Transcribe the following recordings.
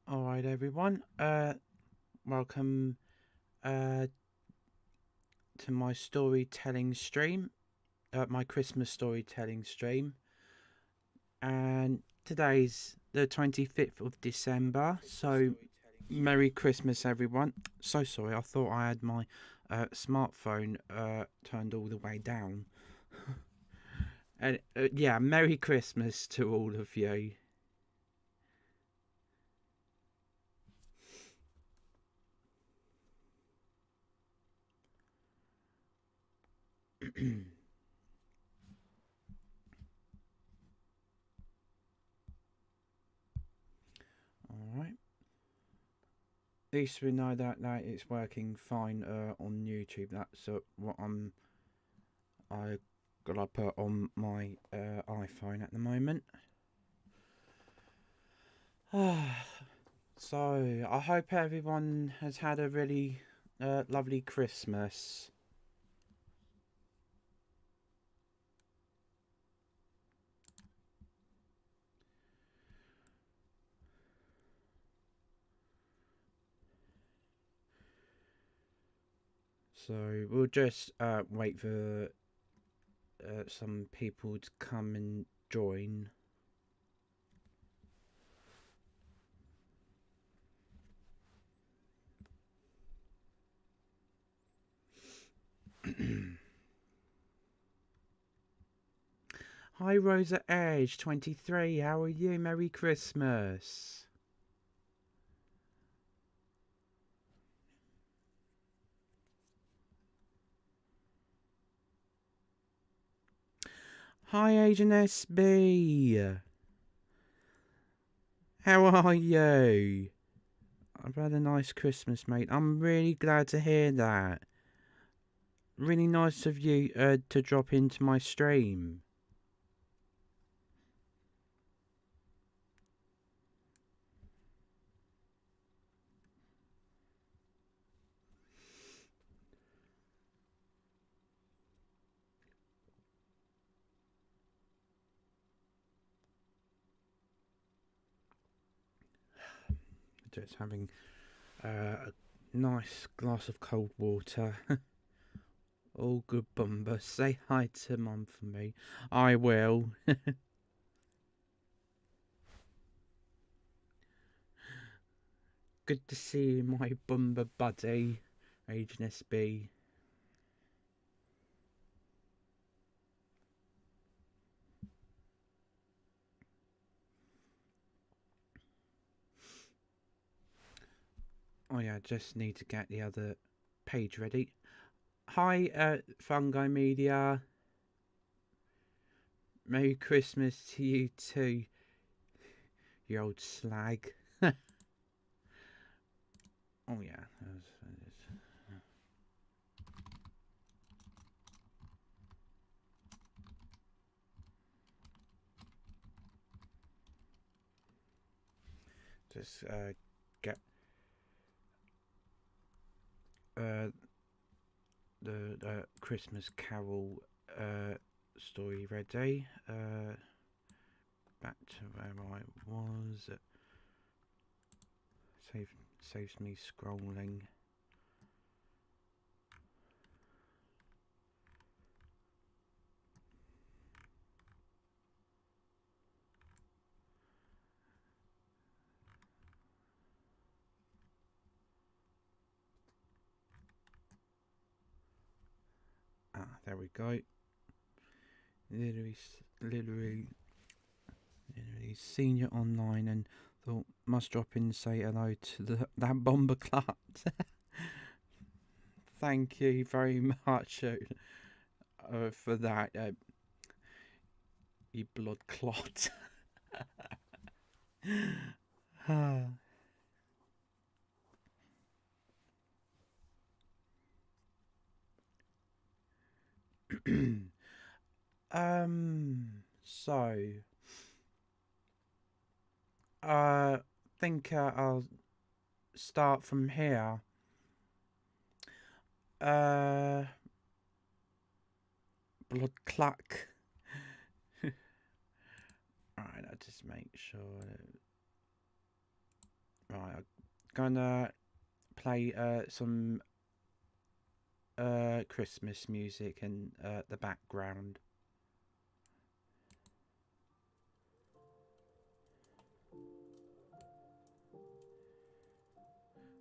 Alright everyone, welcome uh, to my storytelling stream, my Christmas storytelling stream, and today's the 25th of December, so Merry Christmas everyone. So sorry, I thought I had my smartphone turned all the way down. And yeah, Merry Christmas to all of you. Alright. At least we know that it's working fine on YouTube. That's what I got put on my iPhone at the moment. So I hope everyone has had a really lovely Christmas. So we'll just wait for some people to come and join. Hi Rosa Edge 23, how are you? Merry Christmas. Hi Agent SB. How are you? I've had a nice Christmas, mate. I'm really glad to hear that. Really nice of you to drop into my stream. Just having a nice glass of cold water. All good, Bumba. Say hi to Mum for me. I will. Good to see you, my Bumba buddy, Agent SB. Oh yeah, just need to get the other page ready. Hi, Fungi Media. Merry Christmas to you too, you old slag. Oh yeah. Just get the Christmas Carol story ready. Back to where I was. Saves me scrolling. There we go. Literally seen you online and thought must drop in and say hello to that bomber clut. Thank you very much for that, you blood clot. So think I'll start from here. Blood cluck. Right, I'll just make sure. Right, gonna play some Christmas music in the background.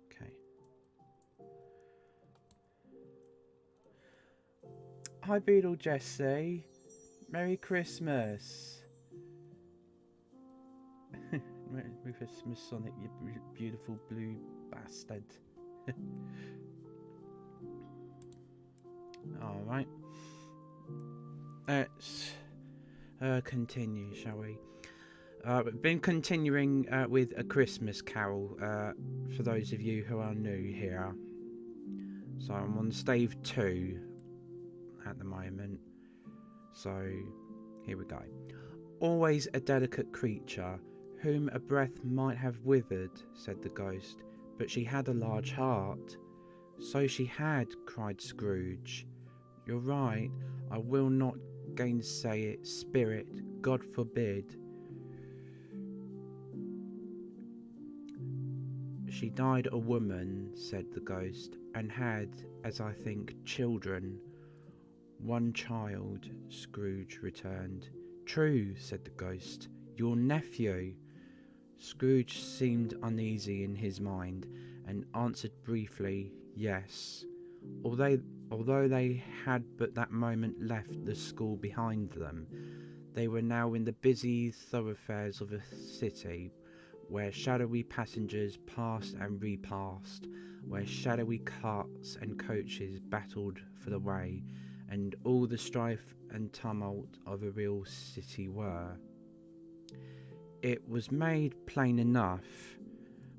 Okay. Hi, Beetle Jesse. Merry Christmas. Merry Christmas, Sonic, you beautiful blue bastard. Alright. Let's continue, shall we? We've been continuing with A Christmas Carol, for those of you who are new here. So I'm on stave 2 at the moment. So, here we go. Always a delicate creature, whom a breath might have withered, said the ghost, but she had a large heart. So she had, cried Scrooge. You're right, I will not gainsay it, spirit, God forbid. She died a woman, said the ghost, and had, as I think, children. One child, Scrooge returned. True, said the ghost, your nephew. Scrooge seemed uneasy in his mind, and answered briefly, yes. Although they had but that moment left the school behind them, they were now in the busy thoroughfares of a city, where shadowy passengers passed and repassed, where shadowy carts and coaches battled for the way, and all the strife and tumult of a real city were. It was made plain enough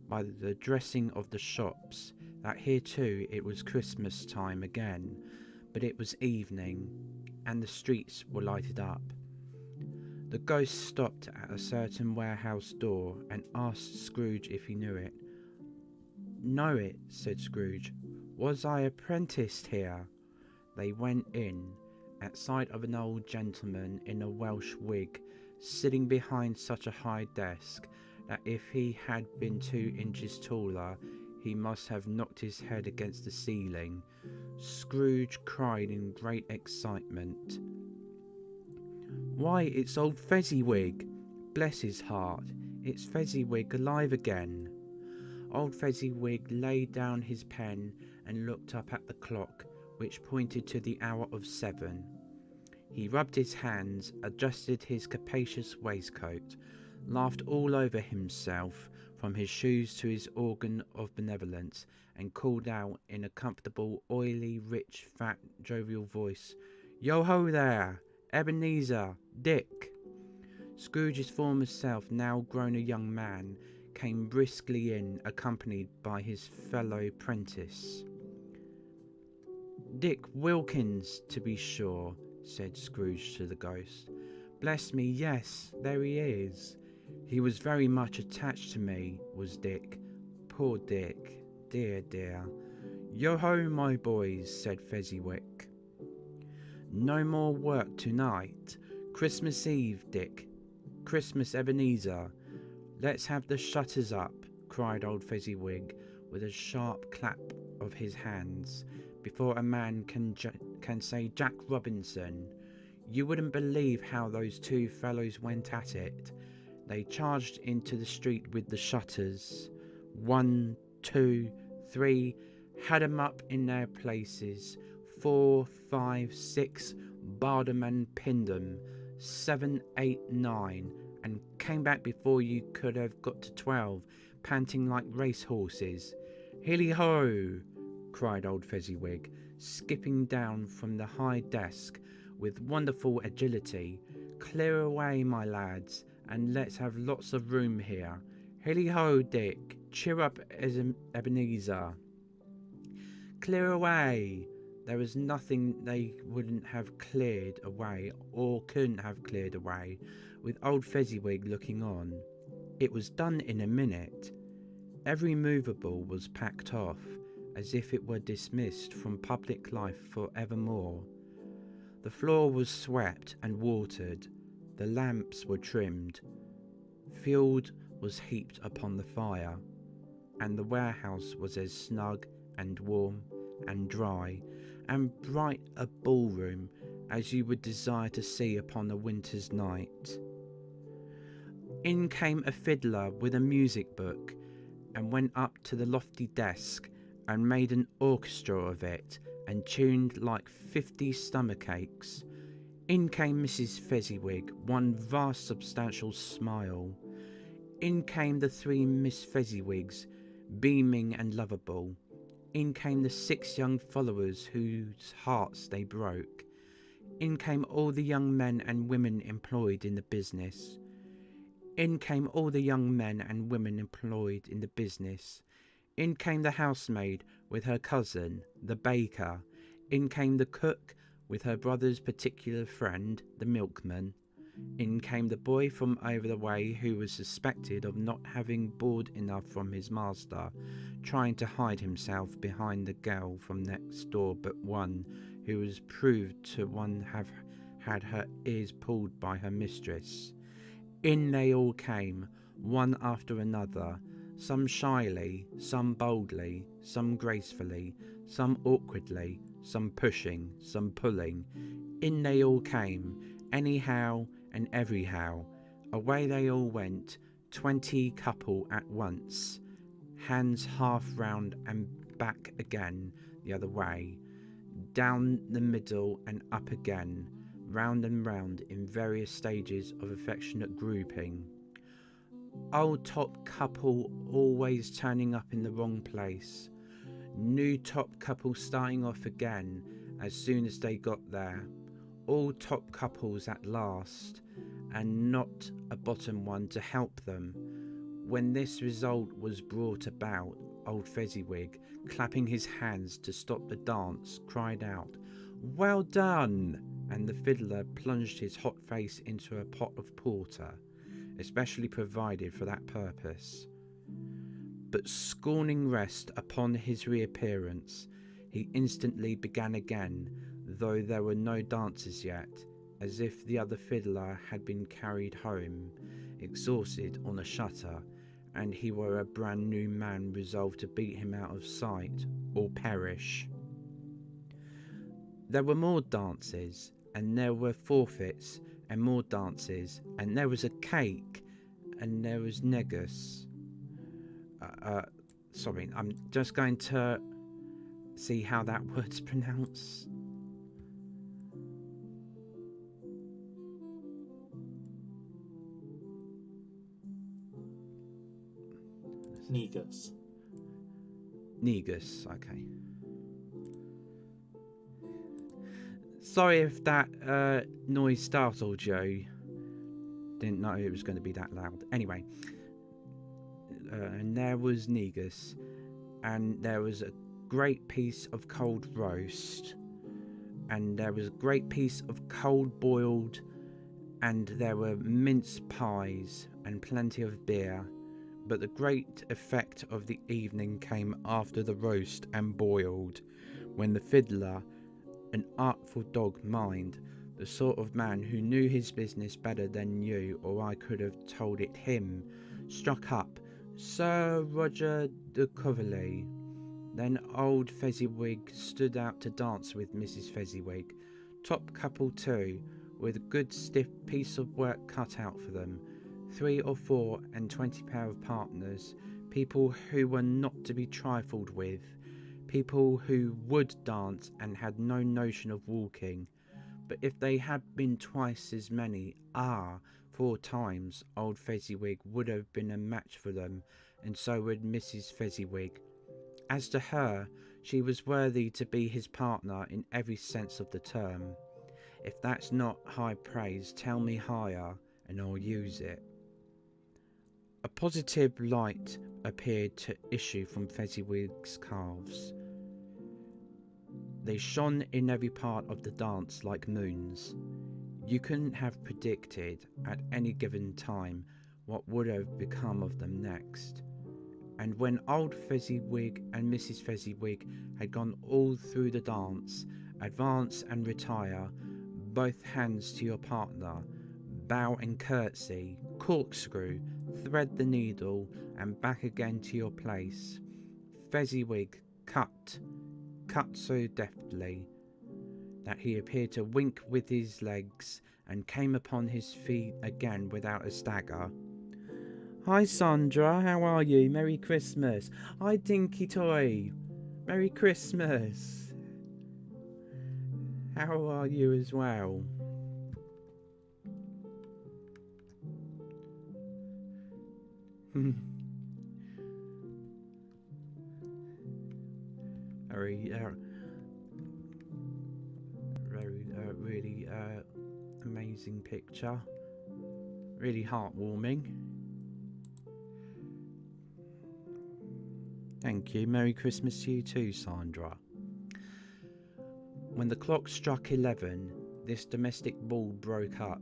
by the dressing of the shops that here too it was Christmas time again, but it was evening, and the streets were lighted up. The ghost stopped at a certain warehouse door and asked Scrooge if he knew it. Know it, said Scrooge. Was I apprenticed here? They went in, at sight of an old gentleman in a Welsh wig, sitting behind such a high desk that if he had been 2 inches taller, he must have knocked his head against the ceiling. Scrooge cried in great excitement. Why, it's old Fezziwig! Bless his heart, it's Fezziwig alive again! Old Fezziwig laid down his pen and looked up at the clock, which pointed to the hour of 7. He rubbed his hands, adjusted his capacious waistcoat, laughed all over himself, from his shoes to his organ of benevolence, and called out in a comfortable, oily, rich, fat, jovial voice, Yo-ho there! Ebenezer! Dick! Scrooge's former self, now grown a young man, came briskly in, accompanied by his fellow prentice. Dick Wilkins, to be sure, said Scrooge to the ghost. Bless me, yes, there he is. He was very much attached to me, was Dick. Poor Dick, dear, dear. Yo-ho, my boys, said Fezziwig. No more work tonight. Christmas Eve, Dick. Christmas Ebenezer. Let's have the shutters up, cried old Fezziwig, with a sharp clap of his hands, before a man can say Jack Robinson. You wouldn't believe how those 2 fellows went at it. They charged into the street with the shutters. 1, 2, 3, had 'em up in their places. 4, 5, 6, barred 'em and pinned 'em. 7, 8, 9, and came back before you could have got to 12, panting like racehorses. Hilly-ho! Cried old Fezziwig, skipping down from the high desk with wonderful agility. Clear away, my lads, and let's have lots of room here. Hilly-ho, Dick! Cheer up, Ebenezer! Clear away! There was nothing they wouldn't have cleared away, or couldn't have cleared away, with old Fezziwig looking on. It was done in a minute. Every movable was packed off, as if it were dismissed from public life for evermore. The floor was swept and watered, the lamps were trimmed, fuel was heaped upon the fire. and the warehouse was as snug and warm and dry and bright a ballroom as you would desire to see upon a winter's night. In came a fiddler with a music book and went up to the lofty desk and made an orchestra of it and tuned like 50 stomach aches. In came Mrs. Fezziwig, one vast substantial smile. In came the 3 Miss Fezziwigs, beaming and lovable. In came the 6 young followers whose hearts they broke. In came all the young men and women employed in the business. In came all the young men and women employed in the business. In came the housemaid with her cousin, the baker. In came the cook with her brother's particular friend, the milkman. In came the boy from over the way who was suspected of not having board enough from his master, trying to hide himself behind the girl from next door but one, who was proved to have had her ears pulled by her mistress. In they all came, one after another, some shyly, some boldly, some gracefully, some awkwardly, some pushing, some pulling. In they all came, anyhow and everyhow. Away they all went, 20 couple at once, hands half round and back again the other way, down the middle and up again, round and round in various stages of affectionate grouping. Old top couple always turning up in the wrong place. New top couple starting off again as soon as they got there. All top couples at last, and not a bottom one to help them. When this result was brought about, old Fezziwig, clapping his hands to stop the dance, cried out, "Well done!" and the fiddler plunged his hot face into a pot of porter, especially provided for that purpose. But scorning rest upon his reappearance, he instantly began again, though there were no dancers yet, as if the other fiddler had been carried home, exhausted on a shutter, and he were a brand new man resolved to beat him out of sight or perish. There were more dances, and there were forfeits, and more dances, and there was a cake, and there was negus. Sorry, I'm just going to see how that word's pronounced. Negus. Negus, okay. Sorry if that noise startled you. Didn't know it was going to be that loud. Anyway, and there was negus, and there was a great piece of cold roast, and there was a great piece of cold boiled, and there were mince pies and plenty of beer. But the great effect of the evening came after the roast and boiled, when the fiddler, an artful dog, mind, the sort of man who knew his business better than you or I could have told it him, struck up, "Sir Roger de Coverley." Then old Fezziwig stood out to dance with Mrs. Fezziwig, top couple too, with a good stiff piece of work cut out for them, 3 or 4 and 20 pair of partners, people who were not to be trifled with, people who would dance and had no notion of walking. But if they had been twice as many, 4 times, old Fezziwig would have been a match for them, and so would Mrs. Fezziwig. As to her, she was worthy to be his partner in every sense of the term. If that's not high praise, tell me higher, and I'll use it. A positive light appeared to issue from Fezziwig's calves. They shone in every part of the dance like moons. You couldn't have predicted at any given time what would have become of them next. And when old Fezziwig and Mrs. Fezziwig had gone all through the dance, advance and retire, both hands to your partner, bow and curtsy, corkscrew, thread the needle, and back again to your place. Fezziwig cut so deftly that he appeared to wink with his legs and came upon his feet again without a stagger. Hi Sandra, how are you? Merry Christmas. Hi Dinky Toy. Merry Christmas. How are you as well? Very, really amazing picture. Really heartwarming. Thank you. Merry Christmas to you too, Sandra. When the clock struck 11, this domestic ball broke up.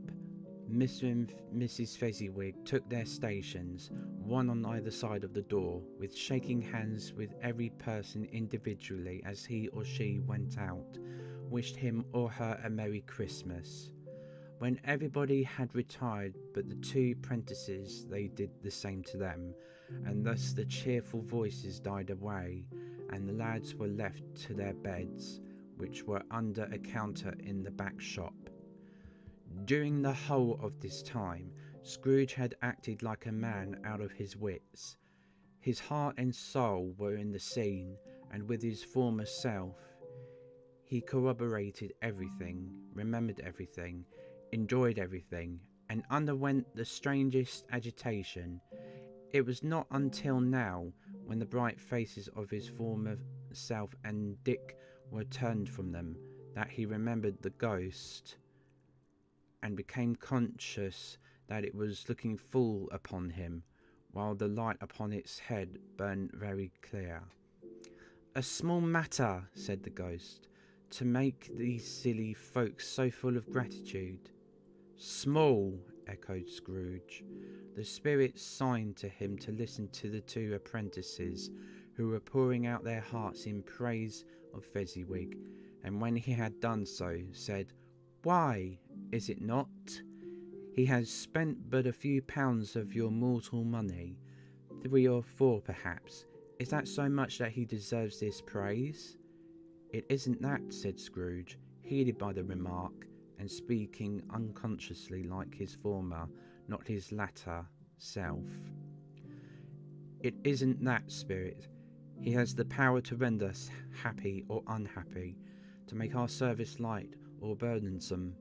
Mr. and Mrs. Fezziwig took their stations, one on either side of the door, with shaking hands with every person individually as he or she went out, wished him or her a Merry Christmas. When everybody had retired but the two apprentices, they did the same to them, and thus the cheerful voices died away, and the lads were left to their beds, which were under a counter in the back shop. During the whole of this time, Scrooge had acted like a man out of his wits. His heart and soul were in the scene, and with his former self, he corroborated everything, remembered everything, enjoyed everything, and underwent the strangest agitation. It was not until now, when the bright faces of his former self and Dick were turned from them, that he remembered the ghost and became conscious that it was looking full upon him, while the light upon its head burned very clear. "A small matter," said the ghost, "to make these silly folks so full of gratitude." "Small," echoed Scrooge. The spirit signed to him to listen to the two apprentices, who were pouring out their hearts in praise of Fezziwig, and when he had done so, said, "Why, is it not? He has spent but a few pounds of your mortal money, 3 or 4 perhaps. Is that so much that he deserves this praise?" "It isn't that," said Scrooge, heated by the remark, and speaking unconsciously like his former, not his latter, self. "It isn't that, spirit. He has the power to render us happy or unhappy, to make our service light or burdensome,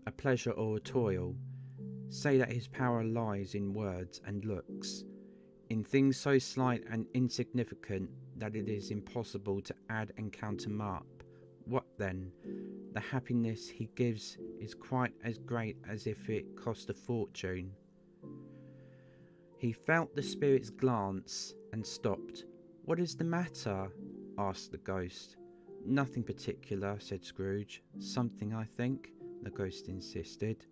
a pleasure or a toil. Say that his power lies in words and looks, in things so slight and insignificant that it is impossible to add and count them up. What then? The happiness he gives is quite as great as if it cost a fortune." He felt the spirit's glance and stopped. "What is the matter?" asked the ghost. "Nothing particular," said Scrooge. "Something, I think," the ghost insisted.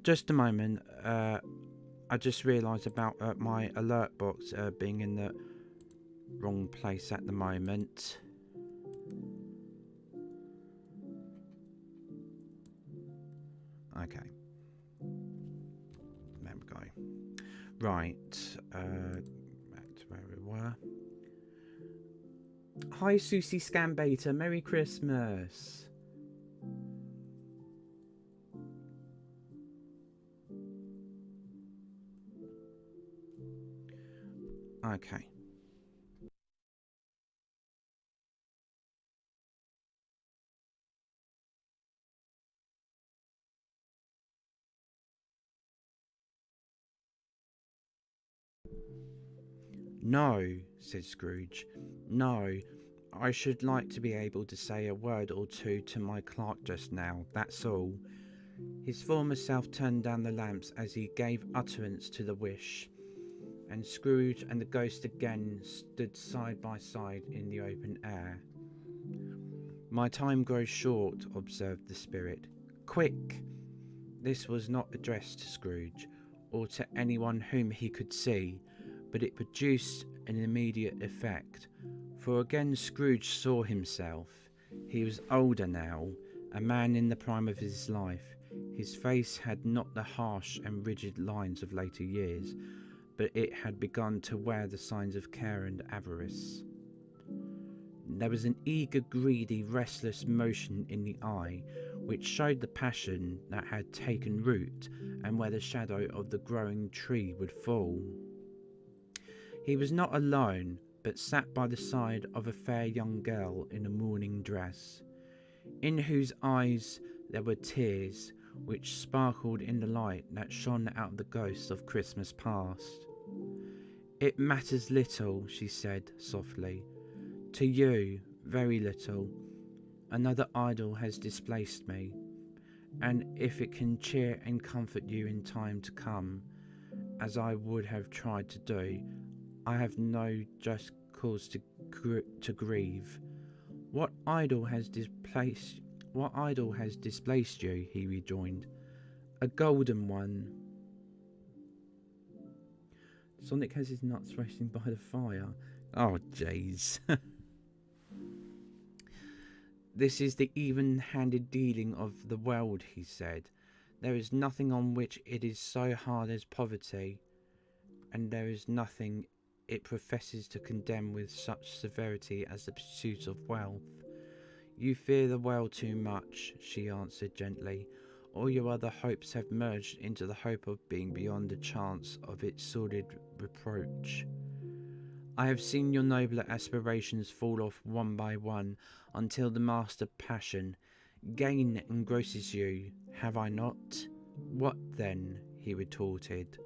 Just a moment. I just realised about my alert box being in the wrong place at the moment. Okay. There we go. Right. Back to where we were. Hi, Susie Scambata. Merry Christmas. Okay. "No," said Scrooge. "No. I should like to be able to say a word or two to my clerk just now, that's all." His former self turned down the lamps as he gave utterance to the wish, and Scrooge and the ghost again stood side by side in the open air. "My time grows short," observed the spirit. "Quick!" This was not addressed to Scrooge, or to anyone whom he could see, but it produced an immediate effect, for again Scrooge saw himself. He was older now, a man in the prime of his life. His face had not the harsh and rigid lines of later years, but it had begun to wear the signs of care and avarice. There was an eager, greedy, restless motion in the eye, which showed the passion that had taken root and where the shadow of the growing tree would fall. He was not alone, but sat by the side of a fair young girl in a mourning dress, in whose eyes there were tears, which sparkled in the light that shone out of the ghosts of Christmas past. "It matters little," she said softly. "To you, very little. Another idol has displaced me, and if it can cheer and comfort you in time to come, as I would have tried to do, I have no just cause to grieve. What idol has displaced you?" he rejoined. "A golden one." Sonic has his nuts roasting by the fire. Oh, jeez. "This is the even-handed dealing of the world," he said. "There is nothing on which it is so hard as poverty, and there is nothing it professes to condemn with such severity as the pursuit of wealth. You fear the world too much," she answered gently. "All your other hopes have merged into the hope of being beyond the chance of its sordid reproach. I have seen your nobler aspirations fall off one by one until the master passion, gain, engrosses you, have I not?" "What then?" he retorted.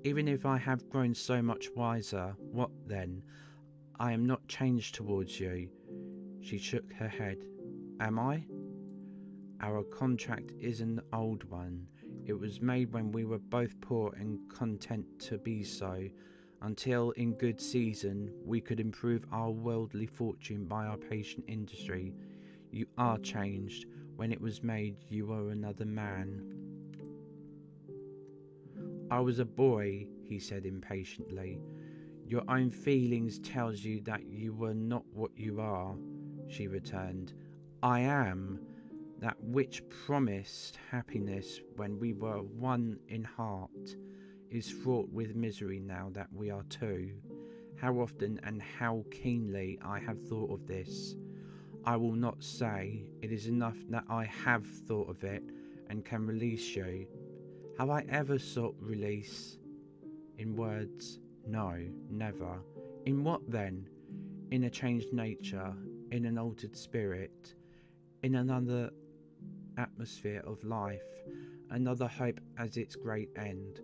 "Even if I have grown so much wiser, what then? I am not changed towards you." She shook her head. "Am I?" "Our contract is an old one. It was made when we were both poor and content to be so, until in good season we could improve our worldly fortune by our patient industry. You are changed. When it was made you were another man." "I was a boy," he said impatiently. "Your own feelings tells you that you were not what you are," she returned. "I am. That which promised happiness when we were one in heart is fraught with misery now that we are two. How often and how keenly I have thought of this, I will not say. It is enough that I have thought of it and can release you. Have I ever sought release? In words? No, never. In what then? In a changed nature, in an altered spirit, in another atmosphere of life, another hope as its great end,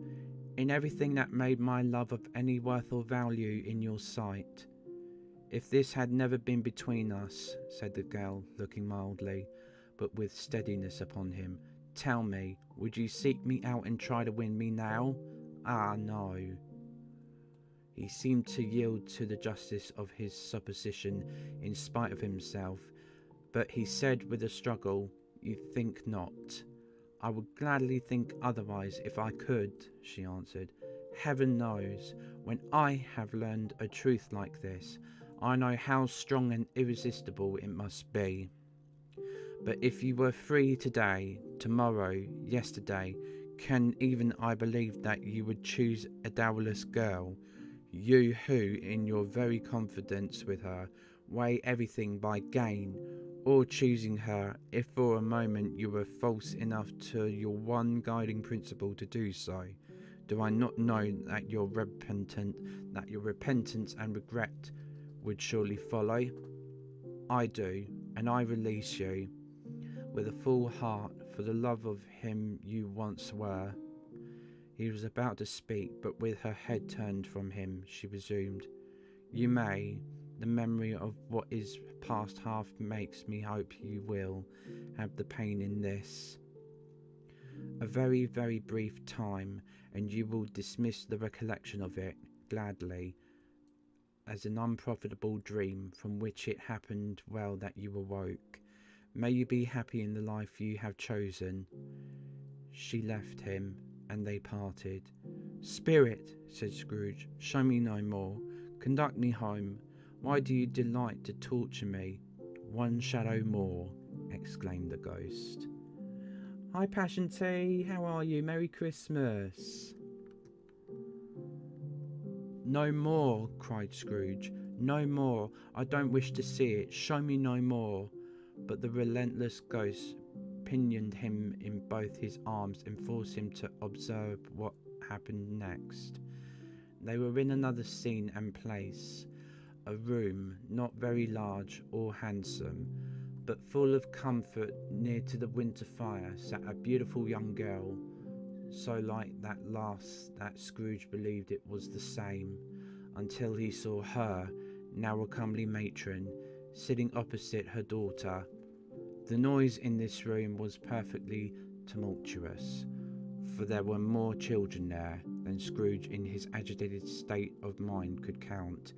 in everything that made my love of any worth or value in your sight. If this had never been between us," said the girl, looking mildly, but with steadiness upon him, "tell me, would you seek me out and try to win me now? Ah, no." He seemed to yield to the justice of his supposition in spite of himself, but he said with a struggle, "You think not?" "I would gladly think otherwise if I could," she answered. "Heaven knows, when I have learned a truth like this, I know how strong and irresistible it must be. But if you were free today, tomorrow, yesterday, can even I believe that you would choose a dowerless girl, you who, in your very confidence with her, weigh everything by gain, or choosing her if for a moment you were false enough to your one guiding principle to do so? Do I not know that your repentance and regret would surely follow? I do, and I release you with a full heart for the love of him you once were." He was about to speak, but with her head turned from him, she resumed, "You may. The memory of what is past half makes me hope you will have the pain in this. A very, very brief time, and you will dismiss the recollection of it gladly as an unprofitable dream from which it happened well that you awoke. May you be happy in the life you have chosen." She left him, and they parted. "Spirit," said Scrooge, "show me no more. Conduct me home. Why do you delight to torture me?" "One shadow more," exclaimed the ghost. Hi, Passion Tea. How are you? Merry Christmas. No more, cried Scrooge. No more. I don't wish to see it. Show me no more. But the relentless ghost pinioned him in both his arms and forced him to observe what happened next. They were in another scene and place. A room, not very large or handsome, but full of comfort. Near to the winter fire sat a beautiful young girl, so like that last that Scrooge believed it was the same, until he saw her, now a comely matron, sitting opposite her daughter. The noise in this room was perfectly tumultuous, for there were more children there than Scrooge in his agitated state of mind could count,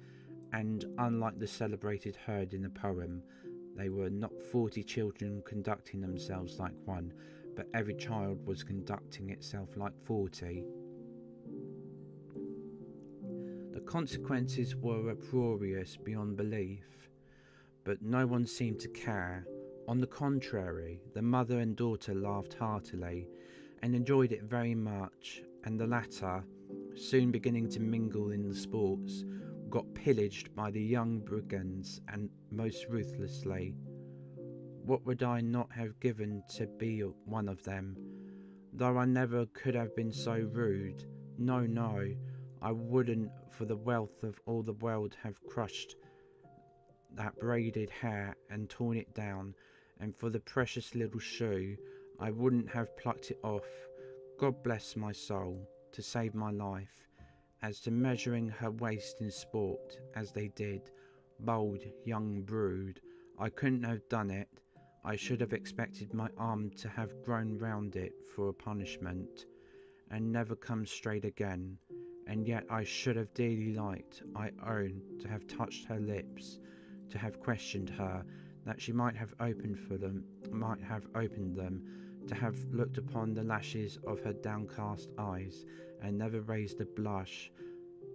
and unlike the celebrated herd in the poem, they were not 40 children conducting themselves like one, but every child was conducting itself like 40. The consequences were uproarious beyond belief, but no one seemed to care. On the contrary, the mother and daughter laughed heartily and enjoyed it very much, and the latter, soon beginning to mingle in the sports, got pillaged by the young brigands and most ruthlessly. What would I not have given to be one of them? Though I never could have been so rude. No, no, I wouldn't for the wealth of all the world have crushed that braided hair and torn it down, and for the precious little shoe I wouldn't have plucked it off, God bless my soul, to save my life. As to measuring her waist in sport, as they did, bold young brood, I couldn't have done it. I should have expected my arm to have grown round it for a punishment, and never come straight again, and yet I should have dearly liked, I own, to have touched her lips, to have questioned her, that she might have opened them, to have looked upon the lashes of her downcast eyes, and never raised a blush,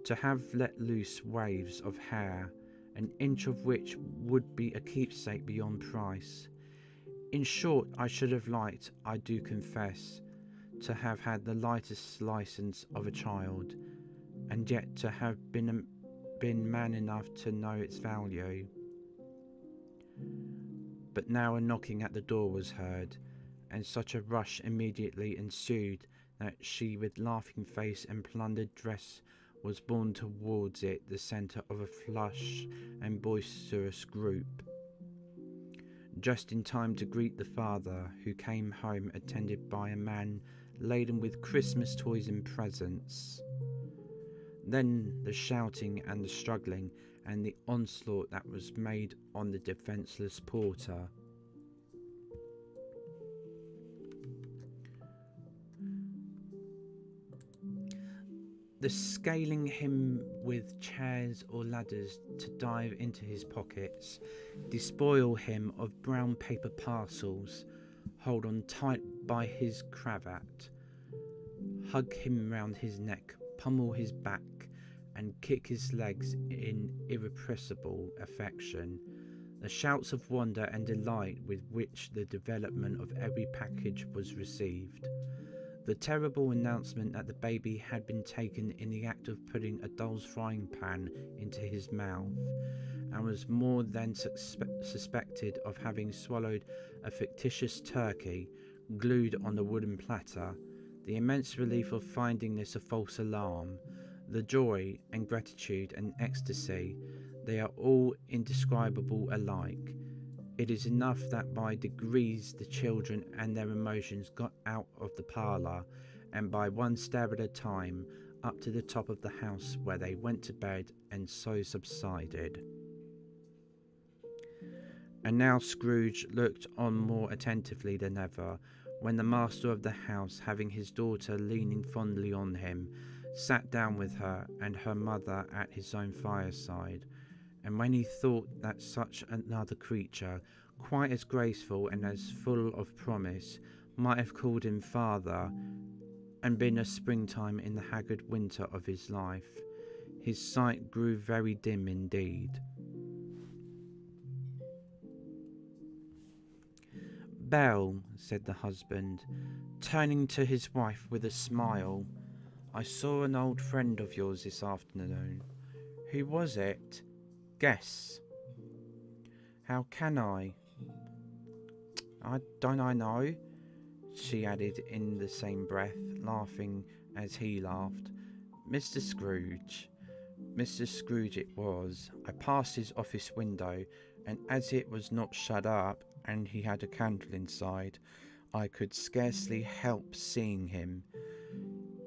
to have let loose waves of hair, an inch of which would be a keepsake beyond price. In short, I should have liked, I do confess, to have had the lightest license of a child, and yet to have been man enough to know its value. But now a knocking at the door was heard, and such a rush immediately ensued that she, with laughing face and plundered dress, was borne towards it, the centre of a flush and boisterous group, just in time to greet the father, who came home attended by a man laden with Christmas toys and presents. Then the shouting and the struggling and the onslaught that was made on the defenceless porter. The scaling him with chairs or ladders to dive into his pockets, despoil him of brown paper parcels, hold on tight by his cravat, hug him round his neck, pummel his back, and kick his legs in irrepressible affection. The shouts of wonder and delight with which the development of every package was received. The terrible announcement that the baby had been taken in the act of putting a doll's frying pan into his mouth, and was more than suspected of having swallowed a fictitious turkey glued on a wooden platter, the immense relief of finding this a false alarm, the joy and gratitude and ecstasy, they are all indescribable alike. It is enough that by degrees the children and their emotions got out of the parlour, and by one step at a time, up to the top of the house, where they went to bed and so subsided. And now Scrooge looked on more attentively than ever, when the master of the house, having his daughter leaning fondly on him, sat down with her and her mother at his own fireside, and when he thought that such another creature, quite as graceful and as full of promise, might have called him father, and been a springtime in the haggard winter of his life, his sight grew very dim indeed. Belle, said the husband, turning to his wife with a smile. I saw an old friend of yours this afternoon. Who was it? Guess. How can I? I know, she added in the same breath, laughing as he laughed. Mr. Scrooge. Mr. Scrooge it was. I passed his office window, and as it was not shut up, and he had a candle inside, I could scarcely help seeing him.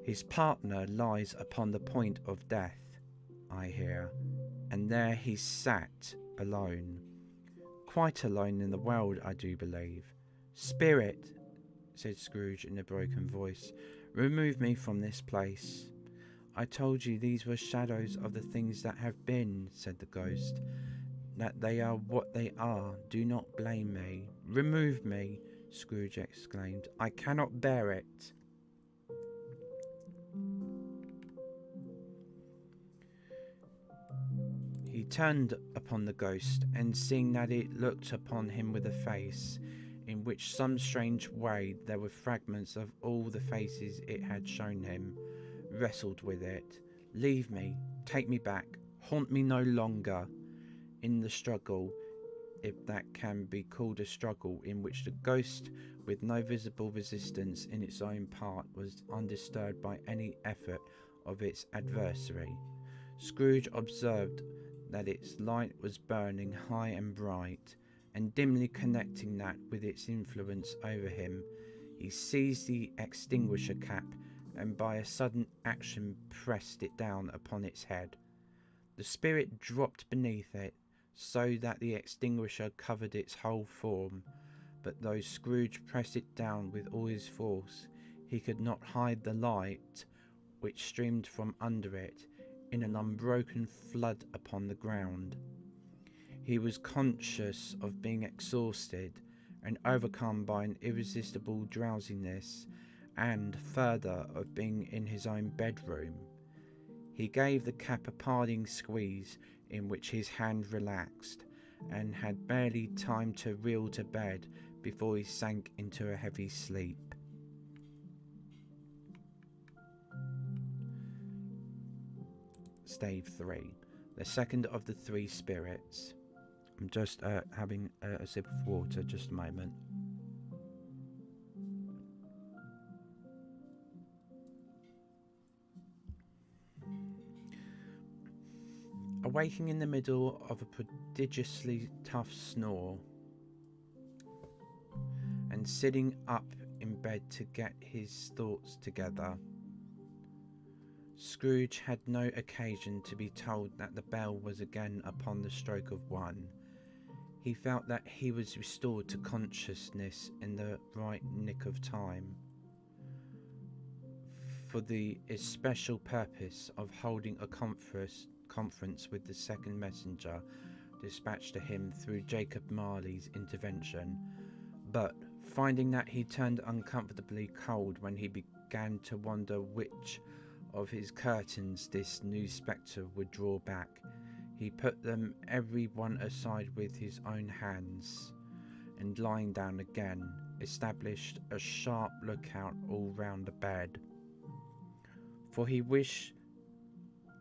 His partner lies upon the point of death, I hear, and there he sat, alone. Quite alone in the world, I do believe. Spirit, said Scrooge in a broken voice, remove me from this place. I told you these were shadows of the things that have been, said the ghost. That they are what they are. Do not blame me. Remove me, Scrooge exclaimed. I cannot bear it. He turned upon the ghost, and seeing that it looked upon him with a face, in which some strange way there were fragments of all the faces it had shown him, wrestled with it. Leave me, take me back, haunt me no longer. In the struggle, if that can be called a struggle, in which the ghost, with no visible resistance in its own part, was undisturbed by any effort of its adversary, Scrooge observed that its light was burning high and bright, and dimly connecting that with its influence over him, he seized the extinguisher cap and by a sudden action pressed it down upon its head. The spirit dropped beneath it, so that the extinguisher covered its whole form, but though Scrooge pressed it down with all his force, he could not hide the light which streamed from under it in an unbroken flood upon the ground. He was conscious of being exhausted and overcome by an irresistible drowsiness, and further of being in his own bedroom. He gave the cap a parting squeeze, in which his hand relaxed, and had barely time to reel to bed before he sank into a heavy sleep. Stave 3. The second of the three spirits. I'm just having a sip of water, just a moment. Awaking in the middle of a prodigiously tough snore, and sitting up in bed to get his thoughts together, Scrooge had no occasion to be told that the bell was again upon the stroke of 1. He felt that he was restored to consciousness in the right nick of time, for the especial purpose of holding a conference with the second messenger dispatched to him through Jacob Marley's intervention, but finding that he turned uncomfortably cold when he began to wonder which of his curtains this new spectre would draw back, he put them every one aside with his own hands, and lying down again, established a sharp lookout all round the bed. For he wished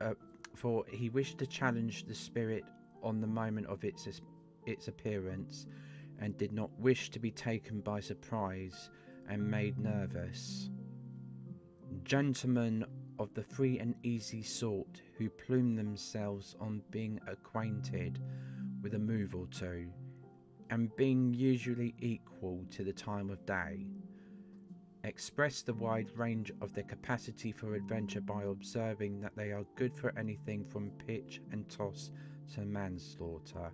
to challenge the spirit on the moment of its appearance, and did not wish to be taken by surprise and made nervous. Gentlemen of the free and easy sort, who plume themselves on being acquainted with a move or two, and being usually equal to the time of day, express the wide range of their capacity for adventure by observing that they are good for anything from pitch and toss to manslaughter,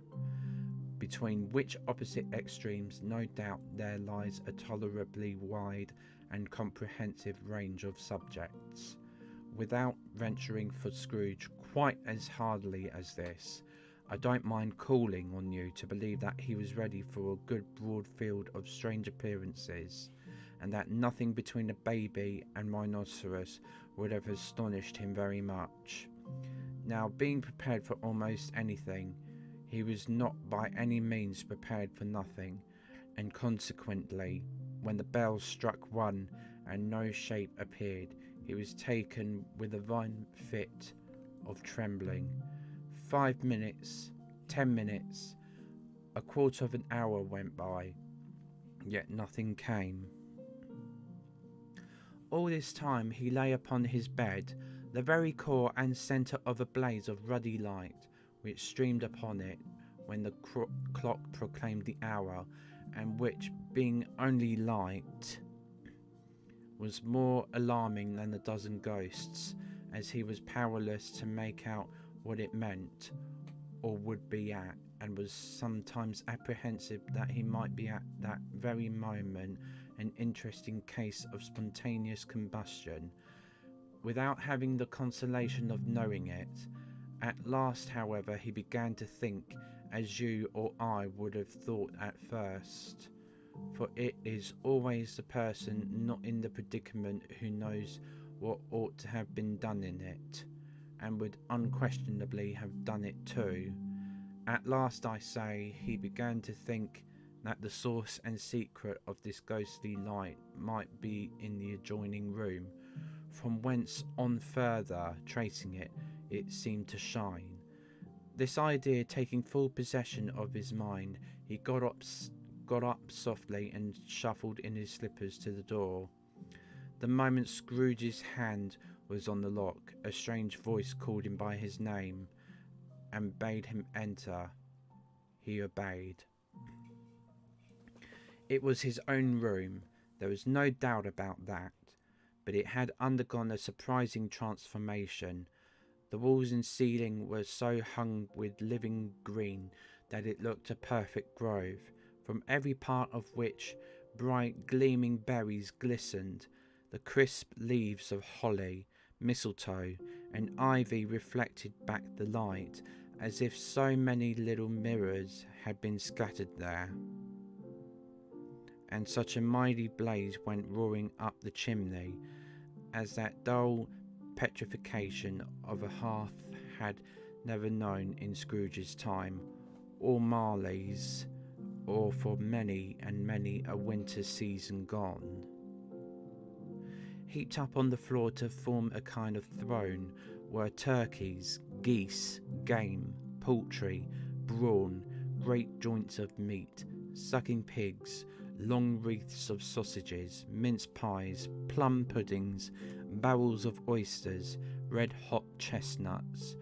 between which opposite extremes no doubt there lies a tolerably wide and comprehensive range of subjects. Without venturing for Scrooge quite as hardly as this, I don't mind calling on you to believe that he was ready for a good broad field of strange appearances, and that nothing between a baby and rhinoceros would have astonished him very much. Now, being prepared for almost anything, he was not by any means prepared for nothing, and consequently, when the bell struck 1 and no shape appeared, he was taken with a violent fit of trembling. 5 minutes, 10 minutes, a quarter of an hour went by, yet nothing came. All this time he lay upon his bed, the very core and centre of a blaze of ruddy light, which streamed upon it when the clock proclaimed the hour, and which, being only light, was more alarming than a dozen ghosts, as he was powerless to make out what it meant, or would be at, and was sometimes apprehensive that he might be at that very moment an interesting case of spontaneous combustion, without having the consolation of knowing it. At last, however, he began to think as you or I would have thought at first, for it is always the person not in the predicament who knows what ought to have been done in it, and would unquestionably have done it too. At last, I say, he began to think that the source and secret of this ghostly light might be in the adjoining room, from whence on further tracing it, it seemed to shine. This idea taking full possession of his mind, he got up softly and shuffled in his slippers to the door. The moment Scrooge's hand was on the lock, a strange voice called him by his name and bade him enter. He obeyed. It was his own room, there was no doubt about that, but it had undergone a surprising transformation. The walls and ceiling were so hung with living green that it looked a perfect grove, from every part of which bright gleaming berries glistened. The crisp leaves of holly, mistletoe, and ivy reflected back the light, as if so many little mirrors had been scattered there. And such a mighty blaze went roaring up the chimney, as that dull petrification of a hearth had never known in Scrooge's time, or Marley's, or for many and many a winter season gone. Heaped up on the floor to form a kind of throne were turkeys, geese, game, poultry, brawn, great joints of meat, sucking pigs, long wreaths of sausages, mince pies, plum puddings, barrels of oysters, red-hot chestnuts,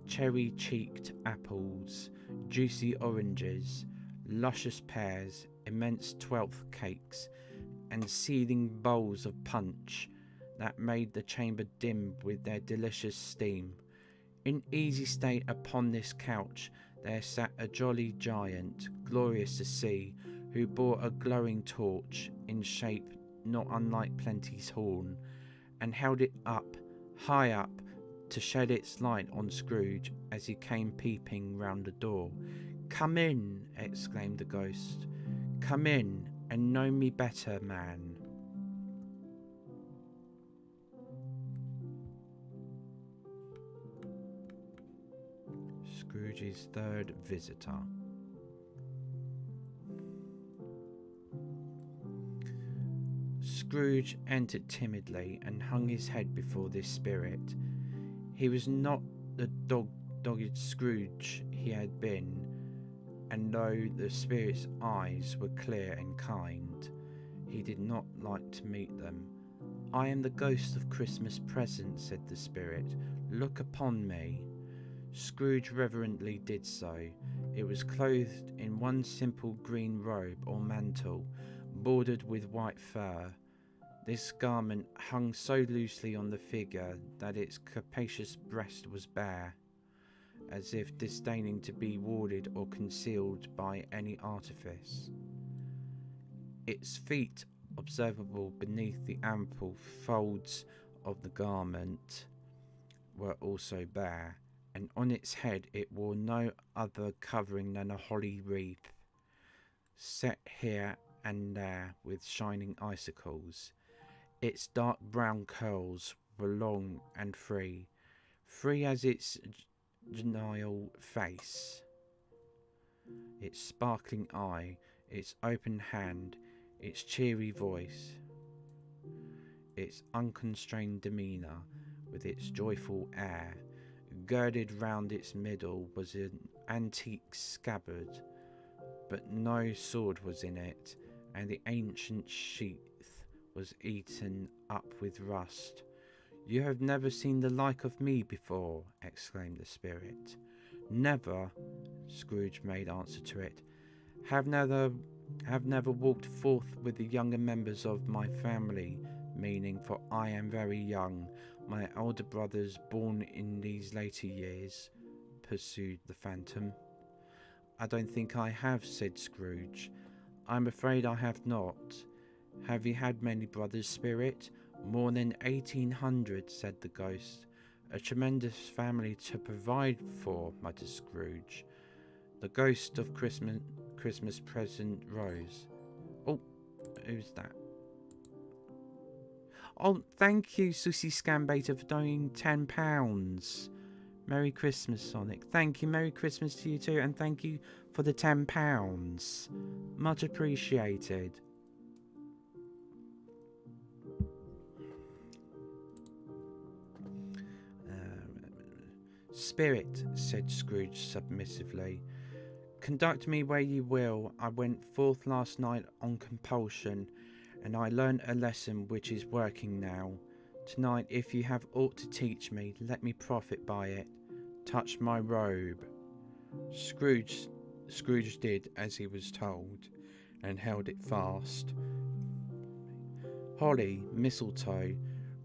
cherry-cheeked apples, juicy oranges, luscious pears, immense twelfth cakes, and seething bowls of punch that made the chamber dim with their delicious steam. In easy state upon this couch there sat a jolly giant, glorious to see, who bore a glowing torch, in shape not unlike Plenty's horn, and held it up, high up, to shed its light on Scrooge as he came peeping round the door. "Come in," exclaimed the ghost. "Come in, and know me better, man." Scrooge's third visitor. Scrooge entered timidly and hung his head before this spirit. He was not the dogged Scrooge he had been, and though the spirit's eyes were clear and kind, he did not like to meet them. "I am the ghost of Christmas present," said the spirit. "Look upon me." Scrooge reverently did so. It was clothed in one simple green robe or mantle, bordered with white fur. This garment hung so loosely on the figure that its capacious breast was bare, as if disdaining to be warded or concealed by any artifice. Its feet, observable beneath the ample folds of the garment, were also bare, and on its head it wore no other covering than a holly wreath, set here and there with shining icicles. Its dark brown curls were long and free as its genial face. Its sparkling eye, its open hand, its cheery voice, its unconstrained demeanour, with its joyful air. Girded round its middle was an antique scabbard, but no sword was in it, and the ancient sheath was eaten up with rust. "You have never seen the like of me before," exclaimed the spirit. "Never," Scrooge made answer to it. Have never walked forth with the younger members of my family, meaning, for I am very young, my elder brothers born in these later years," pursued the phantom. "I don't think I have," said Scrooge. "I'm afraid I have not. Have you had many brothers, Spirit?" "More than 1800, said the ghost. "A tremendous family to provide for," muttered Scrooge. The ghost of Christmas present rose. "Oh, who's that?" "Oh, thank you, Susie Scambata, for donating £10. Merry Christmas, Sonic." "Thank you, Merry Christmas to you too, and thank you for the £10. Much appreciated." "Spirit," said Scrooge submissively, "conduct me where you will. I went forth last night on compulsion, and I learnt a lesson which is working now. Tonight, if you have aught to teach me, let me profit by it. Touch my robe." Scrooge did as he was told, and held it fast. Holly, mistletoe,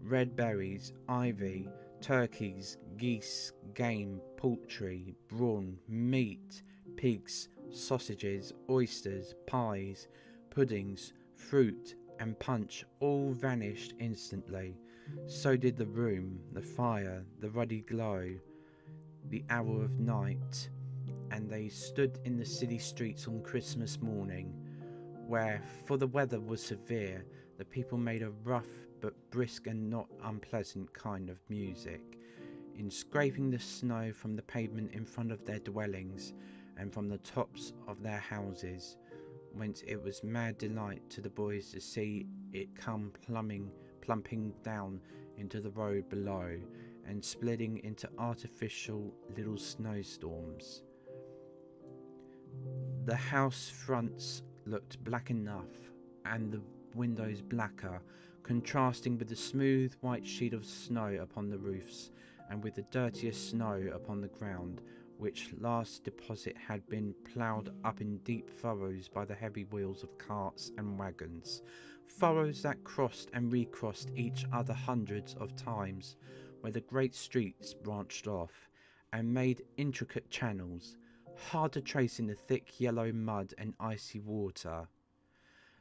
red berries, ivy, turkeys, geese, game, poultry, brawn, meat, pigs, sausages, oysters, pies, puddings, fruit, and punch all vanished instantly. So did the room, the fire, the ruddy glow, the hour of night, and they stood in the city streets on Christmas morning, where, for the weather was severe, the people made a rough but brisk and not unpleasant kind of music, in scraping the snow from the pavement in front of their dwellings, and from the tops of their houses, whence it was mad delight to the boys to see it come plumping down into the road below, and splitting into artificial little snowstorms. The house fronts looked black enough, and the windows blacker, contrasting with the smooth white sheet of snow upon the roofs, and with the dirtier snow upon the ground, which last deposit had been ploughed up in deep furrows by the heavy wheels of carts and waggons, furrows that crossed and recrossed each other hundreds of times, where the great streets branched off, and made intricate channels, hard to trace in the thick yellow mud and icy water.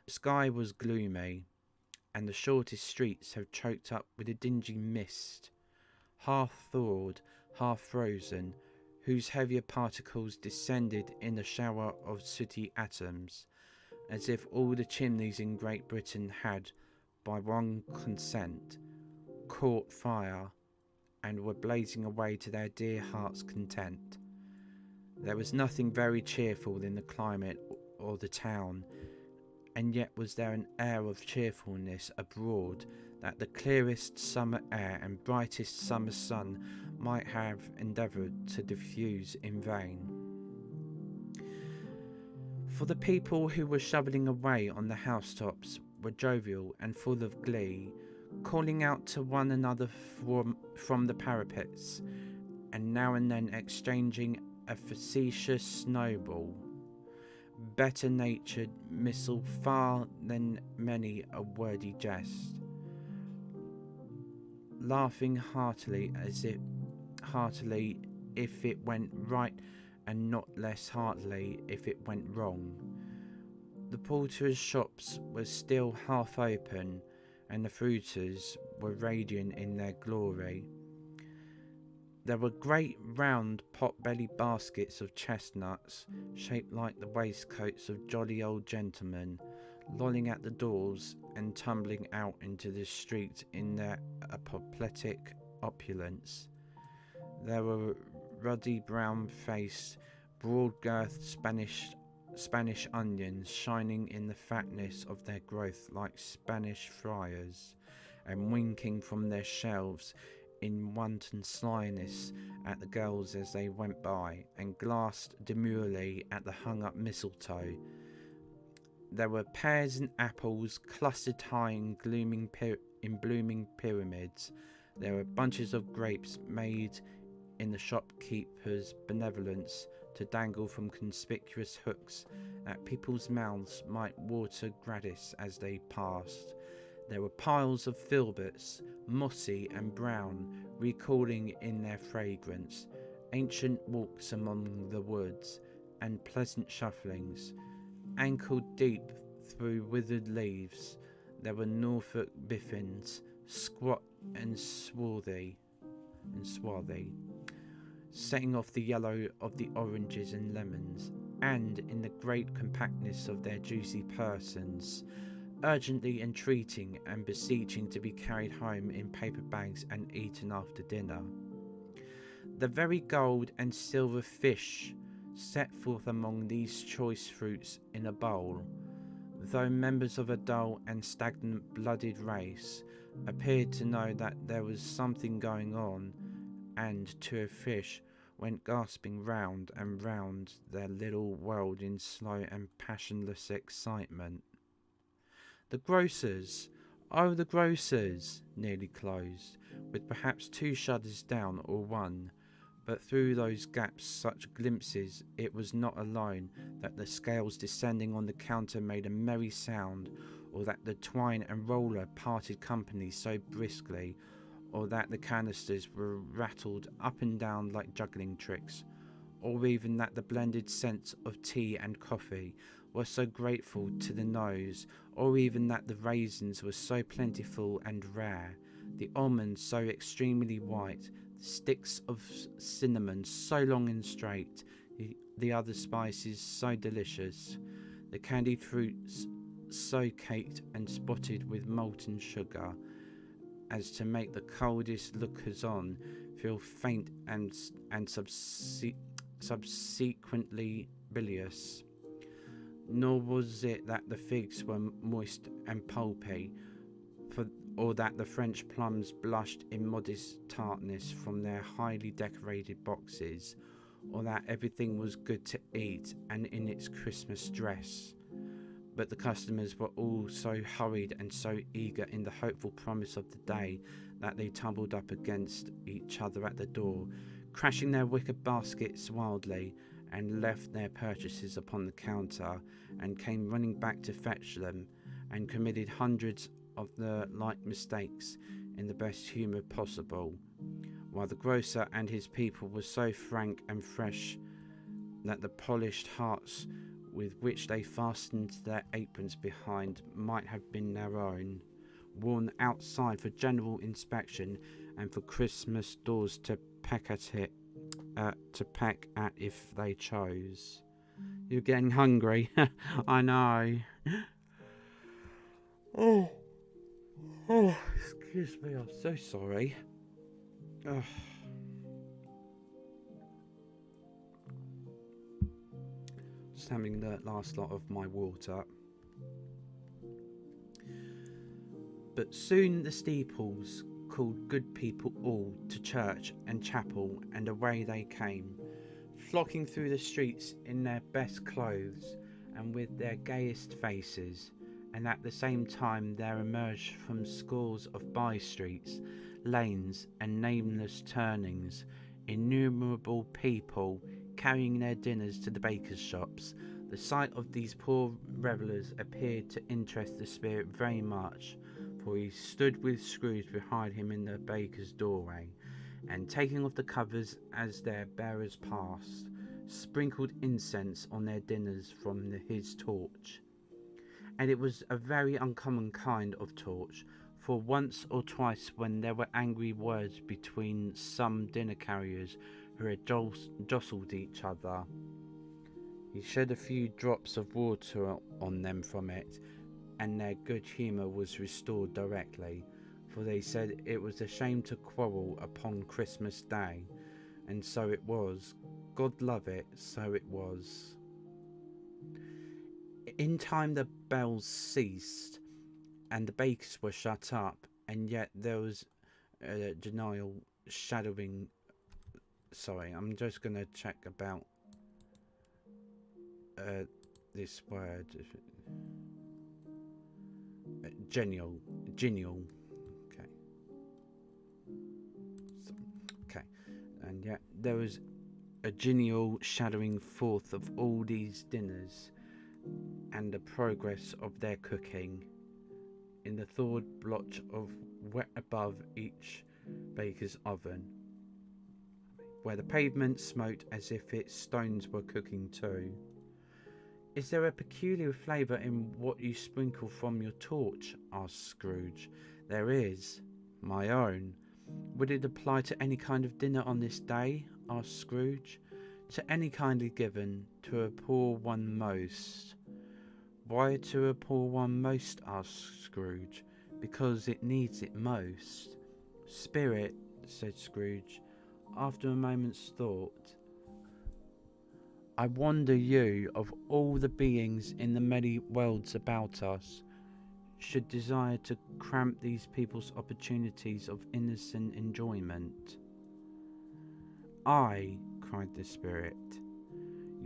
The sky was gloomy, and the shortest streets have choked up with a dingy mist, half thawed, half frozen, whose heavier particles descended in a shower of sooty atoms, as if all the chimneys in Great Britain had, by one consent, caught fire, and were blazing away to their dear hearts' content. There was nothing very cheerful in the climate or the town, and yet was there an air of cheerfulness abroad that the clearest summer air and brightest summer sun might have endeavoured to diffuse in vain. For the people who were shovelling away on the housetops were jovial and full of glee, calling out to one another from the parapets, and now and then exchanging a facetious snowball. Better natured missile far than many a wordy jest, laughing heartily if it went right, and not less heartily if it went wrong. The porters' shops were still half open, and the fruiters were radiant in their glory. There were great round pot-bellied baskets of chestnuts, shaped like the waistcoats of jolly old gentlemen, lolling at the doors and tumbling out into the street in their apoplectic opulence. There were ruddy brown-faced, broad-girthed Spanish Spanish onions shining in the fatness of their growth like Spanish friars, and winking from their shelves in wanton slyness at the girls as they went by, and glanced demurely at the hung-up mistletoe. There were pears and apples clustered high in blooming pyramids. There were bunches of grapes made in the shopkeeper's benevolence to dangle from conspicuous hooks that people's mouths might water gratis as they passed. There were piles of filberts, mossy and brown, recalling in their fragrance ancient walks among the woods, and pleasant shufflings, ankle deep through withered leaves. There were Norfolk biffins, squat and swarthy, setting off the yellow of the oranges and lemons, and in the great compactness of their juicy persons, urgently entreating and beseeching to be carried home in paper bags and eaten after dinner. The very gold and silver fish set forth among these choice fruits in a bowl, though members of a dull and stagnant-blooded race, appeared to know that there was something going on, and to a fish went gasping round and round their little world in slow and passionless excitement. The grocers, oh the grocers, nearly closed, with perhaps 2 shutters down or 1, but through those gaps such glimpses it was not alone that the scales descending on the counter made a merry sound, or that the twine and roller parted company so briskly, or that the canisters were rattled up and down like juggling tricks, or even that the blended scents of tea and coffee were so grateful to the nose, or even that the raisins were so plentiful and rare, the almonds so extremely white, the sticks of cinnamon so long and straight, the other spices so delicious, the candied fruits so caked and spotted with molten sugar, as to make the coldest lookers-on feel faint and subsequently bilious. Nor was it that the figs were moist and pulpy, or that the French plums blushed in modest tartness from their highly decorated boxes, or that everything was good to eat and in its Christmas dress. But the customers were all so hurried and so eager in the hopeful promise of the day that they tumbled up against each other at the door, crashing their wicker baskets wildly, and left their purchases upon the counter, and came running back to fetch them, and committed hundreds of the like mistakes in the best humour possible, while the grocer and his people were so frank and fresh that the polished hearts with which they fastened their aprons behind might have been their own, worn outside for general inspection and for Christmas doors to peck at if they chose. You're getting hungry. I know. Oh, excuse me. I'm so sorry. Ugh. Just having the last lot of my water. But soon the steeples called good people all to church and chapel, and away they came, flocking through the streets in their best clothes and with their gayest faces, and at the same time there emerged from scores of by-streets, lanes, and nameless turnings innumerable people carrying their dinners to the bakers' shops. The sight of these poor revellers appeared to interest the spirit very much, for he stood with Scrooge behind him in the baker's doorway, and taking off the covers as their bearers passed, sprinkled incense on their dinners from his torch. And it was a very uncommon kind of torch, for once or twice when there were angry words between some dinner carriers who had jostled each other, he shed a few drops of water on them from it, and their good humour was restored directly, for they said it was a shame to quarrel upon Christmas Day, and so it was. God love it, so it was. In time, the bells ceased, and the bakers were shut up, and yet there was denial shadowing. Sorry, I'm just going to check about this word. Genial. Genial. Okay. So, okay. And yet there was a genial shadowing forth of all these dinners and the progress of their cooking in the thawed blotch of wet above each baker's oven, where the pavement smoked as if its stones were cooking too. Is there a peculiar flavour in what you sprinkle from your torch? Asked Scrooge. There is. My own. Would it apply to any kind of dinner on this day? Asked Scrooge. To any kindly given, to a poor one most. Why to a poor one most? Asked Scrooge. Because it needs it most. Spirit, said Scrooge, after a moment's thought. I wonder you, of all the beings in the many worlds about us, should desire to cramp these people's opportunities of innocent enjoyment. Aye, cried the spirit,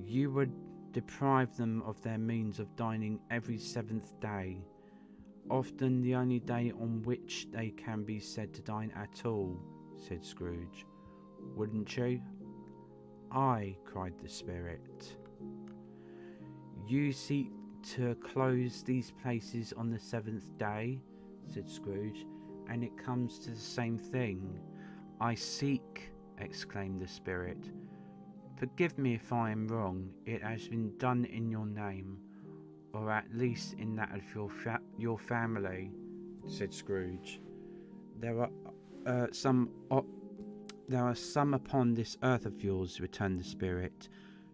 you would deprive them of their means of dining every seventh day, often the only day on which they can be said to dine at all, said Scrooge. Wouldn't you? Aye, cried the spirit. You seek to close these places on the seventh day, said Scrooge, and it comes to the same thing. I seek, exclaimed the spirit. Forgive me if I am wrong. It has been done in your name, or at least in that of your family, said Scrooge. There are some upon this earth of yours, returned the spirit,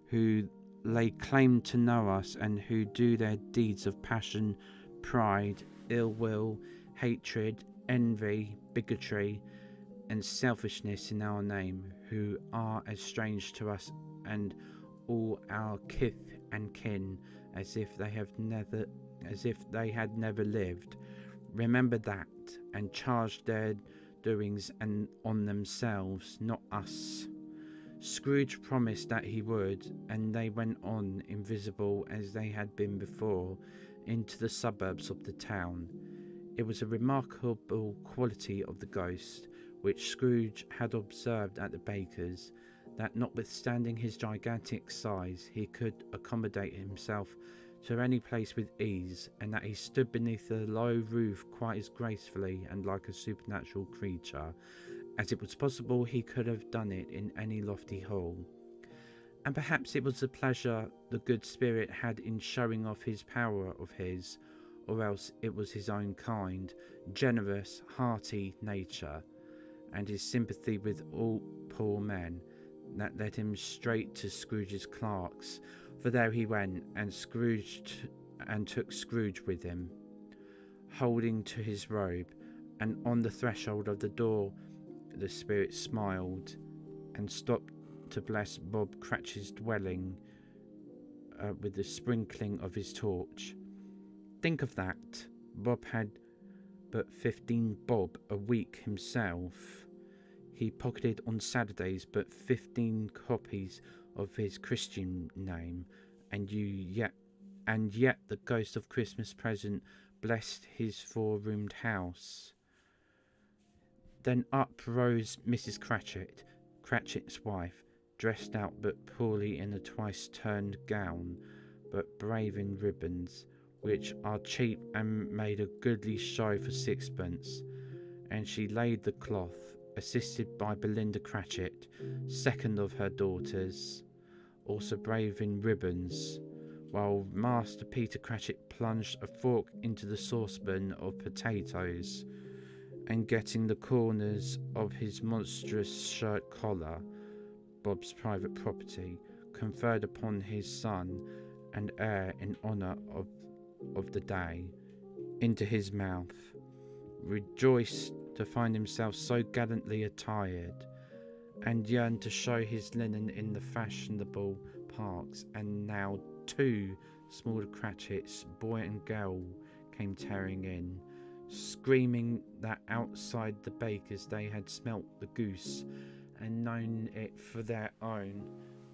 who lay claim to know us, and who do their deeds of passion, pride, ill will, hatred, envy, bigotry, and selfishness in our name, who are as strange to us and all our kith and kin as if they had never lived. Remember that, and charge their doings and on themselves, not us. Scrooge promised that he would, and they went on, invisible as they had been before, into the suburbs of the town. It was a remarkable quality of the ghost, which Scrooge had observed at the baker's, that notwithstanding his gigantic size, he could accommodate himself to any place with ease, and that he stood beneath a low roof quite as gracefully and like a supernatural creature as it was possible he could have done it in any lofty hall. And perhaps it was the pleasure the good spirit had in showing off his power of his, or else it was his own kind, generous, hearty nature, and his sympathy with all poor men, that led him straight to Scrooge's clerks, for there he went, and took Scrooge with him, holding to his robe, and on the threshold of the door the spirit smiled, and stopped to bless Bob Cratchit's dwelling with the sprinkling of his torch. Think of that! Bob had but 15 bob a week himself. He pocketed on Saturdays but 15 copies of his Christian name, and yet the ghost of Christmas present blessed his 4-roomed house. Then up rose Mrs. Cratchit, Cratchit's wife, dressed out but poorly in a twice-turned gown, but brave in ribbons, which are cheap and made a goodly show for sixpence, and she laid the cloth, assisted by Belinda Cratchit, second of her daughters, also brave in ribbons, while Master Peter Cratchit plunged a fork into the saucepan of potatoes, and getting the corners of his monstrous shirt collar, Bob's private property, conferred upon his son and heir in honour of the day, into his mouth, rejoiced to find himself so gallantly attired, and yearned to show his linen in the fashionable parks, and now, too, smaller Cratchits, boy and girl, came tearing in, screaming that outside the bakers they had smelt the goose and known it for their own,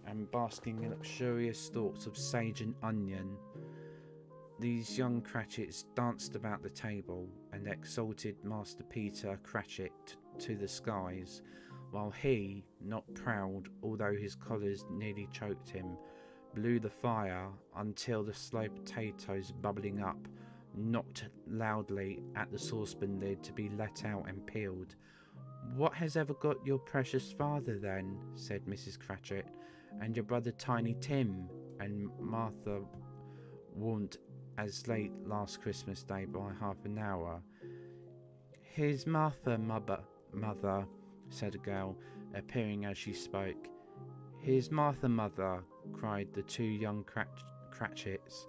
and basking in luxurious thoughts of sage and onion. These young Cratchits danced about the table and exalted Master Peter Cratchit to the skies, while he, not proud, although his collars nearly choked him, blew the fire until the slow potatoes bubbling up knocked loudly at the saucepan lid to be let out and peeled. "What has ever got your precious father then?" said Mrs. Cratchit, "and your brother Tiny Tim?" And Martha warned as late last Christmas Day by half an hour. "Here's Martha, mother," said a girl, appearing as she spoke. "Here's Martha, mother," cried the two young Cratchits.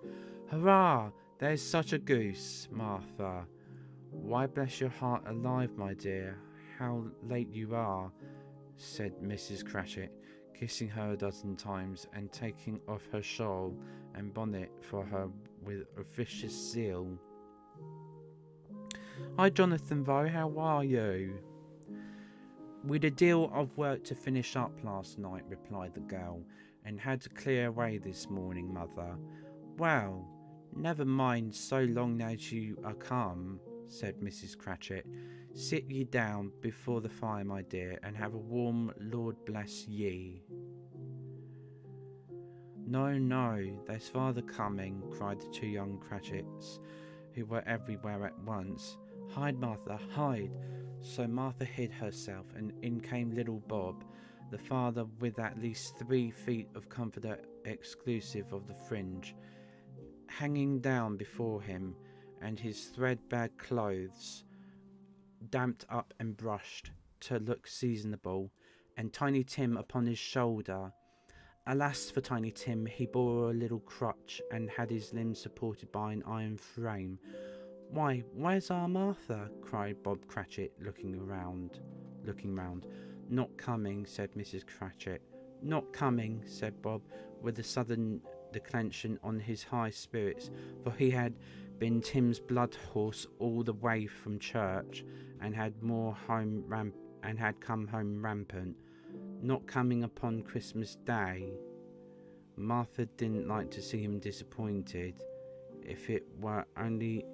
"Hurrah! There's such a goose, Martha." "Why, bless your heart alive, my dear, how late you are," said Mrs. Cratchit, kissing her a dozen times and taking off her shawl and bonnet for her with officious zeal. "Hi, Jonathan Rowe, how are you?" "We'd a deal of work to finish up last night," replied the girl, "and had to clear away this morning, mother." "Well, never mind so long as you are come," said Mrs. Cratchit. "Sit ye down before the fire, my dear, and have a warm Lord bless ye." "No, no, there's father coming," cried the two young Cratchits, who were everywhere at once. "Hide, Martha, hide." So Martha hid herself, and in came little Bob, the father, with at least 3 feet of comforter exclusive of the fringe, hanging down before him, and his threadbare clothes damped up and brushed to look seasonable, and Tiny Tim upon his shoulder. Alas for Tiny Tim, he bore a little crutch, and had his limbs supported by an iron frame. "Why, where's our Martha?" cried Bob Cratchit, looking round. "Not coming," said Mrs. Cratchit. "Not coming," said Bob, with a sudden declension on his high spirits, for he had been Tim's blood horse all the way from church, and had come home rampant. "Not coming upon Christmas Day." Martha didn't like to see him disappointed, if it were only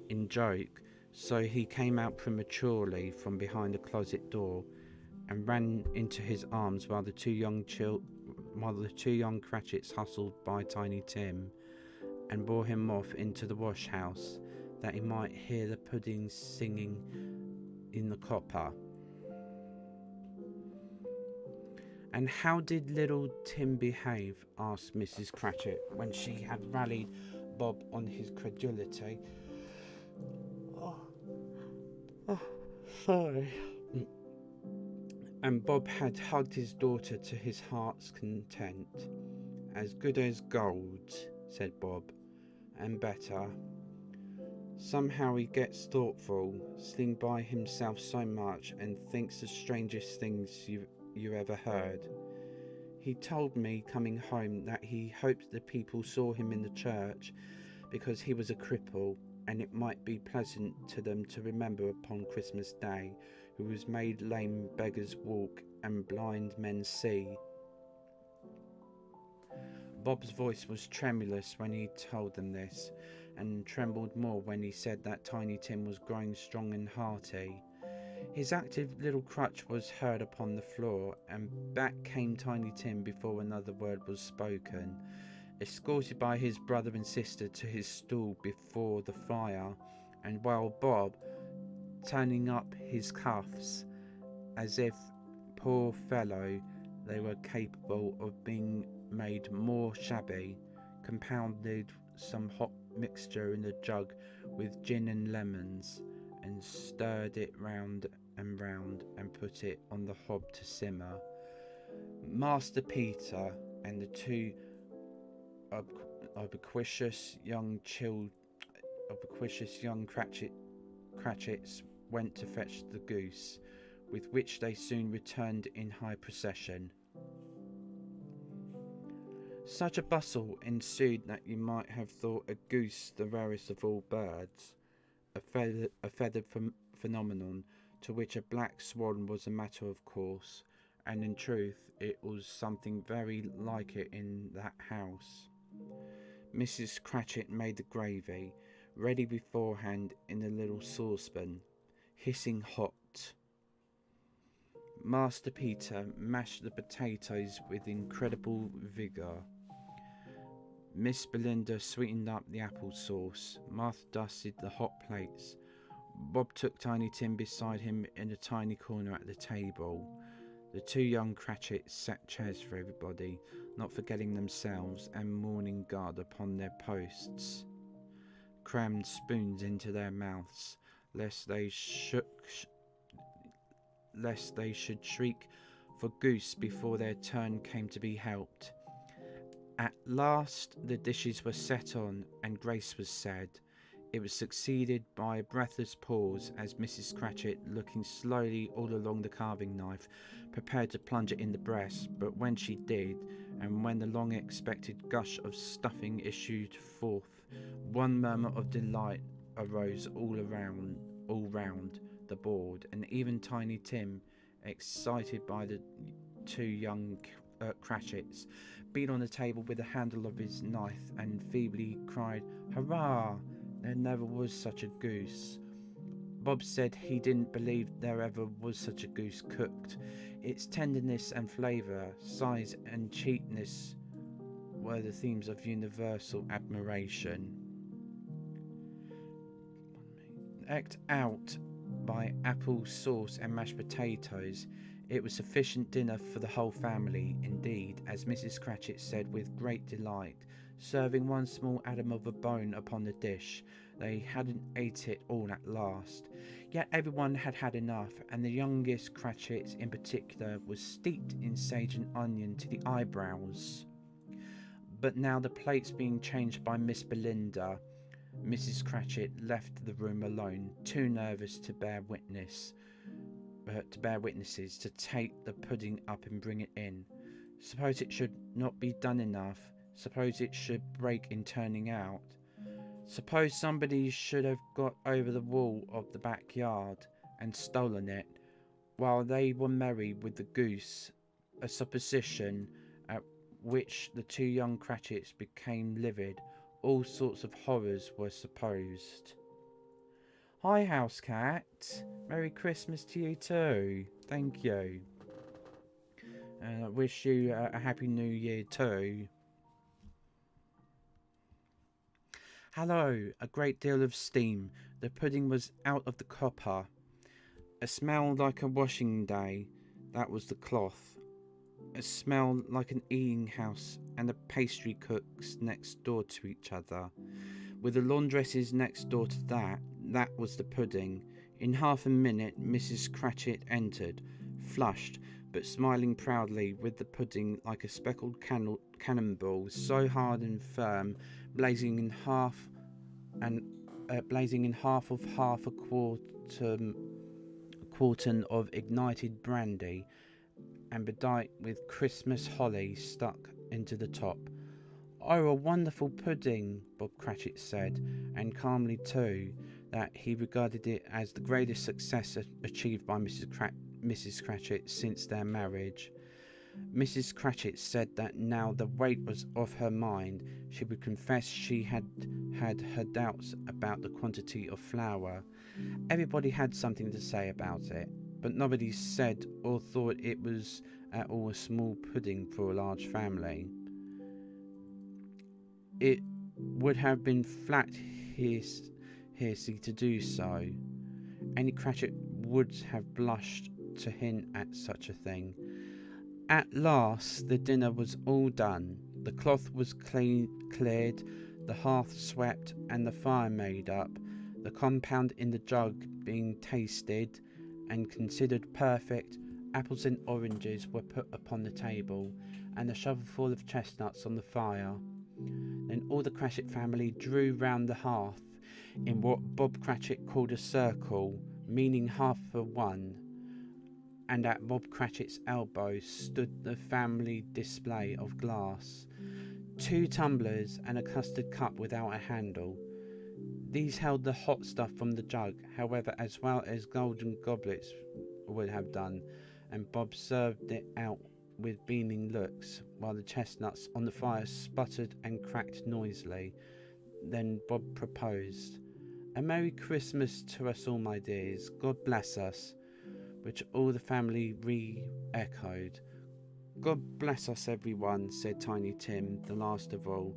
in joke, so he came out prematurely from behind the closet door and ran into his arms while the two young Cratchits hustled by Tiny Tim and bore him off into the wash house, that he might hear the pudding singing in the copper. "And how did little Tim behave?" asked Mrs. Cratchit, when she had rallied Bob on his credulity. Sorry." And Bob had hugged his daughter to his heart's content. "As good as gold," said Bob, "and better. Somehow he gets thoughtful, sitting by himself so much, and thinks the strangest things you ever heard. He told me coming home that he hoped the people saw him in the church because he was a cripple, and it might be pleasant to them to remember upon Christmas Day who was made lame beggars walk and blind men see." Bob's voice was tremulous when he told them this, and trembled more when he said that Tiny Tim was growing strong and hearty. His active little crutch was heard upon the floor, and back came Tiny Tim before another word was spoken, escorted by his brother and sister to his stool before the fire, and while Bob, turning up his cuffs, as if, poor fellow, they were capable of being made more shabby, compounded some hot mixture in a jug with gin and lemons, and stirred it round and put it on the hob to simmer. Master Peter and the two ubiquitous young Cratchits went to fetch the goose, with which they soon returned in high procession. Such a bustle ensued that you might have thought a goose the rarest of all birds, a feathered phenomenon to which a black swan was a matter of course, and in truth it was something very like it in that house. Mrs. Cratchit made the gravy, ready beforehand in a little saucepan, hissing hot. Master Peter mashed the potatoes with incredible vigour. Miss Belinda sweetened up the apple sauce. Martha dusted the hot plates. Bob took Tiny Tim beside him in a tiny corner at the table. The two young Cratchits set chairs for everybody, not forgetting themselves and mourning guard upon their posts. Crammed spoons into their mouths, lest they should shriek for goose before their turn came to be helped. At last the dishes were set on and grace was said. It was succeeded by a breathless pause as Mrs. Cratchit, looking slowly all along the carving knife, prepared to plunge it in the breast, but when she did, and when the long-expected gush of stuffing issued forth, one murmur of delight arose all round the board, and even Tiny Tim, excited by the two young Cratchits, beat on the table with the handle of his knife and feebly cried, "Hurrah! There never was such a goose." Bob said he didn't believe there ever was such a goose cooked. Its tenderness and flavour, size and cheapness were the themes of universal admiration. Eked out by apple sauce and mashed potatoes, it was sufficient dinner for the whole family, indeed, as Mrs. Cratchit said with great delight, serving one small atom of a bone upon the dish. They hadn't ate it all at last, yet everyone had had enough, and the youngest Cratchit in particular was steeped in sage and onion to the eyebrows. But now the plates being changed by Miss Belinda, Mrs. Cratchit left the room alone, too nervous to bear witnesses to take the pudding up and bring it in. Suppose it should not be done enough. Suppose it should break in turning out. Suppose somebody should have got over the wall of the backyard and stolen it while they were merry with the goose, a supposition at which the two young Cratchits became livid. All sorts of horrors were supposed. Hi, House Cat. Merry Christmas to you too. Thank you. And I wish you a Happy New Year too. Hello. A great deal of steam. The pudding was out of the copper. A smell like a washing day. That was the cloth. A smell like an eating house and the pastry cooks next door to each other. With the laundresses next door to that was the pudding. In half a minute Mrs. Cratchit entered, flushed, but smiling proudly, with the pudding like a speckled cannonball, so hard and firm, blazing in half of half a quartern of ignited brandy, and bedight with Christmas holly stuck into the top. "Oh, a wonderful pudding," Bob Cratchit said, and calmly too, that he regarded it as the greatest success achieved by Mrs. Cratchit since their marriage. Mrs. Cratchit said that now the weight was off her mind, she would confess she had her doubts about the quantity of flour. Everybody had something to say about it, but nobody said or thought it was at all a small pudding for a large family. It would have been flat heresy to do so. Any Cratchit would have blushed to hint at such a thing. At last the dinner was all done. The cloth was cleared, the hearth swept, and the fire made up. The compound in the jug being tasted and considered perfect, apples and oranges were put upon the table, and a shovelful of chestnuts on the fire. Then all the Cratchit family drew round the hearth in what Bob Cratchit called a circle, meaning half for one, and at Bob Cratchit's elbow stood the family display of glass. 2 tumblers and a custard cup without a handle. These held the hot stuff from the jug, however, as well as golden goblets would have done, and Bob served it out with beaming looks, while the chestnuts on the fire sputtered and cracked noisily. Then Bob proposed, "A Merry Christmas to us all, my dears. God bless us," which all the family re-echoed. "God bless us, everyone," said Tiny Tim, the last of all.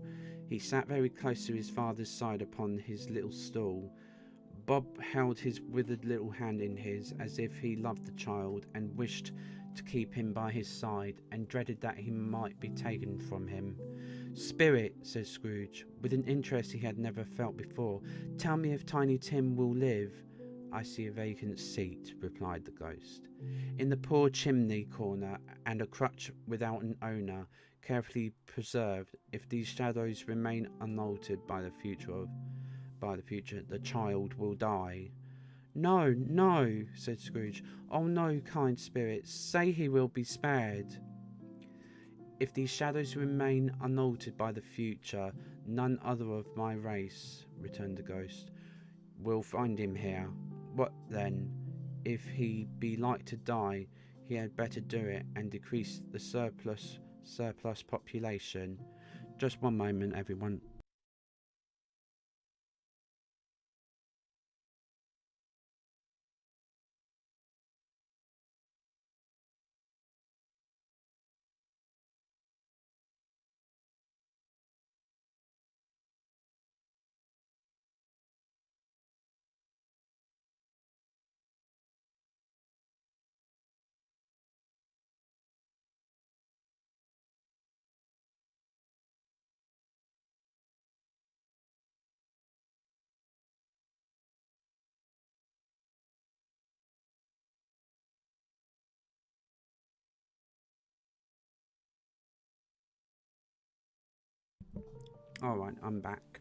He sat very close to his father's side upon his little stool. Bob held his withered little hand in his, as if he loved the child and wished to keep him by his side, and dreaded that he might be taken from him. "Spirit," said Scrooge, with an interest he had never felt before, "tell me if Tiny Tim will live." "I see a vacant seat," replied the ghost, "in the poor chimney corner, and a crutch without an owner, carefully preserved. If these shadows remain unaltered by the future, the child will die." "No, no," said Scrooge. "Oh no, kind spirit, say he will be spared." "If these shadows remain unaltered by the future, none other of my race," returned the ghost, "will find him here. What then? If he be like to die, he had better do it, and decrease the surplus population. Just one moment, everyone." Alright, I'm back.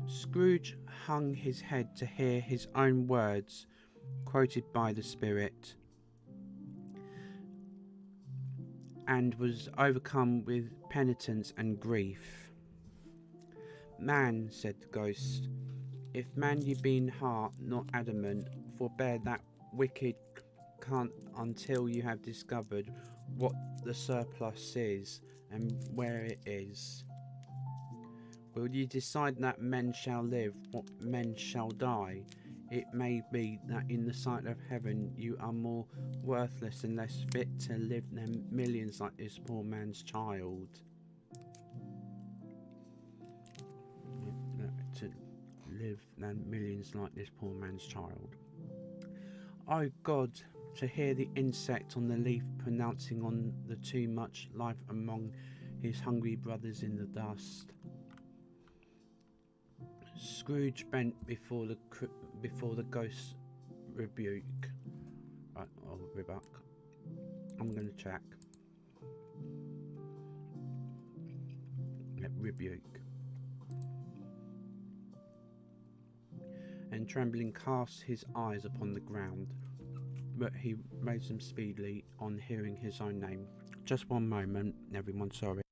Scrooge hung his head to hear his own words quoted by the spirit, and was overcome with penitence and grief. "Man," said the ghost, "if man ye be in heart, not adamant, forbear that wicked can't until you have discovered what the surplus is, and where it is. Will you decide that men shall live, what men shall die? It may be that in the sight of heaven you are more worthless and less fit to live than millions like this poor man's child." To live than millions like this poor man's child. "Oh God, to hear the insect on the leaf pronouncing on the too much life among his hungry brothers in the dust." Scrooge bent before the ghost's rebuke. Right, or rebuke. I'm going to check. Rebuke. And trembling cast his eyes upon the ground, but he raised them speedily on hearing his own name. Just one moment, everyone, sorry.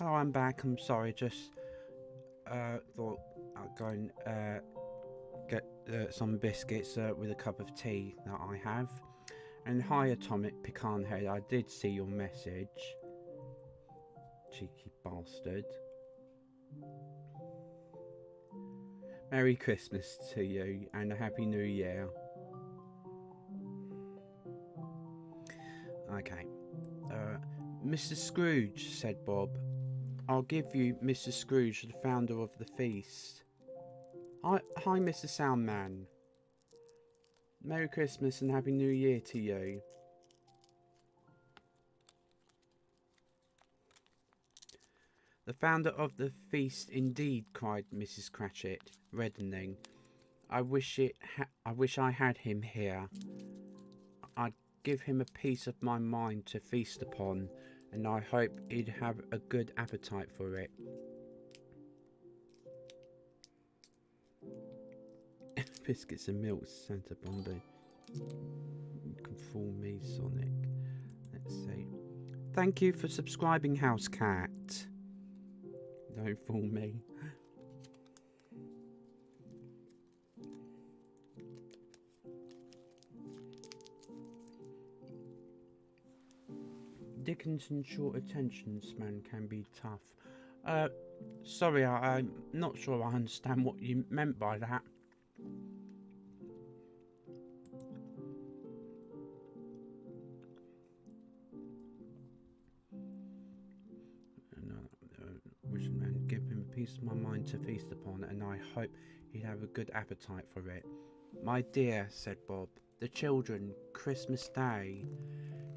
Oh, I'm back. I'm sorry. Just thought I'd go and get some biscuits with a cup of tea that I have. And hi, Atomic Pecan Head. I did see your message. Cheeky bastard. Merry Christmas to you and a Happy New Year. Okay. Mr. Scrooge, said Bob. I'll give you Mr. Scrooge, the founder of the feast. Hi, Mr. Soundman. Merry Christmas and Happy New Year to you. The founder of the feast, indeed, cried Mrs. Cratchit, reddening. I wish I had him here. I'd give him a piece of my mind to feast upon, and I hope he'd have a good appetite for it. Biscuits and milk, Santa Bombay. You can fool me, Sonic. Let's see. Thank you for subscribing, House Cat. Don't fool me. Dickinson's short attention span can be tough. Sorry, I'm not sure I understand what you meant by that. Wish man give him a piece of my mind to feast upon, and I hope he'd have a good appetite for it. My dear, said Bob, the children, Christmas Day.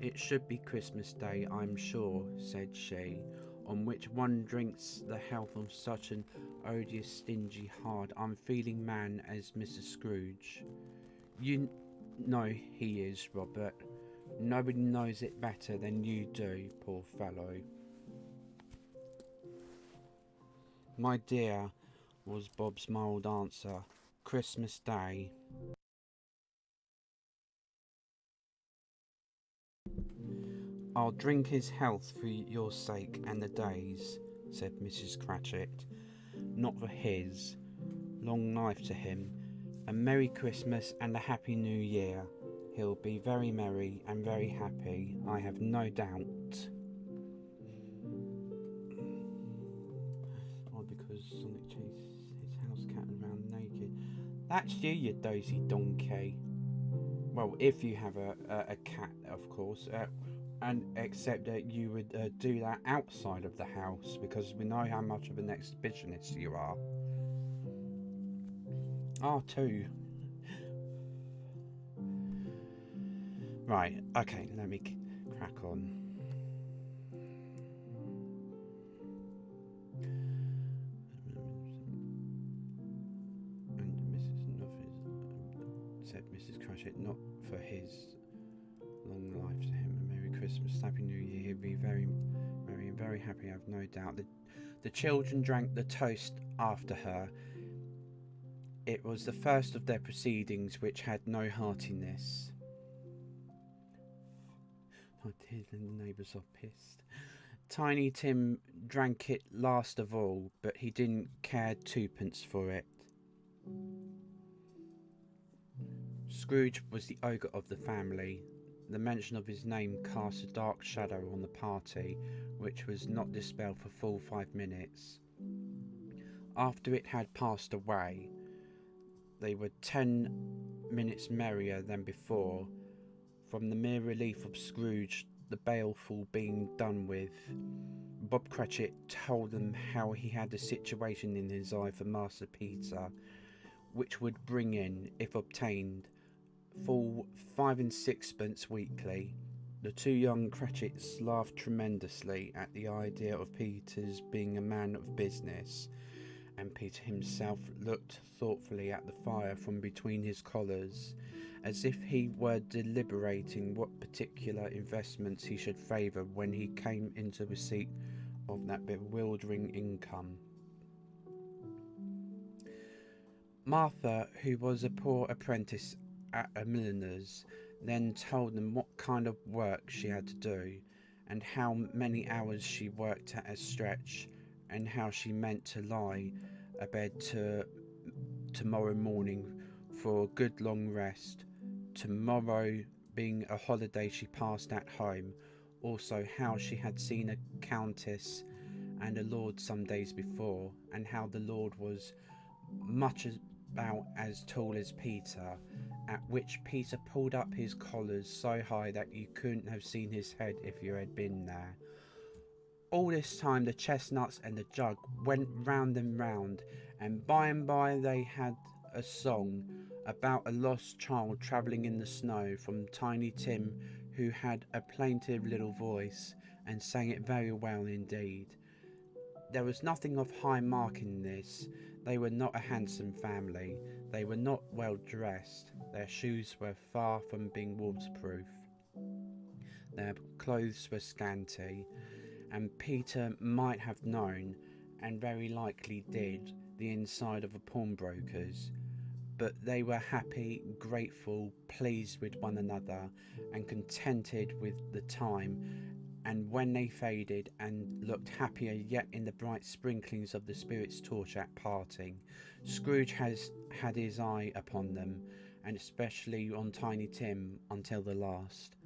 It should be Christmas Day, I'm sure, said she, on which one drinks the health of such an odious, stingy, hard, unfeeling man as Mr. Scrooge. You know he is, Robert. Nobody knows it better than you do, poor fellow. My dear, was Bob's mild answer, Christmas Day. I'll drink his health for your sake and the day's, said Mrs. Cratchit. Not for his. Long life to him. A Merry Christmas and a Happy New Year. He'll be very merry and very happy, I have no doubt. Oh, because Sonic chased his house cat around naked. That's you dozy donkey. Well, if you have a cat, of course. And except that you would do that outside of the house, because we know how much of an exhibitionist you are. R2. Right, okay, let me crack on. And Mrs. Nuffis, said Mrs. Cratchit, not for his long life to him. A Merry Christmas, Happy New Year. He'll be very merry and very happy, I've no doubt. The children drank the toast after her. It was the first of their proceedings which had no heartiness. Oh dear, the neighbours are pissed. Tiny Tim drank it last of all, but he didn't care twopence for it. Scrooge was the ogre of the family. The mention of his name cast a dark shadow on the party, which was not dispelled for full 5 minutes. After it had passed away, they were 10 minutes merrier than before, from the mere relief of Scrooge, the baleful being done with. Bob Cratchit told them how he had a situation in his eye for Master Peter, which would bring in, if obtained, full 5 and 6pence weekly. The two young Cratchits laughed tremendously at the idea of Peter's being a man of business, and Peter himself looked thoughtfully at the fire from between his collars, as if he were deliberating what particular investments he should favour when he came into receipt of that bewildering income. Martha, who was a poor apprentice at a milliner's, then told them what kind of work she had to do, and how many hours she worked at a stretch, and how she meant to lie abed tomorrow morning for a good long rest. Tomorrow being a holiday she passed at home. Also, how she had seen a countess and a lord some days before, and how the lord was much about as tall as Peter, at which Peter pulled up his collars so high that you couldn't have seen his head if you had been there. All this time the chestnuts and the jug went round and round, and by they had a song about a lost child travelling in the snow from Tiny Tim, who had a plaintive little voice and sang it very well indeed. There was nothing of high mark in this. They were not a handsome family. They were not well dressed. Their shoes were far from being waterproof. Their clothes were scanty, and Peter might have known, and very likely did, the inside of a pawnbroker's. But they were happy, grateful, pleased with one another, and contented with the time, and when they faded, and looked happier yet in the bright sprinklings of the Spirit's torch at parting, Scrooge had his eye upon them, and especially on Tiny Tim, until the last.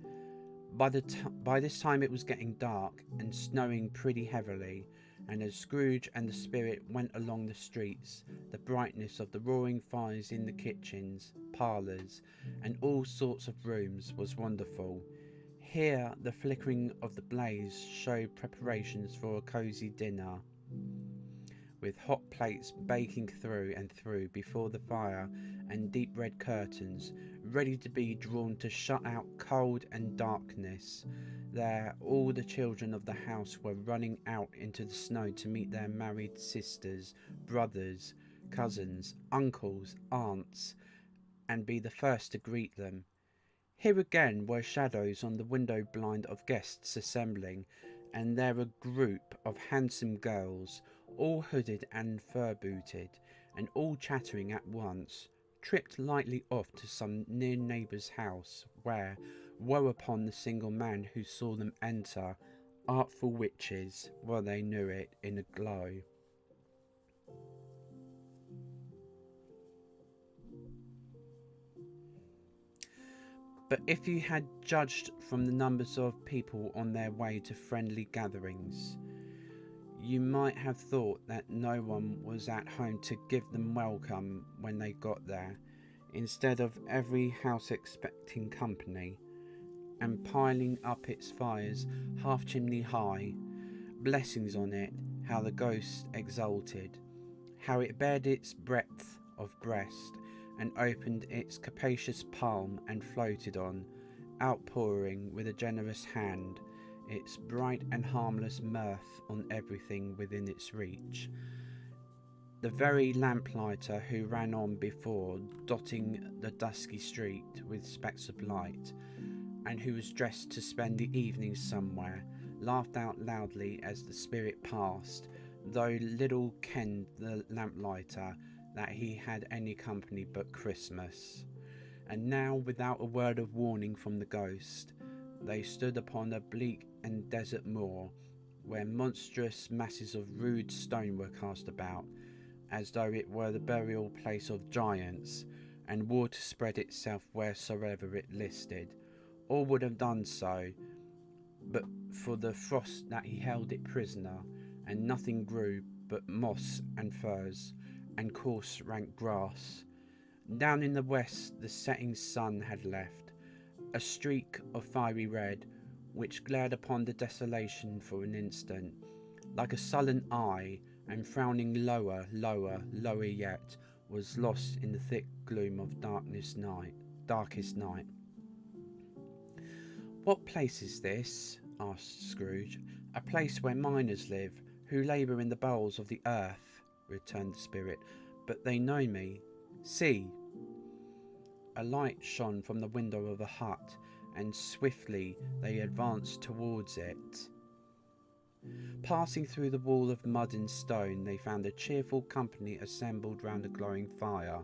By this time it was getting dark, and snowing pretty heavily, and as Scrooge and the Spirit went along the streets, the brightness of the roaring fires in the kitchens, parlours, and all sorts of rooms was wonderful. Here the flickering of the blaze showed preparations for a cosy dinner, with hot plates baking through and through before the fire, and deep red curtains ready to be drawn to shut out cold and darkness. There all the children of the house were running out into the snow to meet their married sisters, brothers, cousins, uncles, aunts, and be the first to greet them. Here again were shadows on the window blind of guests assembling, and there a group of handsome girls, all hooded and fur-booted, and all chattering at once, tripped lightly off to some near neighbour's house, where, woe upon the single man who saw them enter, artful witches, well they knew it, in a glow. But if you had judged from the numbers of people on their way to friendly gatherings, you might have thought that no one was at home to give them welcome when they got there, instead of every house expecting company, and piling up its fires half chimney high. Blessings on it, how the ghost exulted, how it bared its breadth of breast, and opened its capacious palm, and floated on, outpouring with a generous hand its bright and harmless mirth on everything within its reach. The very lamplighter who ran on before, dotting the dusky street with specks of light, and who was dressed to spend the evening somewhere, laughed out loudly as the Spirit passed, though little kenned the lamplighter that he had any company but Christmas. And now, without a word of warning from the ghost, they stood upon a bleak and desert moor, where monstrous masses of rude stone were cast about, as though it were the burial place of giants, and water spread itself wheresoever it listed, or would have done so, but for the frost that he held it prisoner, and nothing grew but moss and furze, and coarse rank grass. Down in the west the setting sun had left a streak of fiery red, which glared upon the desolation for an instant, like a sullen eye, and frowning lower, lower yet, was lost in the thick gloom of darkest night. "What place is this?" asked Scrooge. "A place where miners live, who labour in the bowels of the earth," returned the Spirit. "But they know me. See!" A light shone from the window of a hut, and swiftly they advanced towards it. Passing through the wall of mud and stone, they found a cheerful company assembled round a glowing fire.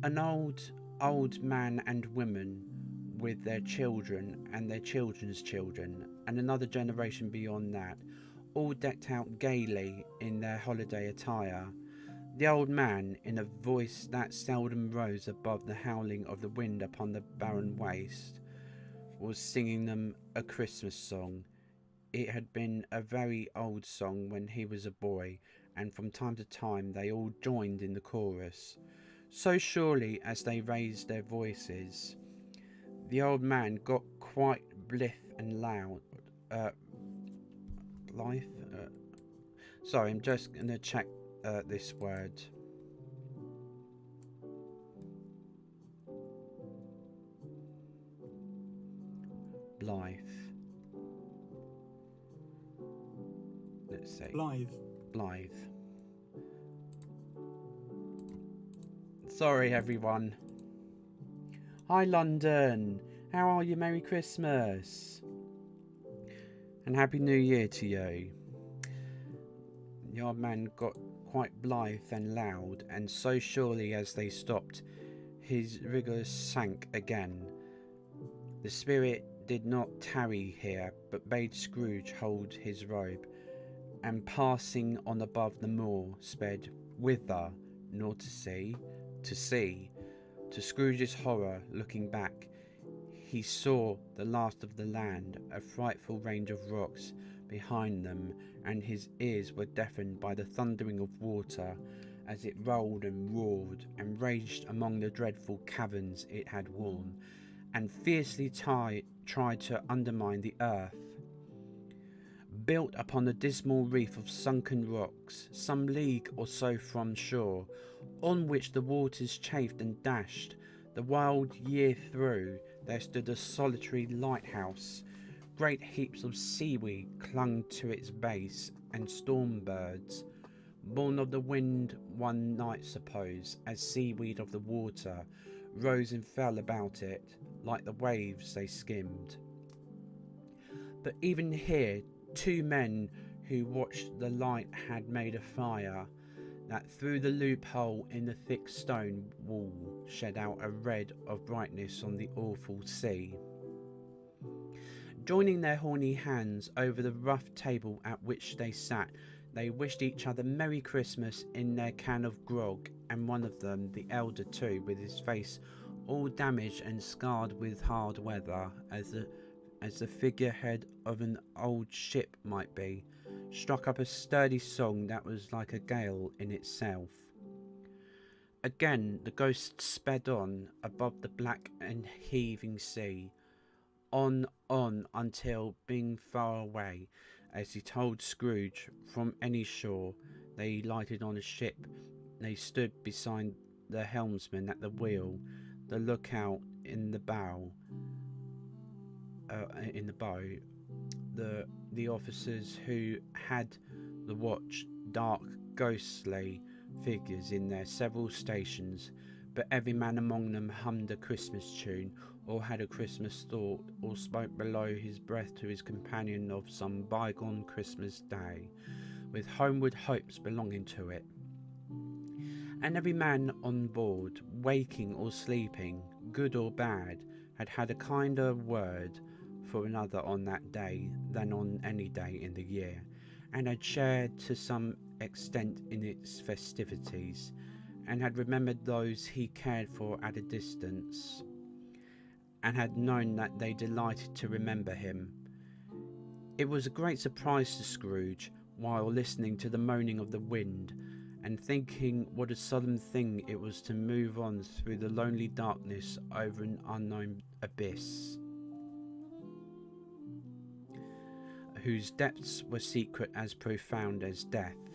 An old man and woman, with their children and their children's children, and another generation beyond that, all decked out gaily in their holiday attire. The old man, in a voice that seldom rose above the howling of the wind upon the barren waste, was singing them a Christmas song. It had been a very old song when he was a boy, and from time to time they all joined in the chorus. So surely as they raised their voices, the old man got quite blithe and loud. Blithe? Sorry, I'm just going to check this word. Blithe. Let's see. Blythe. Sorry, everyone. Hi, London. How are you? Merry Christmas. And Happy New Year to you. The old man got quite blithe and loud, and so surely as they stopped, his rigours sank again. The spirit did not tarry here, but bade Scrooge hold his robe, and passing on above the moor, sped whither, nor to see, to see. To Scrooge's horror, looking back, he saw the last of the land, a frightful range of rocks behind them, and his ears were deafened by the thundering of water as it rolled and roared and raged among the dreadful caverns it had worn, and fiercely tried to undermine the earth. Built upon a dismal reef of sunken rocks, some league or so from shore, on which the waters chafed and dashed, the wild year through, there stood a solitary lighthouse. Great heaps of seaweed clung to its base, and storm birds, born of the wind one might suppose, as seaweed of the water, rose and fell about it, like the waves they skimmed. But even here, 2 men who watched the light had made a fire, that through the loophole in the thick stone wall shed out a red of brightness on the awful sea. Joining their horny hands over the rough table at which they sat, they wished each other Merry Christmas in their can of grog, and one of them, the elder too, with his face all damaged and scarred with hard weather, as the figurehead of an old ship might be, struck up a sturdy song that was like a gale in itself. Again the ghost sped on above the black and heaving sea, on, until, being far away, as he told Scrooge, from any shore, they lighted on a ship. They stood beside the helmsman at the wheel, the lookout in the bow, the officers who had the watch, dark, ghostly figures in their several stations, but every man among them hummed a Christmas tune, or had a Christmas thought, or spoke below his breath to his companion of some bygone Christmas day, with homeward hopes belonging to it. And every man on board, waking or sleeping, good or bad, had had a kinder word for another on that day than on any day in the year, and had shared to some extent in its festivities, and had remembered those he cared for at a distance, and had known that they delighted to remember him. It was a great surprise to Scrooge, while listening to the moaning of the wind, and thinking what a solemn thing it was to move on through the lonely darkness over an unknown abyss, whose depths were secret as profound as death.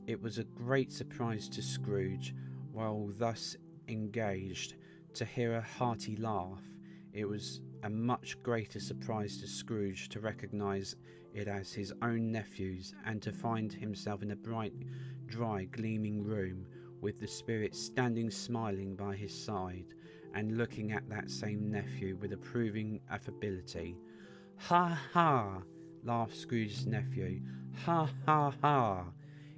It was a great surprise to Scrooge, while thus engaged, to hear a hearty laugh. It was a much greater surprise to Scrooge to recognise it as his own nephew's, and to find himself in a bright, dry, gleaming room, with the spirit standing smiling by his side, and looking at that same nephew with approving affability. "Ha, ha!" laughed Scrooge's nephew. "Ha, ha, ha!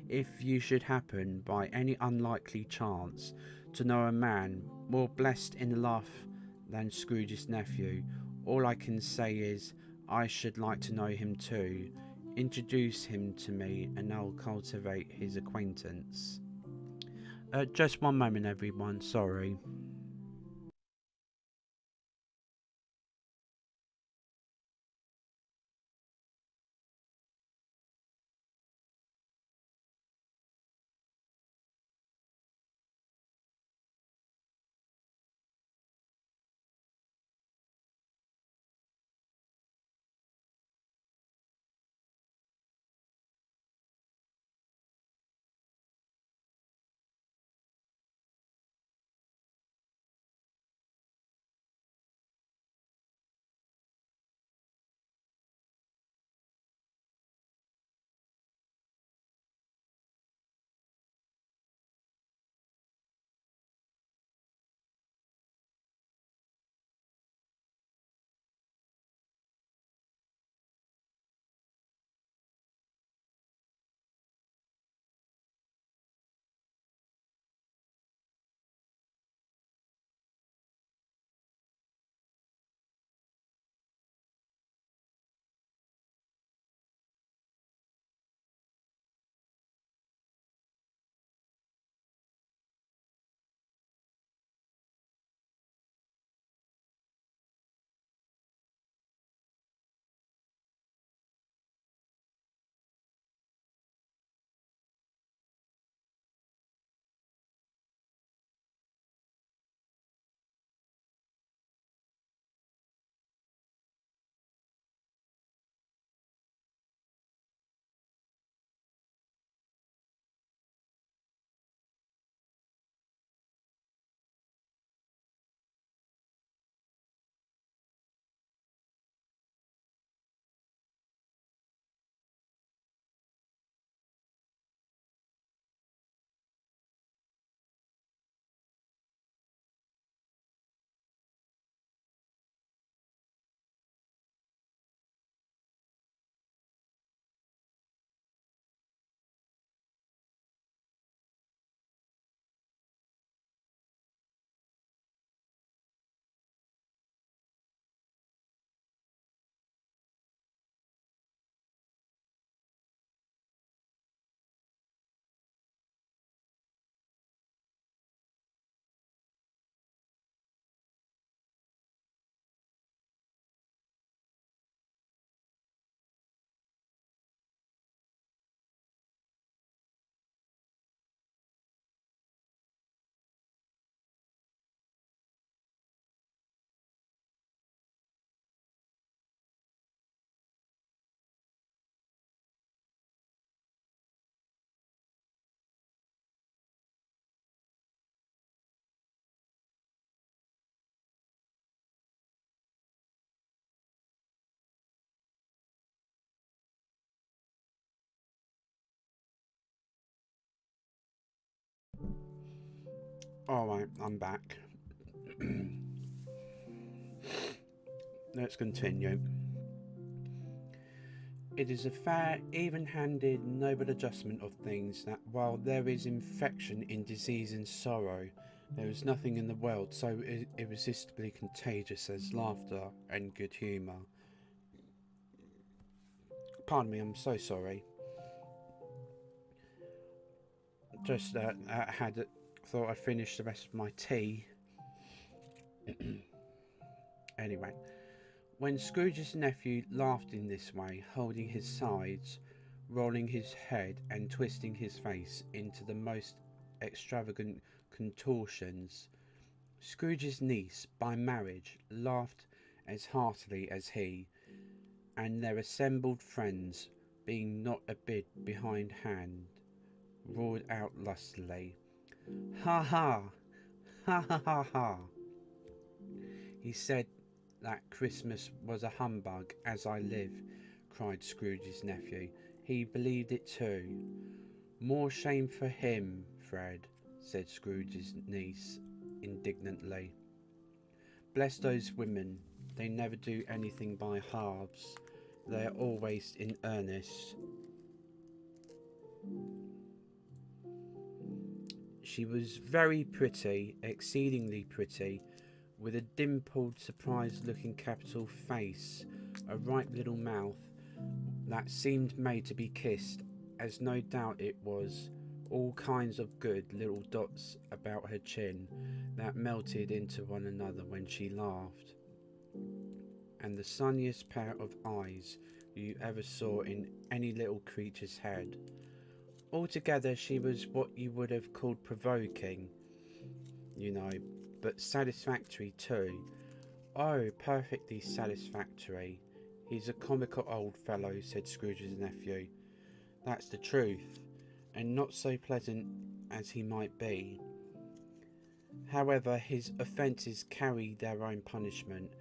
If you should happen, by any unlikely chance, to know a man more blessed in laugh than Scrooge's nephew. All I can say is, I should like to know him too. Introduce him to me and I'll cultivate his acquaintance. Just one moment, everyone, sorry. Alright, I'm back. Let's continue. It is a fair, even-handed, noble adjustment of things that while there is infection in disease and sorrow, there is nothing in the world so irresistibly contagious as laughter and good humour. Pardon me, I'm so sorry. Just thought I'd finish the rest of my tea. Anyway, when Scrooge's nephew laughed in this way, holding his sides, rolling his head and twisting his face into the most extravagant contortions, Scrooge's niece, by marriage, laughed as heartily as he, and their assembled friends, being not a bit behindhand, roared out lustily, "Ha ha! Ha ha ha ha!" He said that Christmas was a humbug, as I live, cried Scrooge's nephew. He believed it too. More shame for him, Fred, said Scrooge's niece indignantly. Bless those women. They never do anything by halves. They are always in earnest. She was very pretty, exceedingly pretty, with a dimpled, surprised-looking capital face, a ripe little mouth that seemed made to be kissed, as no doubt it was, all kinds of good little dots about her chin that melted into one another when she laughed, and the sunniest pair of eyes you ever saw in any little creature's head. Altogether, she was what you would have called provoking, but satisfactory too. Oh, perfectly satisfactory. He's a comical old fellow, said Scrooge's nephew. That's the truth, and not so pleasant as he might be. However, his offences carry their own punishment,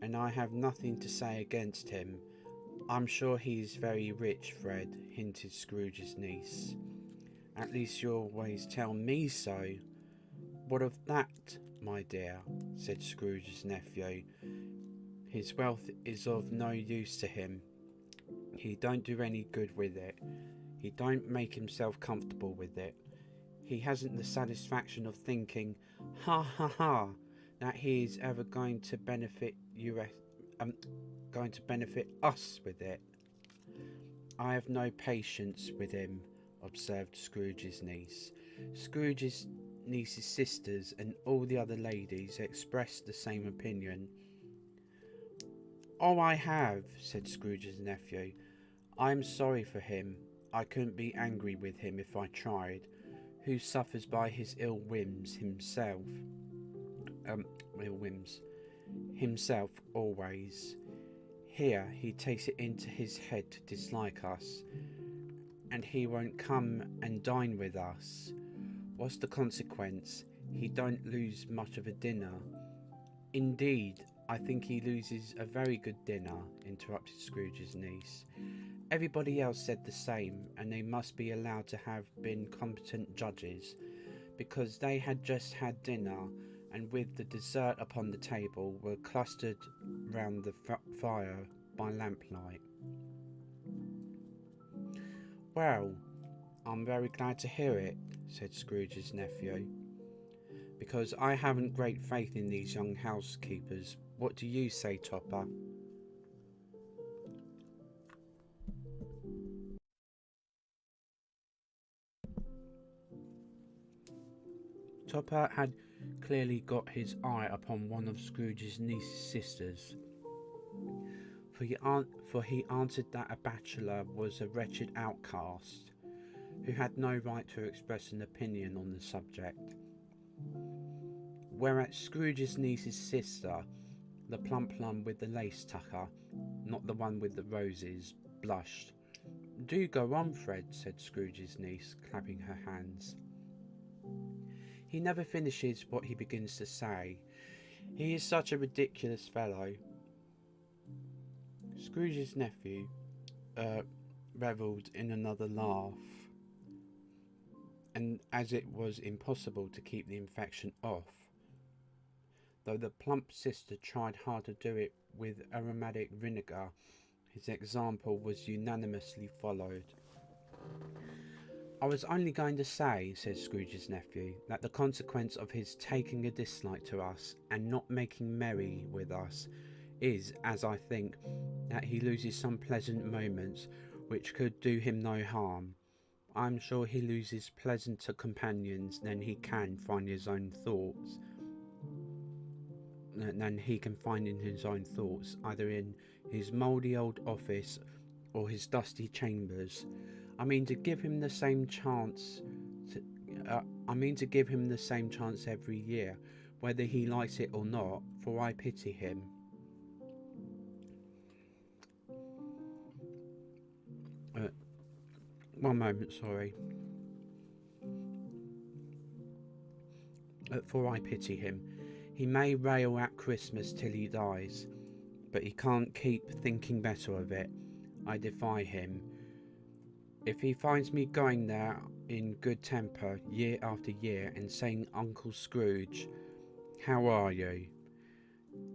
and I have nothing to say against him. I'm sure he's very rich, Fred, hinted Scrooge's niece. At least you always tell me so. What of that, my dear? Said Scrooge's nephew. His wealth is of no use to him. He don't do any good with it. He don't make himself comfortable with it. He hasn't the satisfaction of thinking, ha ha ha, that he is ever going to benefit us with it. I have no patience with him, observed Scrooge's niece. Scrooge's niece's sisters and all the other ladies expressed the same opinion. Oh, I have, said Scrooge's nephew. I am sorry for him. I couldn't be angry with him if I tried. Who suffers by his ill whims himself? Himself always. Here he takes it into his head to dislike us, and he won't come and dine with us. What's the consequence? He don't lose much of a dinner. Indeed, I think he loses a very good dinner, interrupted Scrooge's niece. Everybody else said the same, and they must be allowed to have been competent judges, because they had just had dinner, and with the dessert upon the table were clustered round the fire by lamplight. Well, I'm very glad to hear it, said Scrooge's nephew, because I haven't great faith in these young housekeepers. What do you say, Topper? Topper had clearly got his eye upon one of Scrooge's niece's sisters, for he answered that a bachelor was a wretched outcast, who had no right to express an opinion on the subject. Whereat Scrooge's niece's sister, the plump one with the lace tucker, not the one with the roses, blushed. Do go on, Fred, said Scrooge's niece, clapping her hands. He never finishes what he begins to say. He is such a ridiculous fellow. Scrooge's nephew revelled in another laugh, and as it was impossible to keep the infection off, though the plump sister tried hard to do it with aromatic vinegar, his example was unanimously followed. I was only going to say, said Scrooge's nephew, that the consequence of his taking a dislike to us and not making merry with us is, as I think, that he loses some pleasant moments which could do him no harm. I am sure he loses pleasanter companions than he can find in his own thoughts, either in his mouldy old office or his dusty chambers. I mean to give him the same chance every year, whether he likes it or not, for I pity him. One moment, sorry. For I pity him. He may rail at Christmas till he dies, but he can't keep thinking better of it. I defy him. If he finds me going there in good temper year after year and saying, Uncle Scrooge, how are you?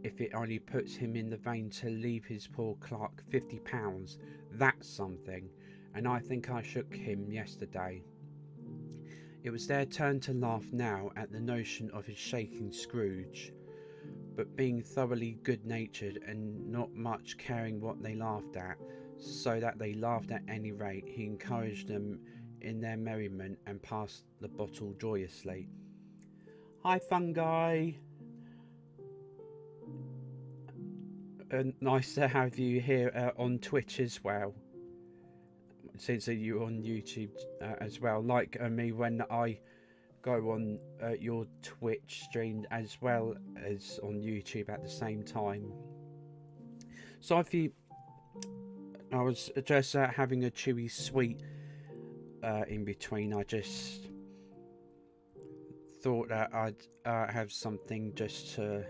If it only puts him in the vein to leave his poor clerk £50, that's something, and I think I shook him yesterday. It was their turn to laugh now at the notion of his shaking Scrooge, but being thoroughly good-natured and not much caring what they laughed at, so that they laughed at any rate, he encouraged them in their merriment and passed the bottle joyously. Hi, fungi! Nice to have you here on Twitch as well. Since you're on YouTube as well, like me when I go on your Twitch stream as well as on YouTube at the same time. So if you, I was just having a chewy sweet in between. I just thought that I'd have something just to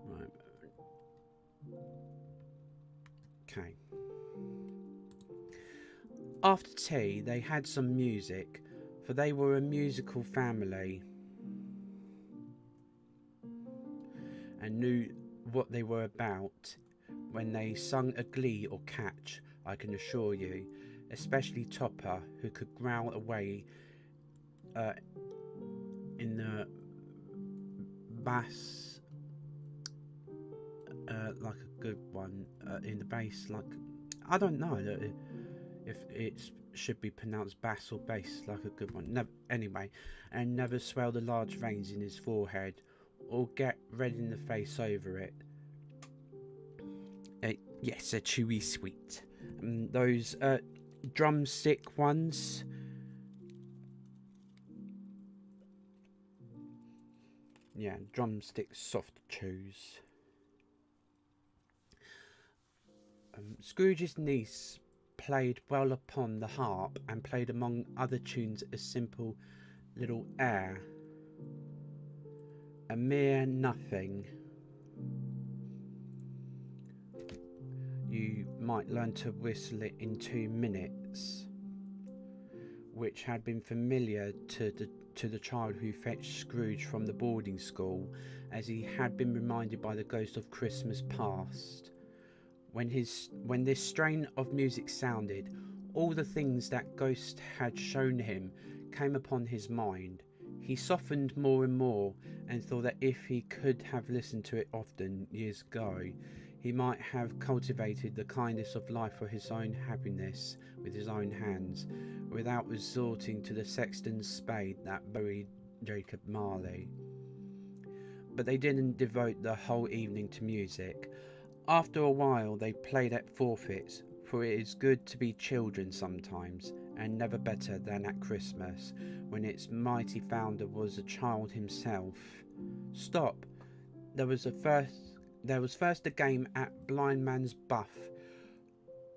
right. Okay. After tea, they had some music, for they were a musical family and knew what they were about when they sung a glee or catch, I can assure you, especially Topper, who could growl away in the bass like a good one, in the bass like, I don't know if it should be pronounced bass or bass like a good one. Never, anyway, and never swell the large veins in his forehead or get red in the face over it. Yes, a chewy sweet. Those drumstick ones. Yeah, drumstick soft chews. Scrooge's niece played well upon the harp and played among other tunes a simple little air. A mere nothing. You might learn to whistle it in 2 minutes, which had been familiar to the child who fetched Scrooge from the boarding school, as he had been reminded by the ghost of Christmas past. When this strain of music sounded, all the things that ghost had shown him came upon his mind. He softened more and more, and thought that if he could have listened to it often, years ago, he might have cultivated the kindness of life for his own happiness with his own hands, without resorting to the sexton's spade that buried Jacob Marley. But they didn't devote the whole evening to music. After a while they played at forfeits, for it is good to be children sometimes, and never better than at Christmas, when its mighty founder was a child himself. Stop! There was first a game at Blind Man's Buff.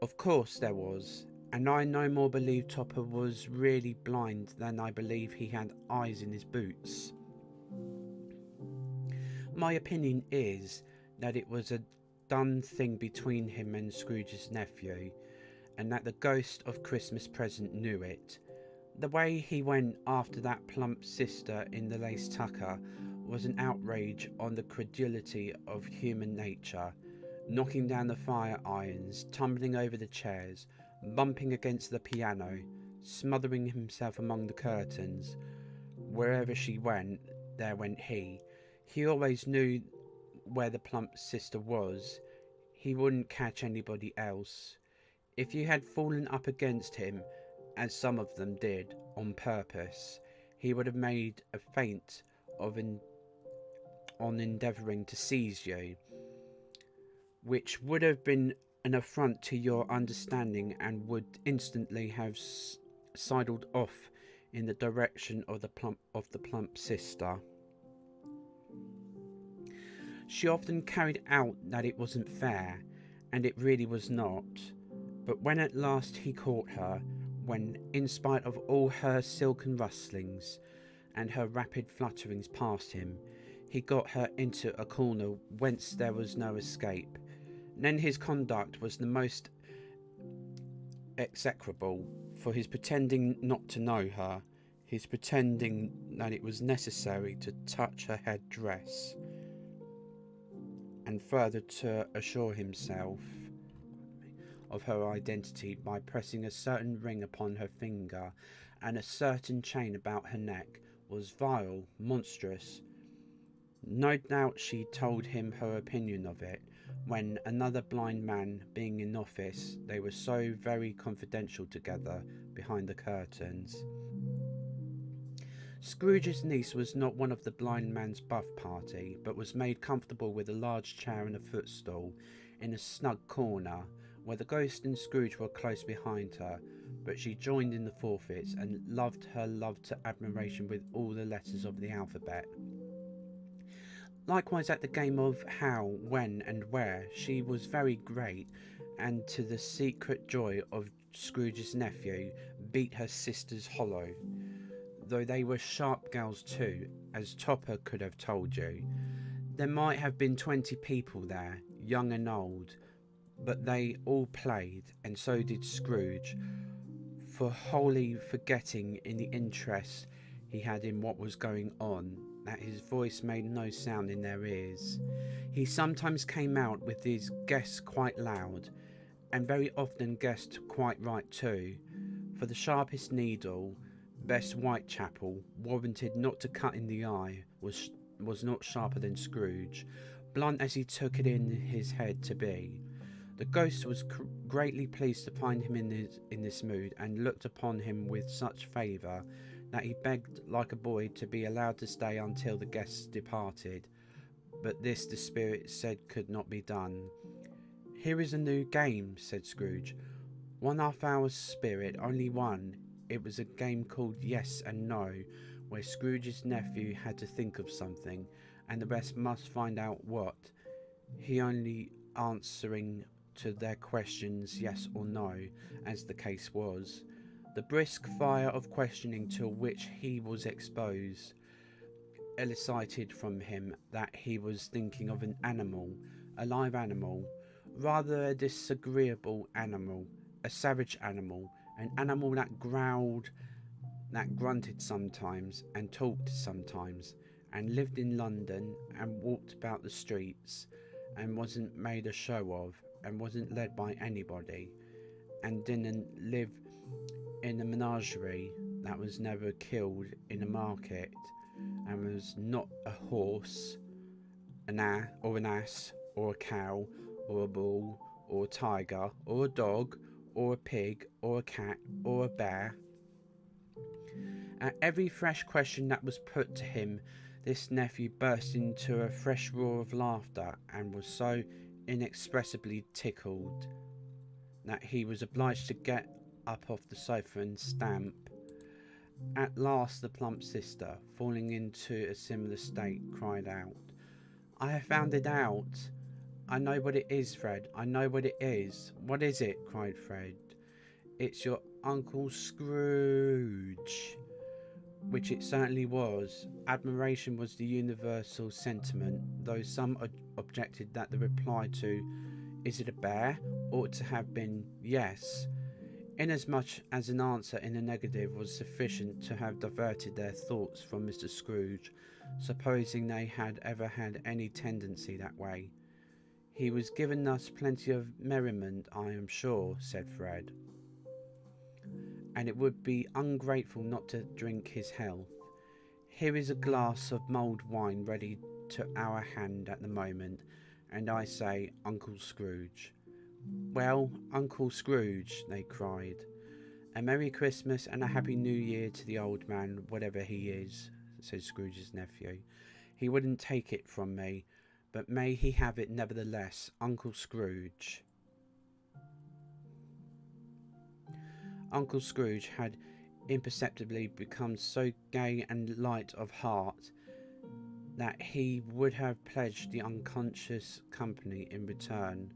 Of course there was, and I no more believe Topper was really blind than I believe he had eyes in his boots. My opinion is that it was a done thing between him and Scrooge's nephew, and that the ghost of Christmas present knew it. The way he went after that plump sister in the lace tucker was an outrage on the credulity of human nature, knocking down the fire irons, tumbling over the chairs, bumping against the piano, smothering himself among the curtains. Wherever she went, there went he. He always knew where the plump sister was. He wouldn't catch anybody else. If you had fallen up against him, as some of them did, on purpose, he would have made a feint on endeavouring to seize you, which would have been an affront to your understanding, and would instantly have sidled off in the direction of the plump sister. She often carried out that it wasn't fair, and it really was not. But when at last he caught her, when, in spite of all her silken rustlings and her rapid flutterings past him, he got her into a corner whence there was no escape, then his conduct was the most execrable, for his pretending not to know her, his pretending that it was necessary to touch her head dress, and further to assure himself of her identity by pressing a certain ring upon her finger, and a certain chain about her neck was vile, monstrous. No doubt she told him her opinion of it, when another blind man being in office, they were so very confidential together behind the curtains. Scrooge's niece was not one of the blind man's buff party, but was made comfortable with a large chair and a footstool in a snug corner, where the ghost and Scrooge were close behind her, but she joined in the forfeits and loved her love to admiration with all the letters of the alphabet. Likewise at the game of how, when, and where, she was very great, and to the secret joy of Scrooge's nephew, beat her sisters hollow, though they were sharp girls too, as Topper could have told you. There might have been 20 people there, young and old, but they all played, and so did Scrooge, for wholly forgetting in the interest he had in what was going on, that his voice made no sound in their ears. He sometimes came out with his guess quite loud, and very often guessed quite right too, for the sharpest needle, best Whitechapel, warranted not to cut in the eye, was not sharper than Scrooge, blunt as he took it in his head to be. The ghost was greatly pleased to find him in this mood, and looked upon him with such favour that he begged like a boy to be allowed to stay until the guests departed, but this the spirit said could not be done. "Here is a new game," said Scrooge. "1/2 hour's spirit, only one." It was a game called Yes and No, where Scrooge's nephew had to think of something, and the rest must find out what, he only answering to their questions yes or no, as the case was. The brisk fire of questioning to which he was exposed elicited from him that he was thinking of an animal, a live animal, rather a disagreeable animal, a savage animal, an animal that growled, that grunted sometimes, and talked sometimes, and lived in London, and walked about the streets, and wasn't made a show of, and wasn't led by anybody, and didn't live in a menagerie, that was never killed in a market, and was not a horse, an ass, or a cow, or a bull, or a tiger, or a dog, or a pig, or a cat, or a bear. At every fresh question that was put to him, this nephew burst into a fresh roar of laughter, and was so inexpressibly tickled that he was obliged to get up off the sofa and stamp. At last the plump sister, falling into a similar state, cried out, "I have found it out. I know what it is, Fred. I know what it is." "What is it?" cried Fred. "It's your Uncle Scrooge." Which it certainly was. Admiration was the universal sentiment, though some objected that the reply to "Is it a bear?" ought to have been "Yes," inasmuch as an answer in the negative was sufficient to have diverted their thoughts from Mr. Scrooge, supposing they had ever had any tendency that way. "He was giving us plenty of merriment, I am sure," said Fred, "and it would be ungrateful not to drink his health. Here is a glass of mulled wine ready to our hand at the moment, and I say, Uncle Scrooge." "Well, Uncle Scrooge," they cried. "A Merry Christmas and a Happy New Year to the old man, whatever he is," said Scrooge's nephew. "He wouldn't take it from me, but may he have it nevertheless, Uncle Scrooge." Uncle Scrooge had imperceptibly become so gay and light of heart that he would have pledged the unconscious company in return,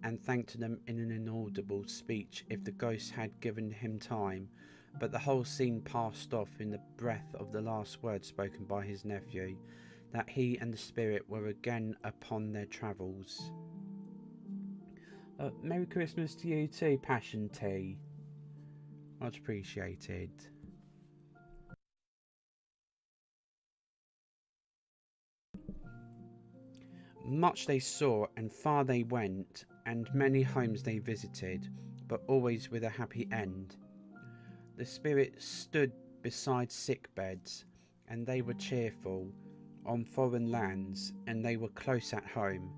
and thanked them in an inaudible speech if the ghost had given him time, but the whole scene passed off in the breath of the last word spoken by his nephew, that he and the spirit were again upon their travels. Merry Christmas to you too, Passion Tea. Much appreciated. Much they saw, and far they went, and many homes they visited, but always with a happy end. The spirit stood beside sick beds, and they were cheerful, on foreign lands, and they were close at home,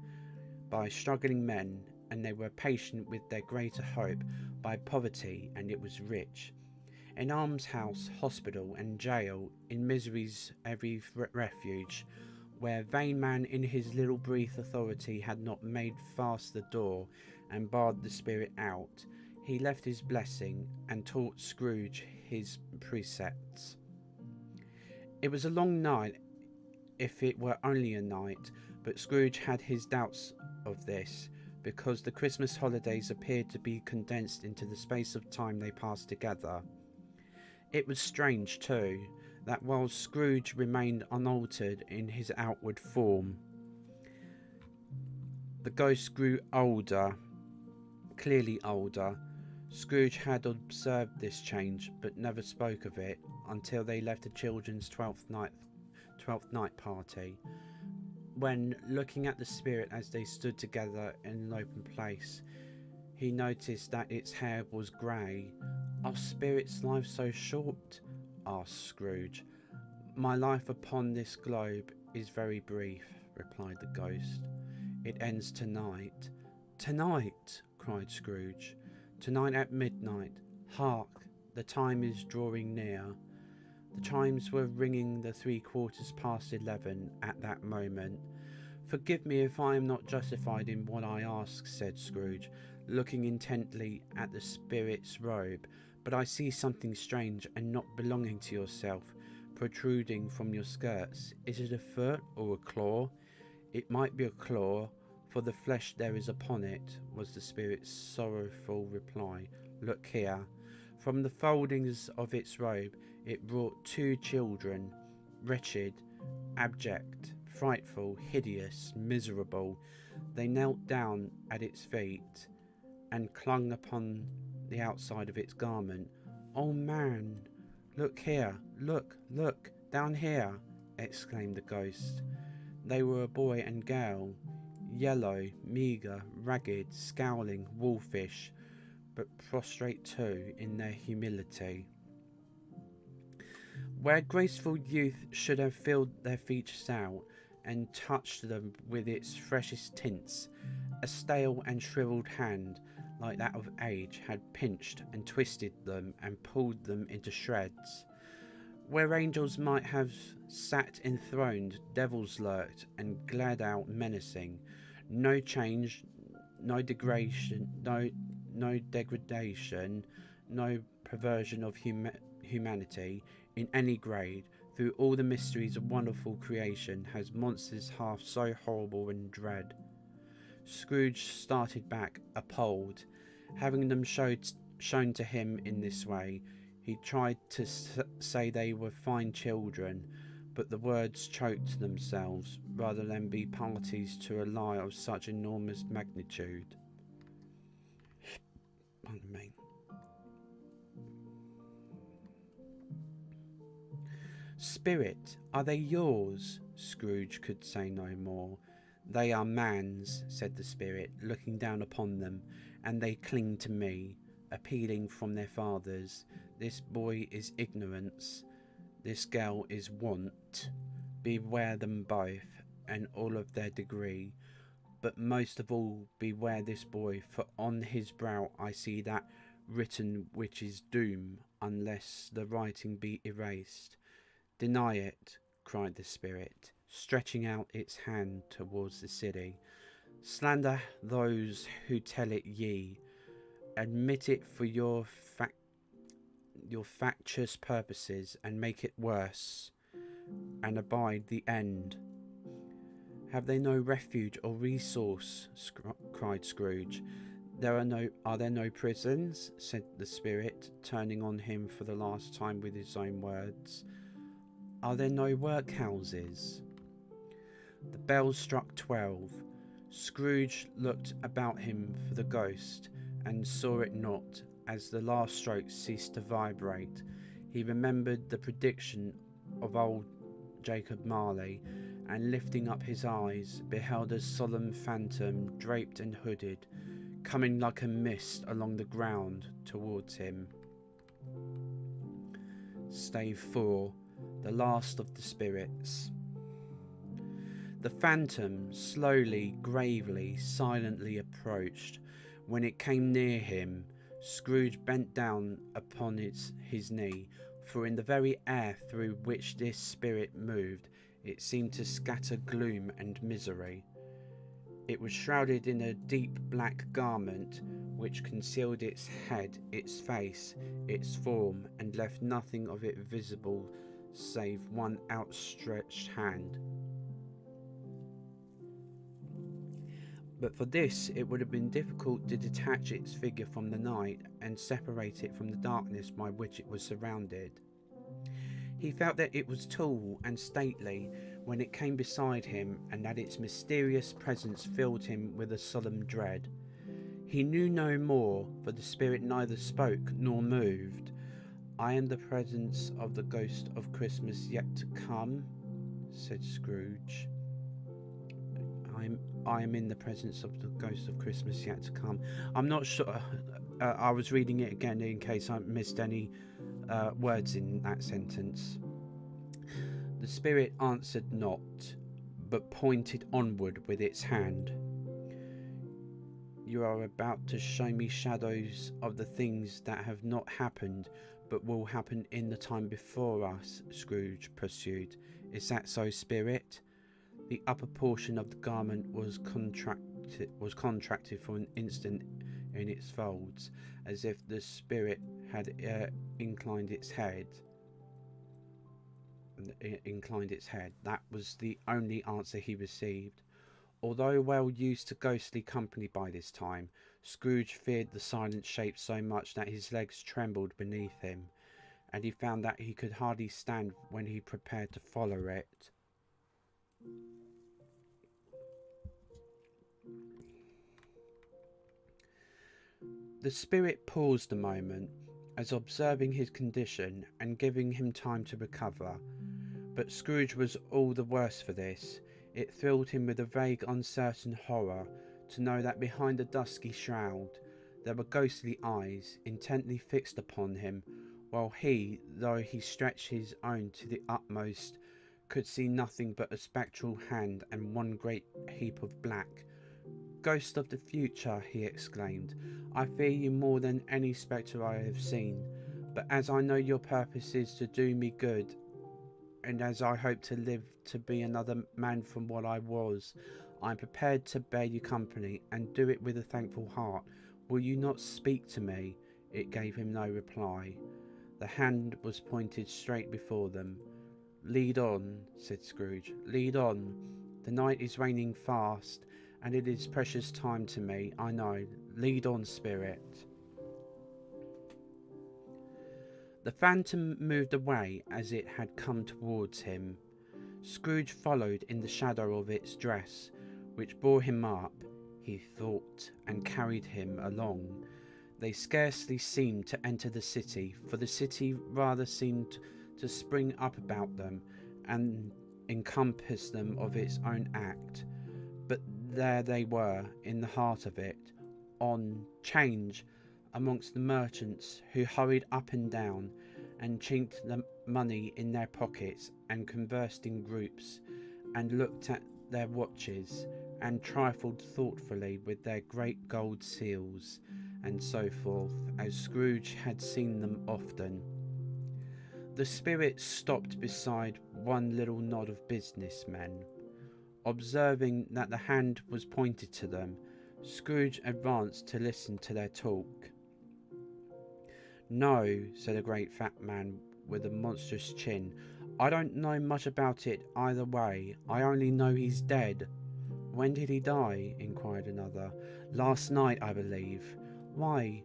by struggling men, and they were patient with their greater hope, by poverty, and it was rich. In almshouse, hospital, and jail, in misery's every refuge, where vain man in his little brief authority had not made fast the door and barred the spirit out, he left his blessing and taught Scrooge his precepts. It was a long night, if it were only a night, but Scrooge had his doubts of this, because the Christmas holidays appeared to be condensed into the space of time they passed together. It was strange, too, that while Scrooge remained unaltered in his outward form, the ghost grew older, clearly older. Scrooge had observed this change, but never spoke of it until they left the children's twelfth night party. When, looking at the spirit as they stood together in an open place, he noticed that its hair was grey. "Are spirits' lives so short?" asked Scrooge. "My life upon this globe is very brief," replied the ghost. "It ends tonight." "Tonight!" cried Scrooge. "Tonight at midnight. Hark! The time is drawing near." The chimes were ringing the 11:15 at that moment. "Forgive me if I am not justified in what I ask," said Scrooge, looking intently at the spirit's robe, "but I see something strange and not belonging to yourself protruding from your skirts. Is it a foot or a claw?" "It might be a claw, for the flesh there is upon it," was the spirit's sorrowful reply. "Look here." From the foldings of its robe it brought 2 children, wretched, abject, frightful, hideous, miserable. They knelt down at its feet and clung upon the outside of its garment. "Oh, man, look here, look, down here," exclaimed the ghost. They were a boy and girl, yellow, meagre, ragged, scowling, wolfish, but prostrate too in their humility. Where graceful youth should have filled their features out and touched them with its freshest tints, a stale and shrivelled hand, like that of age, had pinched and twisted them and pulled them into shreds. Where angels might have sat enthroned, devils lurked and glared out menacing. No change, no degradation, no perversion of humanity in any grade. Through all the mysteries of wonderful creation has monsters half so horrible and dread. Scrooge started back, appalled. Having them shown to him in this way, he tried to say they were fine children, but the words choked themselves rather than be parties to a lie of such enormous magnitude. Pardon me. "Spirit, are they yours?" Scrooge could say no more. "They are man's," said the spirit, looking down upon them, "and they cling to me, appealing from their fathers. This boy is ignorance, this girl is want. Beware them both, and all of their degree. But most of all beware this boy, for on his brow I see that written which is doom, unless the writing be erased. Deny it," cried the spirit, stretching out its hand towards the city. "Slander those who tell it ye. Admit it for your factious purposes, and make it worse, and abide the end." "Have they no refuge or resource?" cried Scrooge. Are there no prisons?" said the spirit, turning on him for the last time with his own words. "Are there no workhouses?" The bells struck 12. Scrooge looked about him for the ghost, and saw it not. As the last stroke ceased to vibrate, he remembered the prediction of old Jacob Marley, and lifting up his eyes, beheld a solemn phantom, draped and hooded, coming like a mist along the ground towards him. Stave 4. The Last of the Spirits. The phantom slowly, gravely, silently approached. When it came near him, Scrooge bent down upon his knee, for in the very air through which this spirit moved, it seemed to scatter gloom and misery. It was shrouded in a deep black garment, which concealed its head, its face, its form, and left nothing of it visible save one outstretched hand. But for this it would have been difficult to detach its figure from the night and separate it from the darkness by which it was surrounded. He felt that it was tall and stately when it came beside him, and that its mysterious presence filled him with a solemn dread. He knew no more, for the spirit neither spoke nor moved. "I am the presence of the ghost of Christmas yet to come," said Scrooge. I am in the presence of the ghost of Christmas yet to come. I'm not sure. I was reading it again in case I missed any words in that sentence. The spirit answered not, but pointed onward with its hand. "You are about to show me shadows of the things that have not happened, but will happen in the time before us," Scrooge pursued. "Is that so, spirit?" The upper portion of the garment was contracted for an instant in its folds, as if the spirit had inclined its head. That was the only answer he received. Although well used to ghostly company by this time, Scrooge feared the silent shape so much that his legs trembled beneath him, and he found that he could hardly stand when he prepared to follow it. The spirit paused a moment, as observing his condition and giving him time to recover. But Scrooge was all the worse for this. It thrilled him with a vague, uncertain horror to know that behind the dusky shroud there were ghostly eyes intently fixed upon him, while he, though he stretched his own to the utmost, could see nothing but a spectral hand and one great heap of black. "Ghost of the future," he exclaimed, "I fear you more than any spectre I have seen, but as I know your purpose is to do me good, and as I hope to live to be another man from what I was, I am prepared to bear you company, and do it with a thankful heart. Will you not speak to me?" It gave him no reply. The hand was pointed straight before them. "Lead on," said Scrooge. "Lead on. The night is waning fast, and it is precious time to me, I know. Lead on, spirit." The phantom moved away as it had come towards him. Scrooge followed in the shadow of its dress, which bore him up, he thought, and carried him along. They scarcely seemed to enter the city, for the city rather seemed to spring up about them and encompass them of its own act. But there they were, in the heart of it, on 'change, amongst the merchants, who hurried up and down, and chinked the money in their pockets, and conversed in groups, and looked at their watches, and trifled thoughtfully with their great gold seals, and so forth, as Scrooge had seen them often. The spirit stopped beside one little knot of business men. Observing that the hand was pointed to them, Scrooge advanced to listen to their talk. "No," said a great fat man with a monstrous chin, "I don't know much about it either way. I only know he's dead." "When did he die?" inquired another. "Last night, I believe." "Why,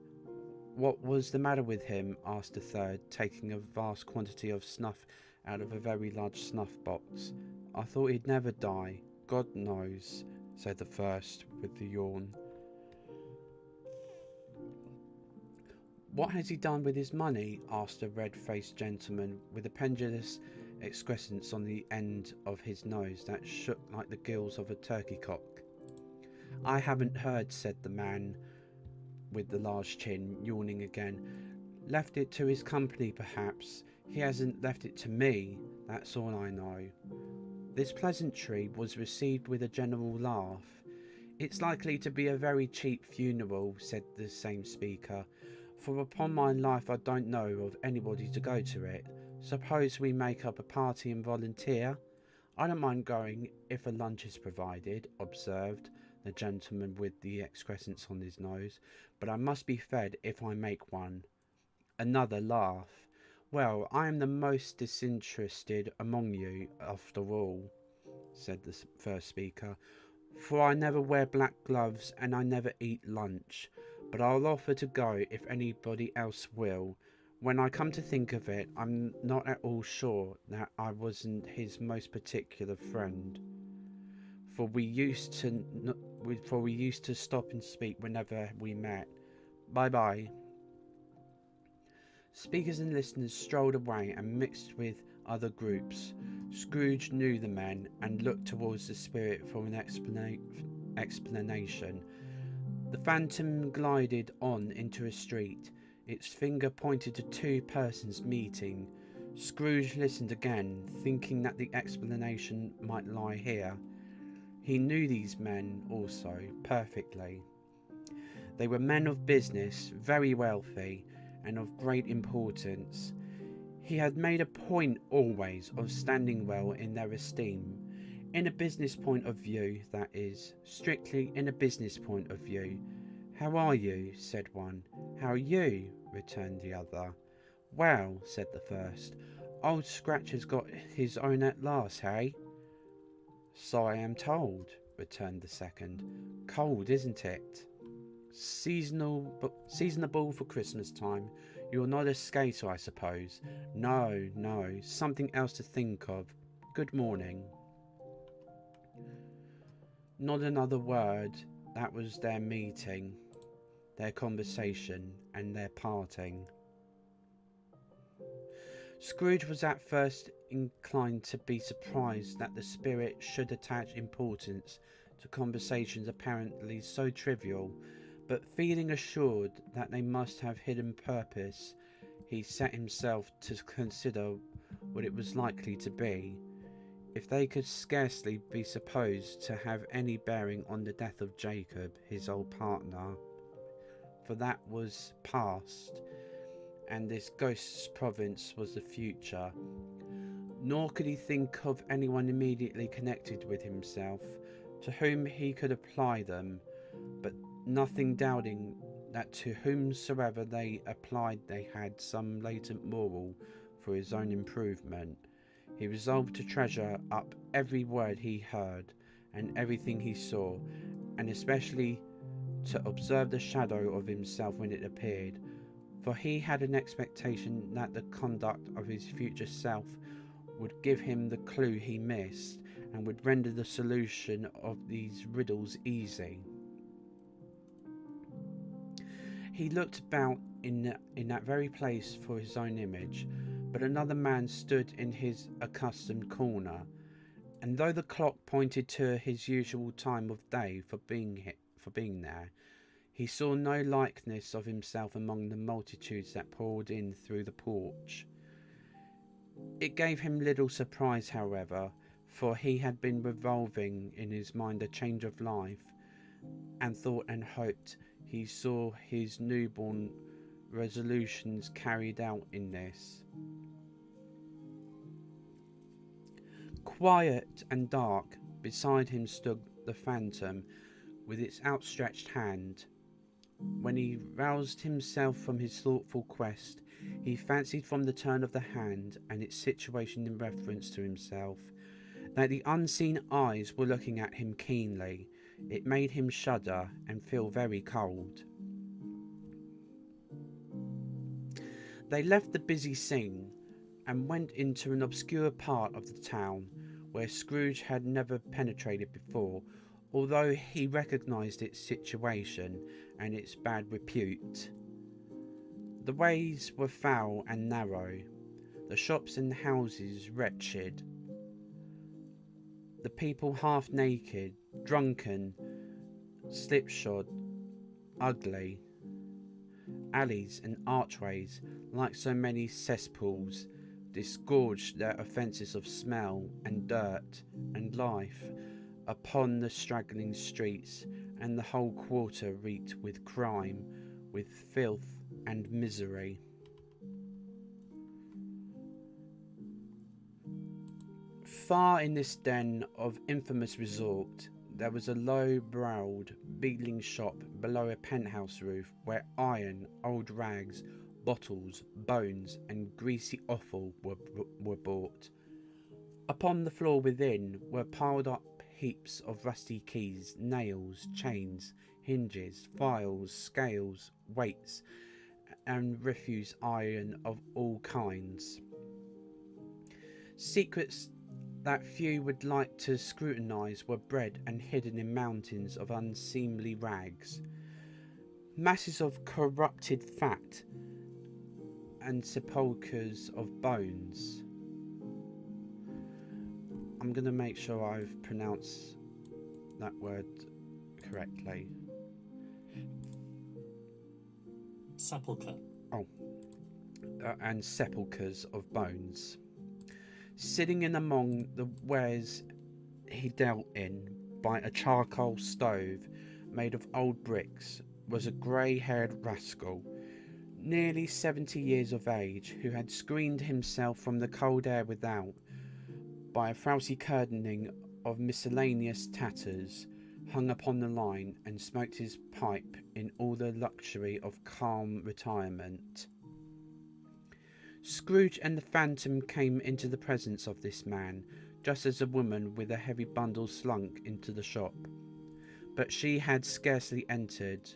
what was the matter with him?" asked a third, taking a vast quantity of snuff out of a very large snuff box. "I thought he'd never die." "God knows," said the first with the yawn. "What has he done with his money?" asked a red-faced gentleman with a pendulous excrescence on the end of his nose that shook like the gills of a turkey-cock. "I haven't heard," said the man with the large chin, yawning again. "Left it to his company, perhaps. He hasn't left it to me, that's all I know. This pleasantry was received with a general laugh. It's likely to be a very cheap funeral, said the same speaker, for upon my life I don't know of anybody to go to it. Suppose we make up a party and volunteer? I don't mind going if a lunch is provided, observed the gentleman with the excrescence on his nose, but I must be fed if I make one. Another laugh. Well, I am the most disinterested among you, after all, said the first speaker, for I never wear black gloves and I never eat lunch, but I'll offer to go if anybody else will. When I come to think of it, I'm not at all sure that I wasn't his most particular friend, for we used to stop and speak whenever we met. Bye bye. Speakers and listeners strolled away and mixed with other groups. Scrooge knew the men and looked towards the spirit for an explanation. The phantom glided on into a street. Its finger pointed to two persons meeting. Scrooge listened again, thinking that the explanation might lie here. He knew these men also perfectly. They were men of business, very wealthy, and of great importance. He had made a point always of standing well in their esteem. In a business point of view, that is, strictly in a business point of view. How are you? Said one. How are you? Returned the other. Well, said the first, Old Scratch has got his own at last, hey? So I am told, returned the second. Cold, isn't it? Seasonable for Christmas time. You're not a skater, I suppose? No, something else to think of. Good morning. Not another word. That was their meeting, their conversation, and their parting. Scrooge was at first inclined to be surprised that the spirit should attach importance to conversations apparently so trivial, but feeling assured that they must have hidden purpose, he set himself to consider what it was likely to be. If they could scarcely be supposed to have any bearing on the death of Jacob, his old partner, for that was past, and this ghost's province was the future. Nor could he think of anyone immediately connected with himself, to whom he could apply them, but nothing doubting that to whomsoever they applied they had some latent moral for his own improvement. He resolved to treasure up every word he heard and everything he saw, and especially to observe the shadow of himself when it appeared, for he had an expectation that the conduct of his future self would give him the clue he missed, and would render the solution of these riddles easy. He looked about in that very place for his own image, but another man stood in his accustomed corner, and though the clock pointed to his usual time of day for being there, he saw no likeness of himself among the multitudes that poured in through the porch. It gave him little surprise, however, for he had been revolving in his mind a change of life, and thought and hoped he saw his newborn resolutions carried out in this. Quiet and dark, beside him stood the phantom with its outstretched hand. When he roused himself from his thoughtful quest, he fancied from the turn of the hand and its situation in reference to himself, that the unseen eyes were looking at him keenly. It made him shudder and feel very cold. They left the busy scene and went into an obscure part of the town where Scrooge had never penetrated before, although he recognised its situation and its bad repute. The ways were foul and narrow, the shops and houses wretched, the people half naked, drunken, slipshod, ugly, alleys and archways like so many cesspools, disgorged their offences of smell and dirt and life upon the straggling streets, and the whole quarter reeked with crime, with filth and misery. Far in this den of infamous resort, there was a low-browed, beetling shop below a penthouse roof where iron, old rags, bottles, bones, and greasy offal were bought. Upon the floor within were piled up heaps of rusty keys, nails, chains, hinges, files, scales, weights, and refuse iron of all kinds. Secrets that few would like to scrutinise were bred and hidden in mountains of unseemly rags, masses of corrupted fat, and sepulchres of bones. I'm going to make sure I've pronounced that word correctly. Sepulchre. And sepulchres of bones. Sitting in among the wares he dealt in, by a charcoal stove made of old bricks, was a grey-haired rascal, nearly 70 years of age, who had screened himself from the cold air without by a frowsy curtaining of miscellaneous tatters hung upon the line, and smoked his pipe in all the luxury of calm retirement. Scrooge and the Phantom came into the presence of this man, just as a woman with a heavy bundle slunk into the shop. But she had scarcely entered,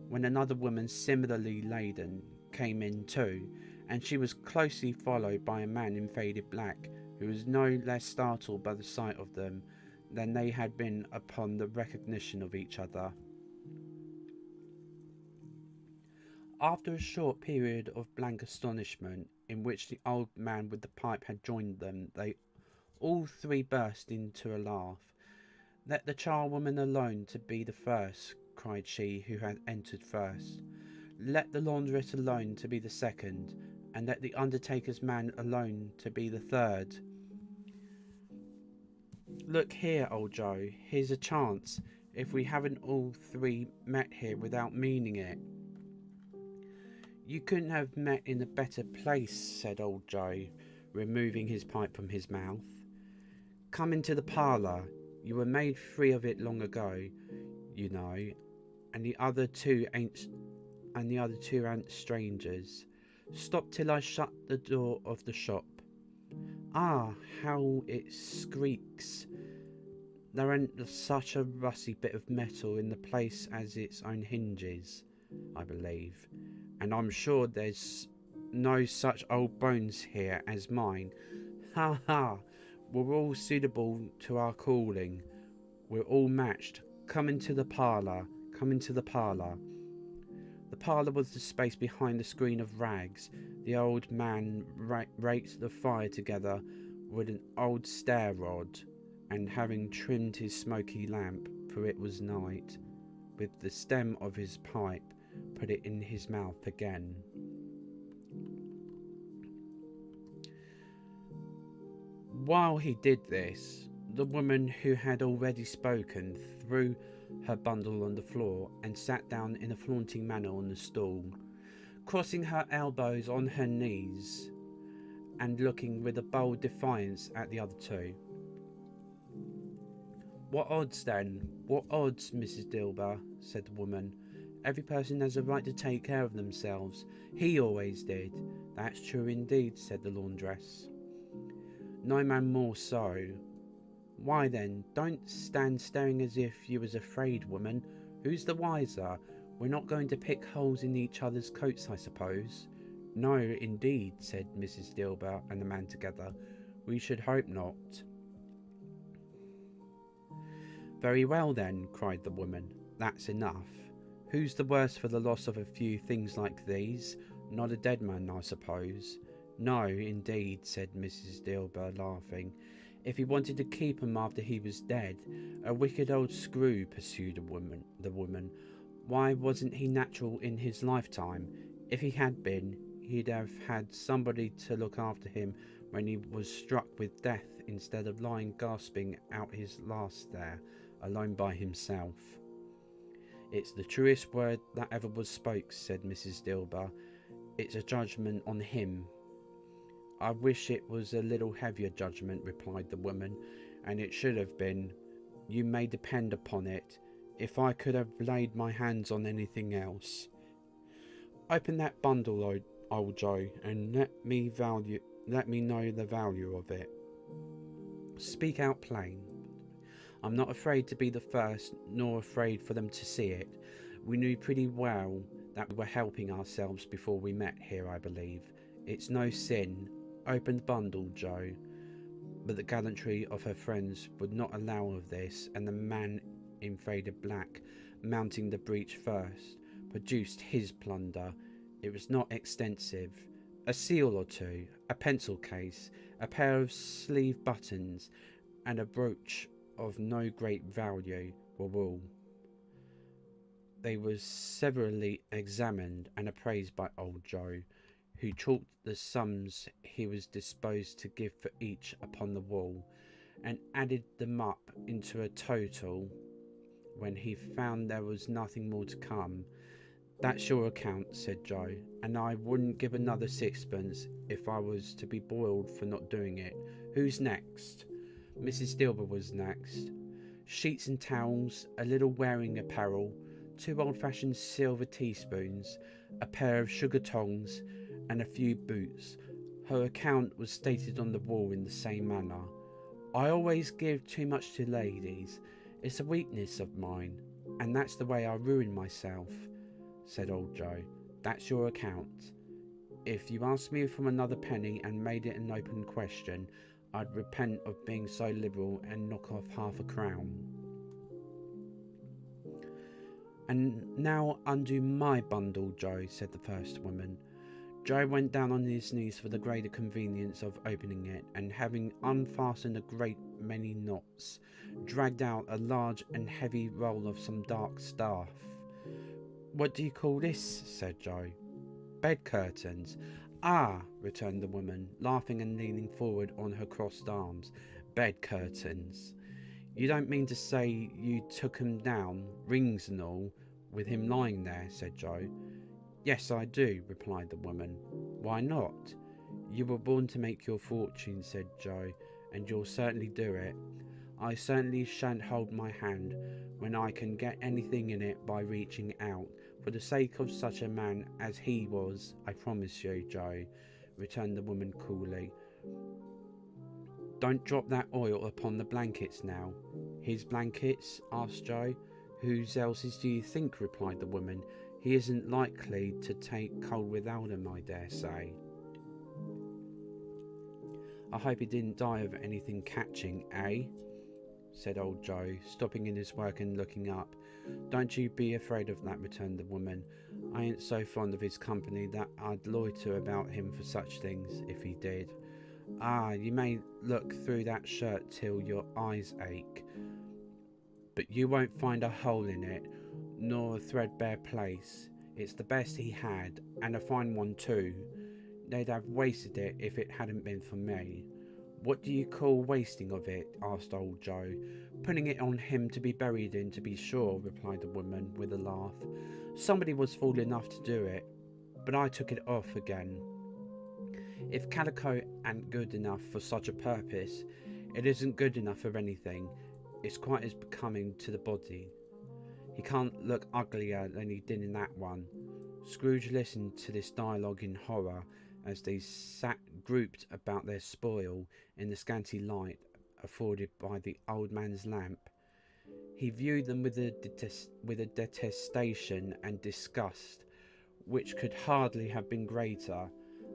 when another woman similarly laden came in too, and she was closely followed by a man in faded black, who was no less startled by the sight of them than they had been upon the recognition of each other. After a short period of blank astonishment, in which the old man with the pipe had joined them, they all three burst into a laugh. "Let the charwoman alone to be the first," cried she who had entered first. "Let the laundress alone to be the second, and let the undertaker's man alone to be the third. Look here, old Joe, here's a chance, if we haven't all three met here without meaning it." "You couldn't have met in a better place," said old Joe, removing his pipe from his mouth. "Come into the parlour. You were made free of it long ago, you know, and the other two ain't strangers. Stop till I shut the door of the shop. Ah, how it squeaks! There ain't such a rusty bit of metal in the place as its own hinges, I believe, and I'm sure there's no such old bones here as mine. Ha ha! We're all suitable to our calling. We're all matched. Come into the parlour. Come into the parlour." The parlour was the space behind the screen of rags. The old man raked the fire together with an old stair rod, and having trimmed his smoky lamp, for it was night, with the stem of his pipe, put it in his mouth again. While he did this, the woman who had already spoken threw her bundle on the floor and sat down in a flaunting manner on the stool, crossing her elbows on her knees and looking with a bold defiance at the other two. "What odds, then? What odds, Mrs. Dilber?" said the woman. "Every person has a right to take care of themselves. He always did." "That's true indeed," said the laundress. "No man more so." "Why then, don't stand staring as if you was afraid, woman. Who's the wiser? We're not going to pick holes in each other's coats, I suppose?" "No, indeed," said Mrs. Dilber and the man together. "We should hope not." "Very well then," cried the woman. "That's enough. Who's the worse for the loss of a few things like these? Not a dead man, I suppose?" "No, indeed," said Mrs. Dilber, laughing. "If he wanted to keep 'em after he was dead, a wicked old screw," pursued the woman. "Why wasn't he natural in his lifetime? If he had been, he'd have had somebody to look after him when he was struck with death instead of lying gasping out his last there, alone by himself. It's the truest word that ever was spoke, said Mrs. Dilber. It's a judgment on him. I wish it was a little heavier judgment, replied the woman, and it should have been. You may depend upon it, if I could have laid my hands on anything else. Open that bundle, old Joe, and let me know the value of it. Speak out plain. I'm not afraid to be the first, nor afraid for them to see it. We knew pretty well that we were helping ourselves before we met here, I believe. It's no sin. Open the bundle, Joe. But the gallantry of her friends would not allow of this, and the man in faded black, mounting the breach first, produced his plunder. It was not extensive. A seal or two, a pencil case, a pair of sleeve buttons, and a brooch of no great value were all. They were severally examined and appraised by old Joe, who chalked the sums he was disposed to give for each upon the wall, and added them up into a total when he found there was nothing more to come. That's your account, said Joe, and I wouldn't give another sixpence if I was to be boiled for not doing it. Who's next? Mrs. Dilber was next. Sheets and towels, a little wearing apparel, 2 old-fashioned silver teaspoons, a pair of sugar tongs, and a few boots. Her account was stated on the wall in the same manner. I always give too much to ladies. It's a weakness of mine, and that's the way I ruin myself, said old Joe. That's your account. If you asked me for another penny and made it an open question, I'd repent of being so liberal and knock off half a crown. And now undo my bundle, Joe, said the first woman. Joe went down on his knees for the greater convenience of opening it, and having unfastened a great many knots, dragged out a large and heavy roll of some dark stuff. What do you call this? Said Joe. Bed curtains. Ah, returned the woman, laughing and leaning forward on her crossed arms. Bed curtains. You don't mean to say you took 'em down, rings and all, with him lying there, said Joe. Yes, I do, replied the woman. Why not? You were born to make your fortune, said Joe, and you'll certainly do it. I certainly shan't hold my hand when I can get anything in it by reaching out, for the sake of such a man as he was, I promise you, Joe, returned the woman coolly. Don't drop that oil upon the blankets now. His blankets? Asked Joe. Whose else's do you think? Replied the woman. He isn't likely to take cold without 'em, I dare say. I hope he didn't die of anything catching, eh? Said old Joe, stopping in his work and looking up. Don't you be afraid of that, returned the woman. I ain't so fond of his company that I'd loiter about him for such things, if he did. Ah, you may look through that shirt till your eyes ache, but you won't find a hole in it, nor a threadbare place. It's the best he had, and a fine one too. They'd have wasted it if it hadn't been for me. What do you call wasting of it? Asked old Joe. Putting it on him to be buried in, to be sure, replied the woman with a laugh. Somebody was fool enough to do it, but I took it off again. If calico ain't good enough for such a purpose, it isn't good enough for anything. It's quite as becoming to the body. He can't look uglier than he did in that one. Scrooge listened to this dialogue in horror, as they sat grouped about their spoil in the scanty light afforded by the old man's lamp. He viewed them with a detestation and disgust which could hardly have been greater,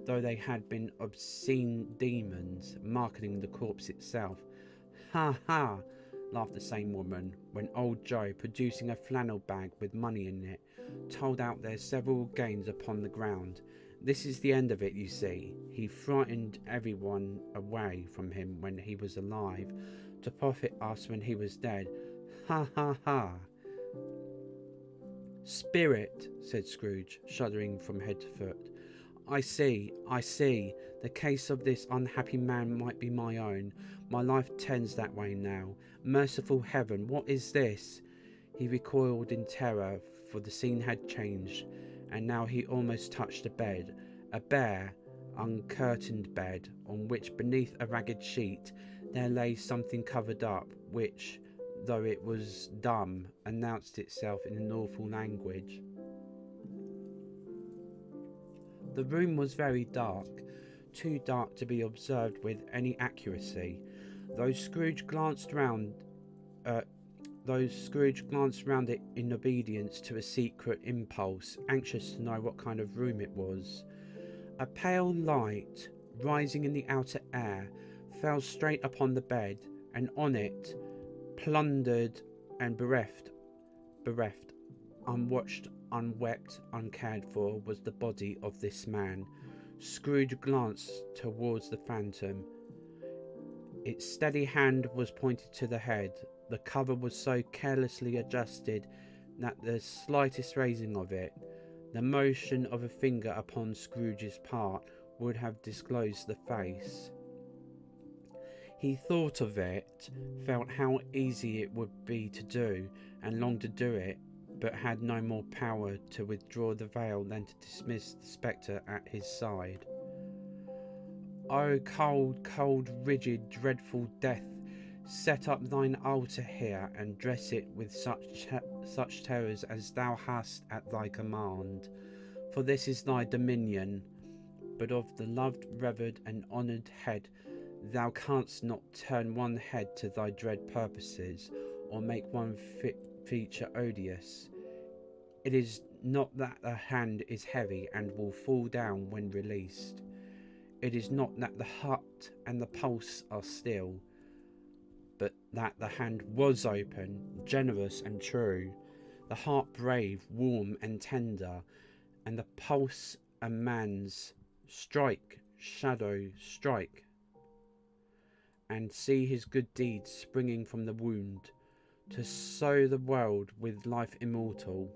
though they had been obscene demons marketing the corpse itself. Ha ha! Laughed the same woman, when old Joe, producing a flannel bag with money in it, told out their several gains upon the ground. This is the end of it, you see. He frightened everyone away from him when he was alive, to profit us when he was dead. Ha ha ha! Spirit, said Scrooge, shuddering from head to foot. I see. The case of this unhappy man might be my own. My life tends that way now. Merciful heaven, what is this? He recoiled in terror, for the scene had changed, and now he almost touched the bed. A bare, uncurtained bed, on which, beneath a ragged sheet, there lay something covered up, which, though it was dumb, announced itself in an awful language. The room was very dark, too dark to be observed with any accuracy. Though Scrooge glanced round it in obedience to a secret impulse, anxious to know what kind of room it was. A pale light, rising in the outer air, fell straight upon the bed, and on it, plundered and bereft, unwatched, unwept, uncared for, was the body of this man. Scrooge glanced towards the phantom. Its steady hand was pointed to the head. The cover was so carelessly adjusted that the slightest raising of it, the motion of a finger upon Scrooge's part, would have disclosed the face. He thought of it, felt how easy it would be to do, and longed to do it, but had no more power to withdraw the veil than to dismiss the spectre at his side. O cold, cold, rigid, dreadful death, set up thine altar here, and dress it with such terrors as thou hast at thy command. For this is thy dominion, but of the loved, revered, and honoured head thou canst not turn one head to thy dread purposes, or make one feature odious. It is not that the hand is heavy and will fall down when released. It is not that the heart and the pulse are still, but that the hand was open, generous and true, the heart brave, warm and tender, and the pulse a man's. Strike, shadow, strike, and see his good deeds springing from the wound, to sow the world with life immortal.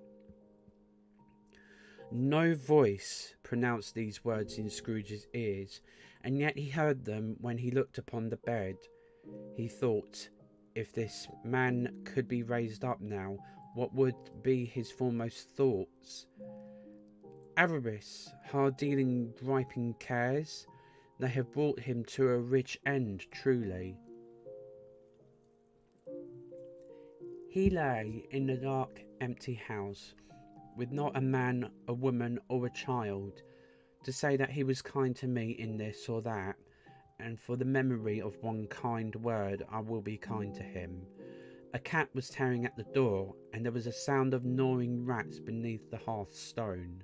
No voice pronounced these words in Scrooge's ears, and yet he heard them when he looked upon the bed. He thought, if this man could be raised up now, what would be his foremost thoughts? Avarice, hard-dealing, griping cares, they have brought him to a rich end, truly. He lay in the dark, empty house, with not a man, a woman, or a child, to say that he was kind to me in this or that, and for the memory of one kind word I will be kind to him. A cat was tearing at the door, and there was a sound of gnawing rats beneath the hearthstone.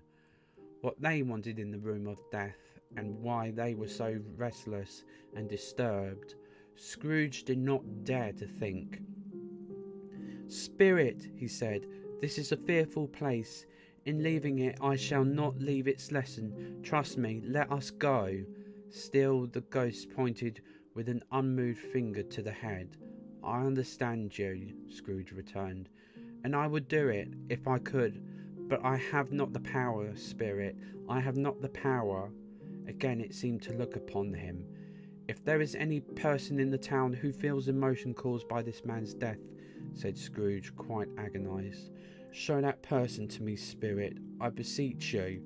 What they wanted in the room of death, and why they were so restless and disturbed, Scrooge did not dare to think. "Spirit," he said, "this is a fearful place. In leaving it, I shall not leave its lesson. Trust me, let us go." Still the ghost pointed with an unmoved finger to the head. "I understand you," Scrooge returned, "and I would do it, if I could. But I have not the power, Spirit. I have not the power." Again it seemed to look upon him. "If there is any person in the town who feels emotion caused by this man's death," said Scrooge, quite agonized, "show that person to me, Spirit, I beseech you."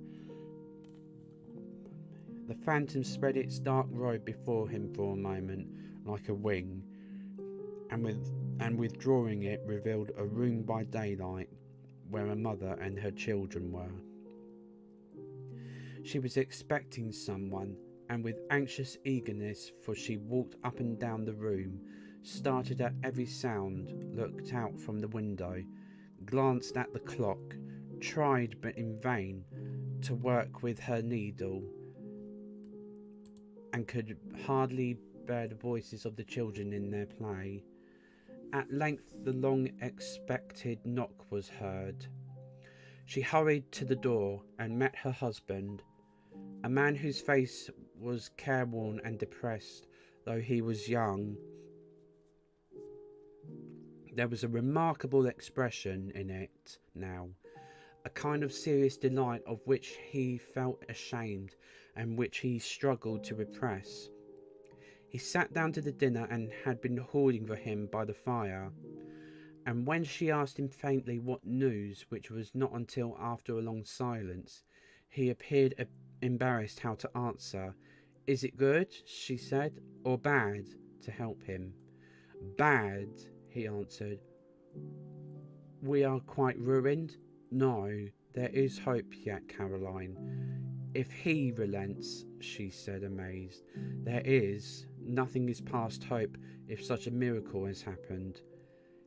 The phantom spread its dark robe before him for a moment, like a wing, and withdrawing it, revealed a room by daylight, where a mother and her children were. She was expecting someone, and with anxious eagerness, for she walked up and down the room, started at every sound, looked out from the window, glanced at the clock, tried, but in vain, to work with her needle, and could hardly bear the voices of the children in their play. At length the long-expected knock was heard. She hurried to the door and met her husband, a man whose face was careworn and depressed, though he was young. There was a remarkable expression in it now, a kind of serious delight of which he felt ashamed and which he struggled to repress. He sat down to the dinner and had been hoarding for him by the fire, and when she asked him faintly what news, which was not until after a long silence, he appeared embarrassed how to answer. "Is it good," she said, "or bad?" to help him. "Bad," he answered. "We are quite ruined." "No, there is hope yet, Caroline. If he relents," she said, amazed. "There is. Nothing is past hope if such a miracle has happened."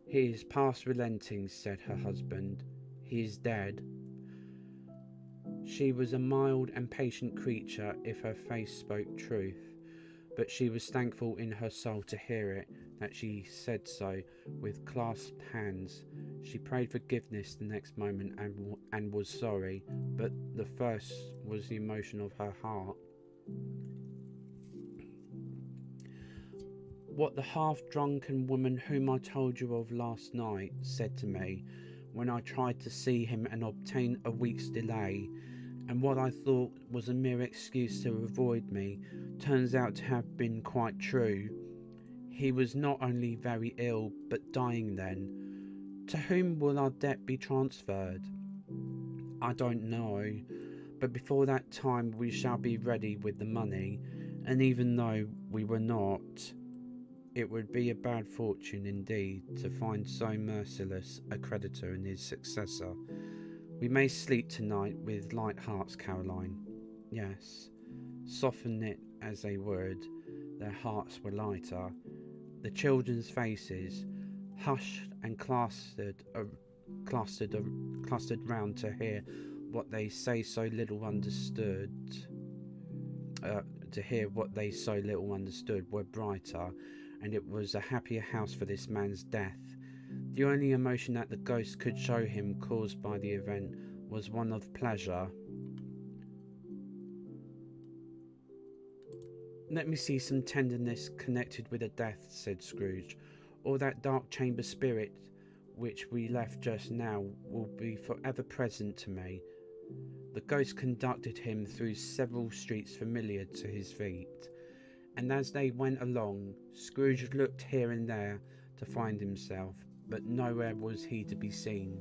"He is past relenting," said her husband. "He is dead." She was a mild and patient creature if her face spoke truth, but she was thankful in her soul to hear it, that she said so with clasped hands. She prayed forgiveness the next moment and was sorry, but the first was the emotion of her heart. "What the half-drunken woman whom I told you of last night said to me when I tried to see him and obtain a week's delay, and what I thought was a mere excuse to avoid me, turns out to have been quite true. He was not only very ill, but dying then. To whom will our debt be transferred? I don't know, but before that time we shall be ready with the money, and even though we were not, it would be a bad fortune indeed to find so merciless a creditor in his successor. We may sleep tonight with light hearts, Caroline." Yes, soften it as they would, their hearts were lighter. The children's faces, hushed and clustered round to hear what they so little understood, were brighter, and it was a happier house for this man's death. The only emotion that the ghost could show him caused by the event was one of pleasure. "Let me see some tenderness connected with a death," said Scrooge, "or that dark chamber spirit which we left just now will be forever present to me." The ghost conducted him through several streets familiar to his feet, and as they went along, Scrooge looked here and there to find himself, but nowhere was he to be seen.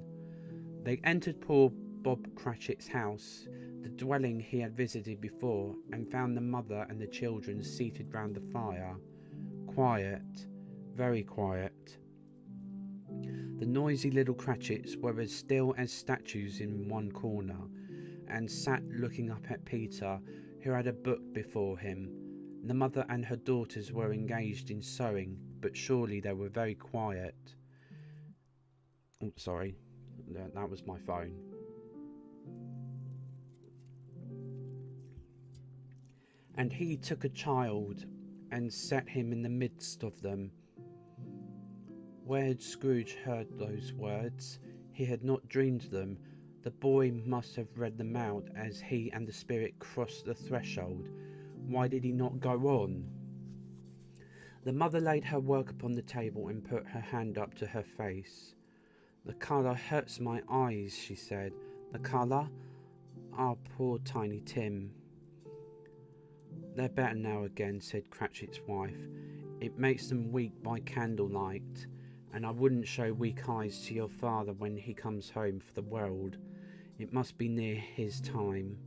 They entered poor Bob Cratchit's house, the dwelling he had visited before, and found the mother and the children seated round the fire, quiet, very quiet. The noisy little Cratchits were as still as statues in one corner, and sat looking up at Peter, who had a book before him. The mother and her daughters were engaged in sewing, but surely they were very quiet. Oh, sorry, that was my phone. "And he took a child, and set him in the midst of them." Where had Scrooge heard those words? He had not dreamed them. The boy must have read them out as he and the spirit crossed the threshold. Why did he not go on? The mother laid her work upon the table and put her hand up to her face. "The colour hurts my eyes," she said. "The colour? Ah, poor Tiny Tim." "They're better now again," said Cratchit's wife. "It makes them weak by candlelight, and I wouldn't show weak eyes to your father when he comes home for the world. It must be near his time."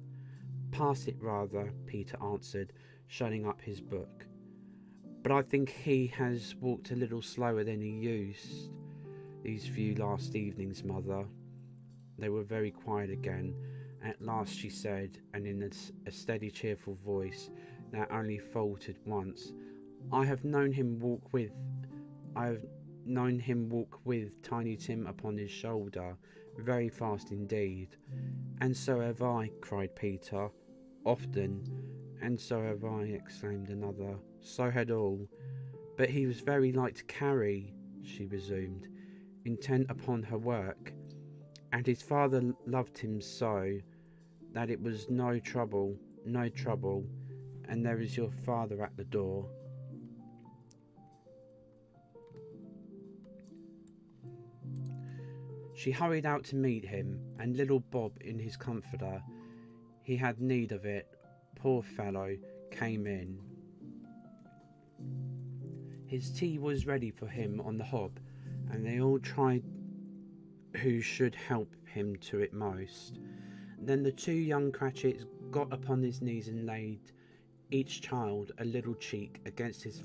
"Pass it rather," Peter answered, shutting up his book. "But I think he has walked a little slower than he used these few last evenings, mother." They were very quiet again. At last she said, and in a steady, cheerful voice that only faltered once, I have known him walk with Tiny Tim upon his shoulder, very fast indeed." "And so have I," cried Peter. "Often." "And so have I," exclaimed another. "So had all." "But he was very light to carry," she resumed, intent upon her work, "and his father loved him so that it was no trouble, and there is your father at the door." She hurried out to meet him, and little Bob in his comforter, he had need of it, poor fellow, came in. His tea was ready for him on the hob, and they all tried who should help him to it most. Then the two young Cratchits got upon his knees and laid each child a little cheek against his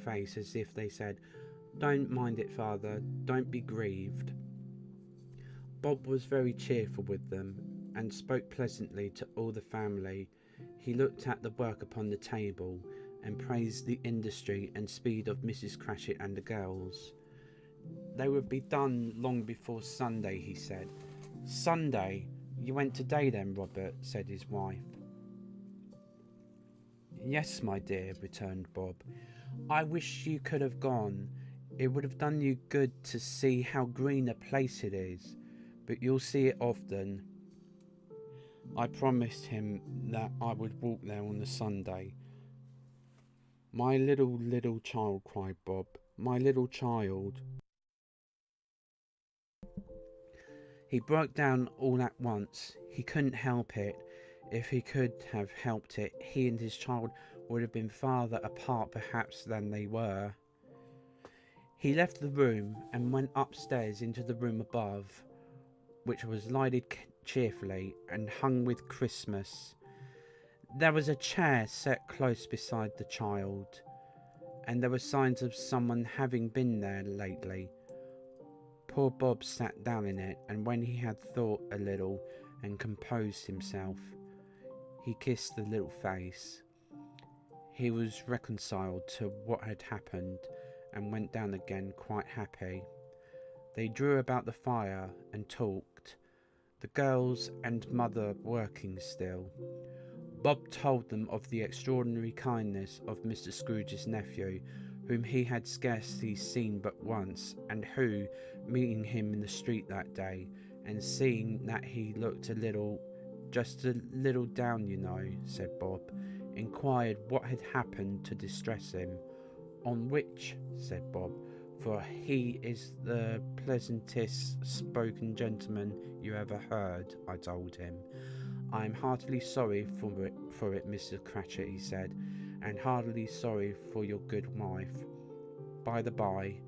face, as if they said, "Don't mind it, father, don't be grieved." Bob was very cheerful with them, and spoke pleasantly to all the family. He looked at the work upon the table, and praised the industry and speed of Mrs. Cratchit and the girls. They would be done long before Sunday, he said. "Sunday? You went today then, Robert?" said his wife. "Yes, my dear," returned Bob. "I wish you could have gone. It would have done you good to see how green a place it is. But you'll see it often." I promised him that I would walk there on the Sunday. "My little child," cried Bob. "My little child." He broke down all at once. He couldn't help it. If he could have helped it, he and his child would have been farther apart perhaps than they were. He left the room and went upstairs into the room above, which was lighted cheerfully and hung with Christmas. There was a chair set close beside the child, and there were signs of someone having been there lately. Poor Bob sat down in it, and when he had thought a little and composed himself, he kissed the little face. He was reconciled to what had happened, and went down again quite happy. They drew about the fire and talked, the girls and mother working still. Bob told them of the extraordinary kindness of Mr. Scrooge's nephew, whom he had scarcely seen but once, and who, meeting him in the street that day, and seeing that he looked just a little down, you know, said Bob, inquired what had happened to distress him. "On which," said Bob, "for he is the pleasantest spoken gentleman you ever heard," I told him. "I am heartily sorry for it, Mr. Cratchit," he said, "and heartily sorry for your good wife. By the by,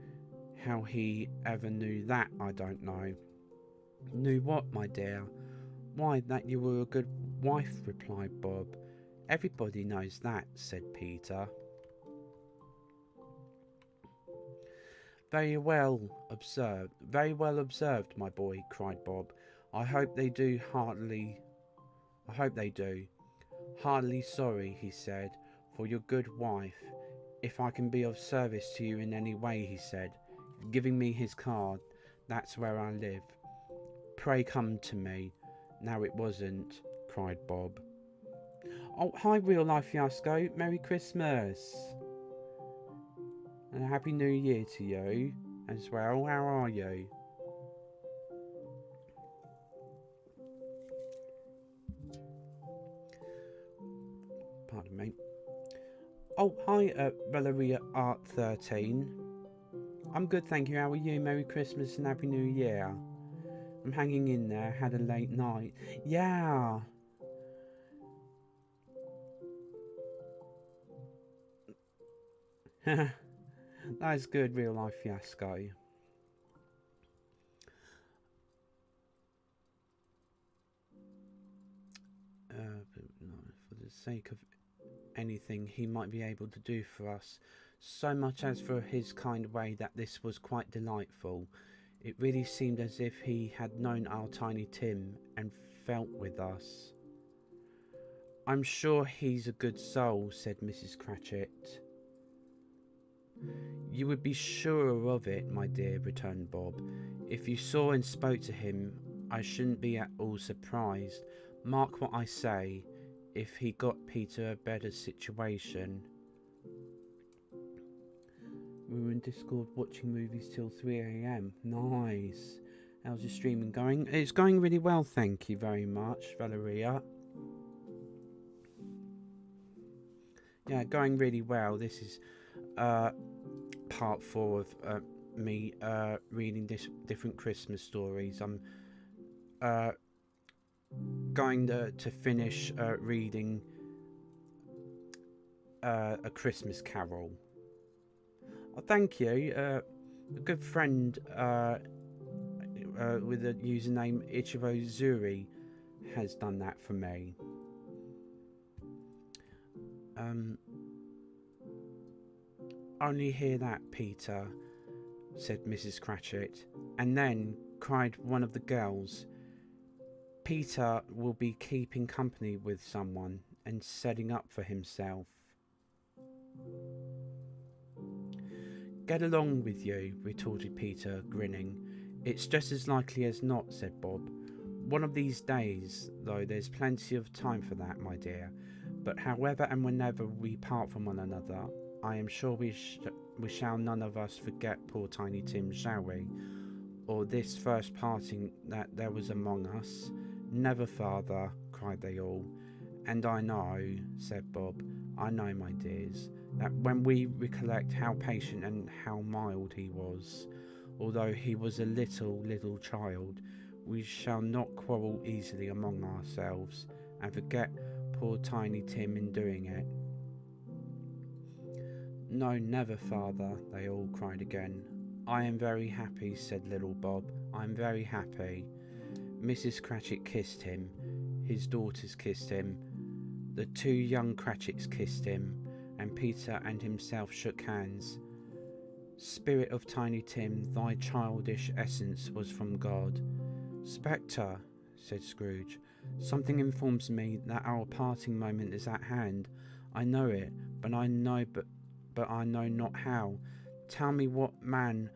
how he ever knew that, I don't know." "Knew what, my dear?" "Why, that you were a good wife," replied Bob. "Everybody knows that," said Peter. Very well observed, my boy," cried Bob. I hope they do. Heartily sorry," he said, "for your good wife. If I can be of service to you in any way," he said, giving me his card, "that's where I live. Pray come to me." "Now it wasn't," cried Bob. "Oh, hi, Real Life Fiasco. Merry Christmas. And a Happy New Year to you as well. How are you?" Pardon me. "Oh, hi, Valeria Art 13. I'm good, thank you. How are you? Merry Christmas and Happy New Year." "I'm hanging in there. Had a late night." "Yeah." That's good, Real Life Fiasco. For the sake of anything he might be able to do for us, so much as for his kind way, that this was quite delightful. It really seemed as if he had known our Tiny Tim and felt with us. "I'm sure he's a good soul," said Mrs. Cratchit. "You would be surer of it, my dear," returned Bob. "If you saw and spoke to him, I shouldn't be at all surprised. Mark what I say, if he got Peter a better situation." "We were in Discord watching movies till 3 a.m. Nice. How's your streaming going?" "It's going really well, thank you very much, Valeria." "Yeah, going really well. This is part 4 of me reading different Christmas stories. I'm going to finish reading A Christmas Carol. Thank you. A good friend with the username Ichiro Zuri has done that for me. Only hear that, Peter, said Mrs. Cratchit, and then cried one of the girls. Peter will be keeping company with someone and setting up for himself. Get along with you, retorted Peter, grinning. It's just as likely as not, said Bob. One of these days, though, there's plenty of time for that, my dear. But however and whenever we part from one another, I am sure we shall none of us forget poor Tiny Tim, shall we? Or this first parting that there was among us. Never, father, cried they all. And I know, said Bob, I know, my dears, that when we recollect how patient and how mild he was, although he was a little child, we shall not quarrel easily among ourselves, and forget poor Tiny Tim in doing it. No, never, father, they all cried again. I am very happy, said little Bob. I am very happy. Mrs. Cratchit kissed him. His daughters kissed him. The two young Cratchits kissed him, and Peter and himself shook hands. Spirit of Tiny Tim, thy childish essence was from God. Spectre, said Scrooge, something informs me that our parting moment is at hand. I know it, but I know not how. Tell me what man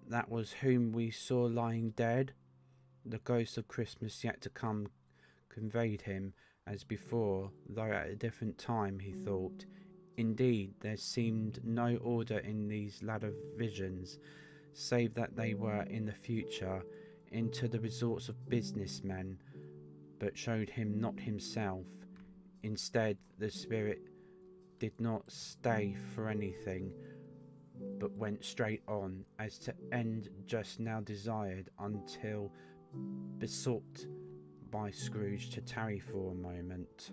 that was whom we saw lying dead. The ghost of Christmas yet to come conveyed him, as before, though at a different time, he thought. Indeed, there seemed no order in these latter visions, save that they were in the future, into the resorts of business men, but showed him not himself. Instead, the spirit did not stay for anything, but went straight on, as to end just now desired, until besought by Scrooge to tarry for a moment.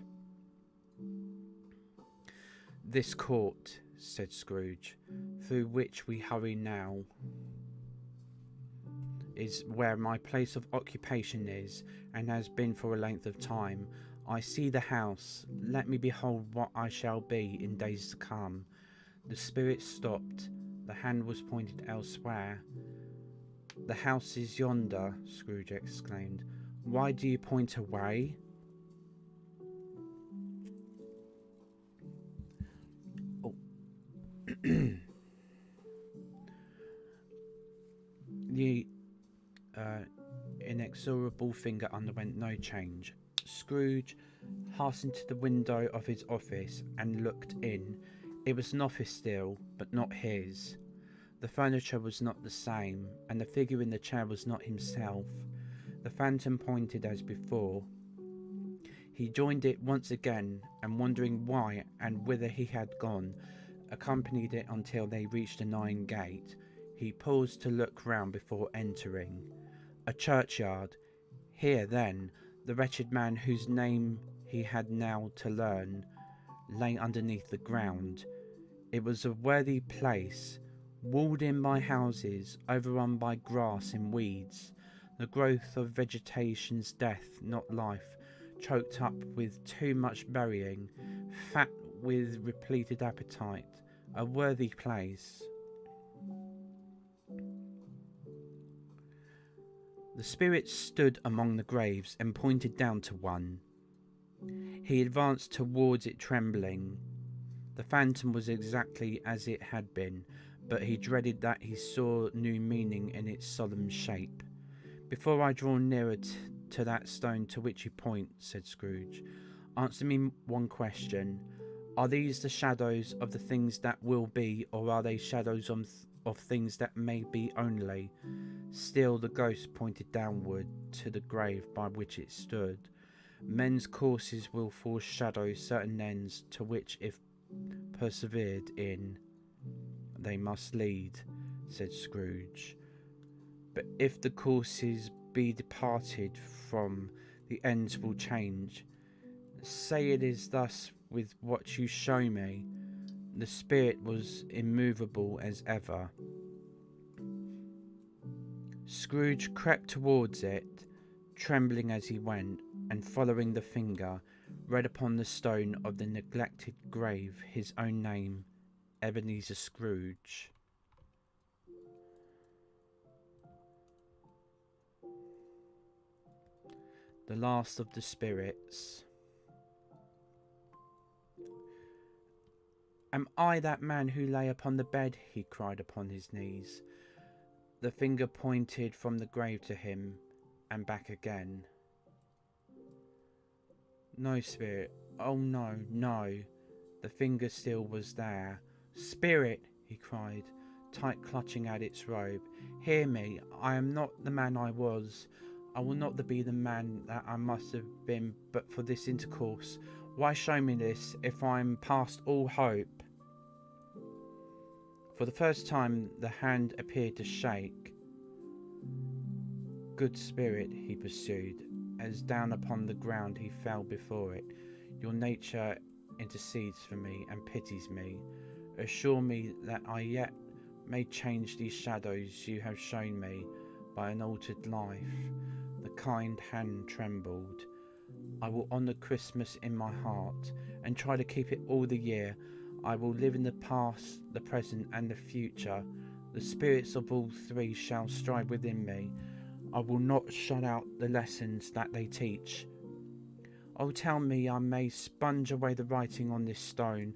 This court, said Scrooge, through which we hurry now, is where my place of occupation is, and has been for a length of time. I see the house. Let me behold what I shall be in days to come. The spirit stopped. The hand was pointed elsewhere. The house is yonder, Scrooge exclaimed. Why do you point away? Oh. The inexorable finger underwent no change. Scrooge hastened to the window of his office and looked in. It was an office still, but not his. The furniture was not the same, and the figure in the chair was not himself. The phantom pointed as before. He joined it once again, and wondering why and whither he had gone, accompanied it until they reached an iron gate. He paused to look round before entering. A churchyard. Here, then, the wretched man whose name he had now to learn lay underneath the ground. It was a worthy place, walled in by houses, overrun by grass and weeds, the growth of vegetation's death, not life, choked up with too much burying, fat with repleted appetite, a worthy place. The spirit stood among the graves and pointed down to one. He advanced towards it trembling. The phantom was exactly as it had been, but he dreaded that he saw new meaning in its solemn shape. Before I draw nearer to that stone to which you point, said Scrooge, answer me one question. Are these the shadows of the things that will be, or are they shadows of things that may be only? Still the ghost pointed downward to the grave by which it stood. Men's courses will foreshadow certain ends to which, if persevered in, they must lead. said Scrooge. "But if the courses be departed from, the ends will change. Say it is thus with what you show me." The spirit was immovable as ever. Scrooge crept towards it, trembling as he went, and following the finger, read upon the stone of the neglected grave his own name, Ebenezer Scrooge. The last of the spirits. "Am I that man who lay upon the bed?" he cried upon his knees. The finger pointed from the grave to him, and back again. "No, spirit, oh no, no." The finger still was there. "Spirit," he cried, tight clutching at its robe, "hear me. I am not the man I was. I will not be the man that I must have been but for this intercourse. Why show me this, if I am past all hope?" For the first time the hand appeared to shake. "Good spirit," he pursued, as down upon the ground he fell before it, "your nature intercedes for me and pities me. Assure me that I yet may change these shadows you have shown me by an altered life." The kind hand trembled. "I will honour Christmas in my heart, and try to keep it all the year. I will live in the past, the present, and the future. The spirits of all three shall strive within me. I will not shut out the lessons that they teach. Oh, tell me I may sponge away the writing on this stone."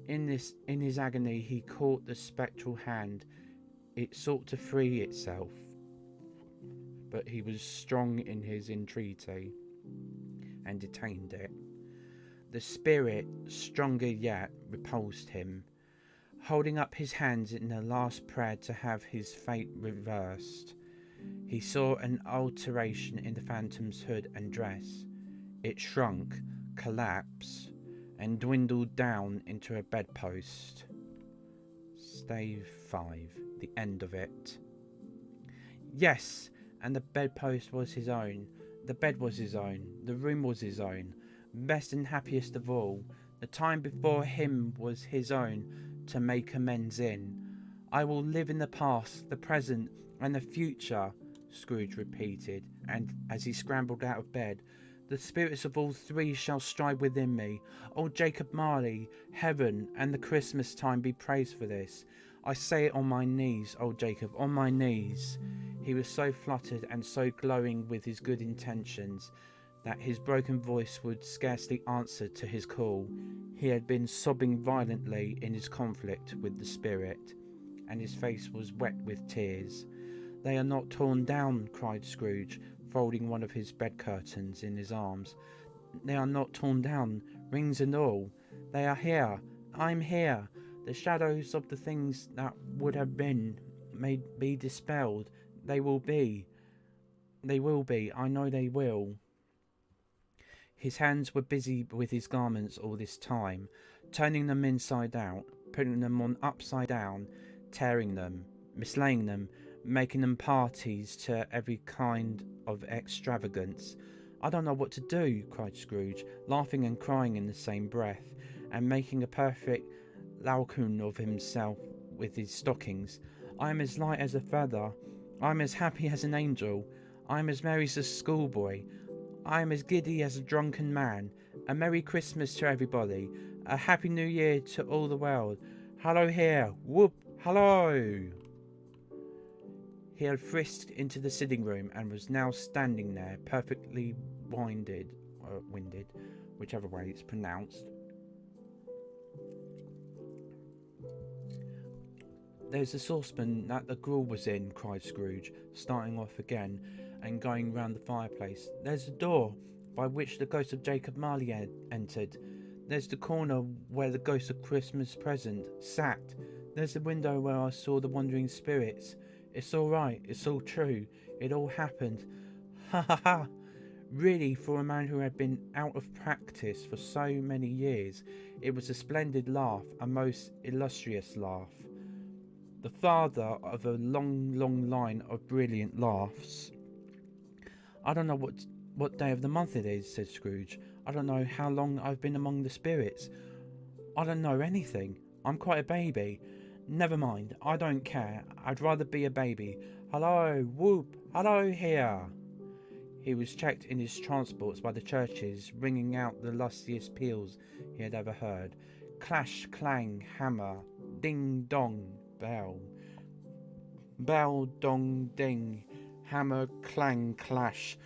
In his agony he caught the spectral hand. It sought to free itself, but he was strong in his entreaty, and detained it. The spirit, stronger yet, repulsed him, holding up his hands in a last prayer to have his fate reversed. He saw an alteration in the phantom's hood and dress. It shrunk, collapsed, and dwindled down into a bedpost. Stave 5. The end of it. Yes, and the bedpost was his own. The bed was his own. The room was his own. Best and happiest of all, the time before him was his own to make amends in. "I will live in the past, the present, and the future," Scrooge repeated, and as he scrambled out of bed, "the spirits of all three shall strive within me. Old Jacob Marley, heaven, and the Christmas time be praised for this. I say it on my knees, old Jacob, on my knees." He was so fluttered and so glowing with his good intentions that his broken voice would scarcely answer to his call. He had been sobbing violently in his conflict with the spirit, and his face was wet with tears. "They are not torn down," cried Scrooge, folding one of his bed curtains in his arms. "They are not torn down, rings and all. They are here. I'm here. The shadows of the things that would have been may be dispelled. They will be. I know they will." His hands were busy with his garments all this time, turning them inside out, putting them on upside down, tearing them, mislaying them, making them parties to every kind of extravagance. "I don't know what to do," cried Scrooge, laughing and crying in the same breath, and making a perfect Laocoon of himself with his stockings. "I am as light as a feather. I am as happy as an angel. I am as merry as a schoolboy. I am as giddy as a drunken man. A Merry Christmas to everybody. A Happy New Year to all the world. Hallo here. Whoop. Hallo." He had frisked into the sitting room and was now standing there, perfectly winded, whichever way it's pronounced. "There's the saucepan that the gruel was in," cried Scrooge, starting off again and going round the fireplace. "There's the door by which the ghost of Jacob Marley entered. There's the corner where the ghost of Christmas present sat. There's the window where I saw the wandering spirits. It's all right. It's all true. It all happened. Ha ha ha!" Really, for a man who had been out of practice for so many years, it was a splendid laugh, a most illustrious laugh. the father of a long, long line of brilliant laughs. I don't know what day of the month it is, said Scrooge. I don't know how long I've been among the spirits. I don't know anything. I'm quite a baby. Never mind, I don't care. I'd rather be a baby. Hello, whoop, hello here. He was checked in his transports by the churches, ringing out the lustiest peals he had ever heard. Clash, clang, hammer, ding, dong, bell. Bell, dong, ding, hammer, clang, clash.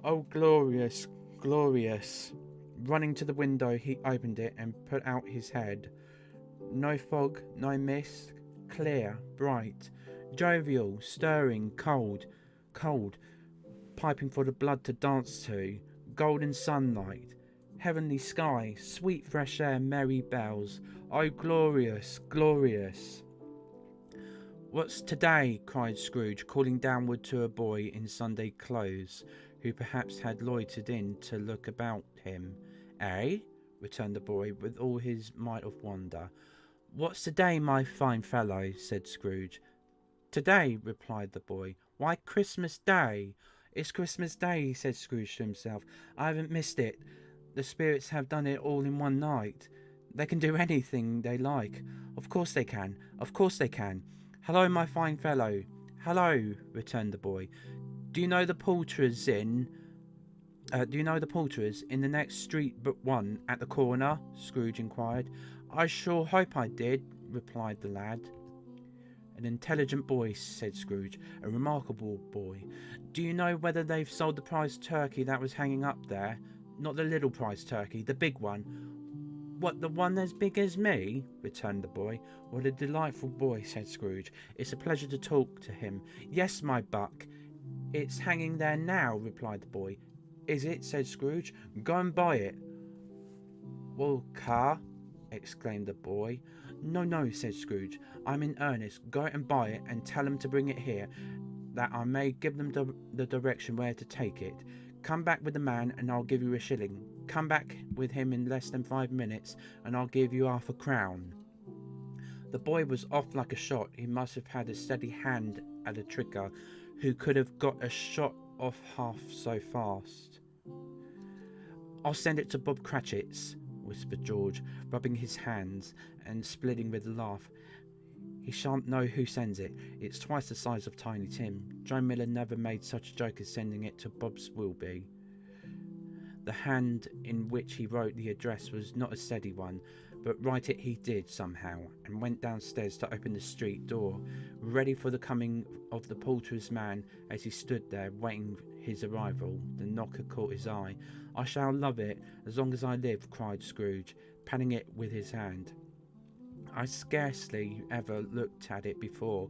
Oh, glorious, glorious. Running to the window, he opened it and put out his head. No fog, no mist, clear, bright, jovial, stirring, cold, cold, piping for the blood to dance to, golden sunlight, heavenly sky, sweet fresh air, merry bells. Oh, glorious, glorious. What's today? Cried Scrooge, calling downward to a boy in Sunday clothes, who perhaps had loitered in to look about him. Eh? Returned the boy, with all his might of wonder. What's today, my fine fellow? Said Scrooge. Today, replied the boy. Why, Christmas Day. It's Christmas Day, said Scrooge to himself. I haven't missed it. The spirits have done it all in one night. They can do anything they like. Of course they can. Of course they can. Hello, my fine fellow. Hello, returned the boy. Do you know the poulterers in the next street but one at the corner? Scrooge inquired. I sure hope I did, replied the lad. An intelligent boy, said Scrooge. A remarkable boy. Do you know whether they've sold the prize turkey that was hanging up there? Not the little prize turkey, the big one. What, the one as big as me? Returned the boy. What a delightful boy, said Scrooge. It's a pleasure to talk to him. Yes, my buck. It's hanging there now, replied the boy. Is it? Said Scrooge. Go and buy it. Well, car? Exclaimed the boy. No, no, said Scrooge. I'm in earnest. Go and buy it and tell them to bring it here, that I may give them the direction where to take it. Come back with the man and I'll give you a shilling. Come back with him in less than 5 minutes and I'll give you half a crown. The boy was off like a shot. He must have had a steady hand at a trigger who could have got a shot off half so fast. I'll send it to Bob Cratchit's, whispered George, rubbing his hands and splitting with a laugh. He shan't know who sends it. It's twice the size of Tiny Tim. Joe Miller never made such a joke as sending it to Bob's Wilby. The hand in which he wrote the address was not a steady one, but write it he did somehow, and went downstairs to open the street door, ready for the coming of the poulterer's man. As he stood there waiting his arrival, the knocker caught his eye. I shall love it as long as I live, cried Scrooge, patting it with his hand. I scarcely ever looked at it before.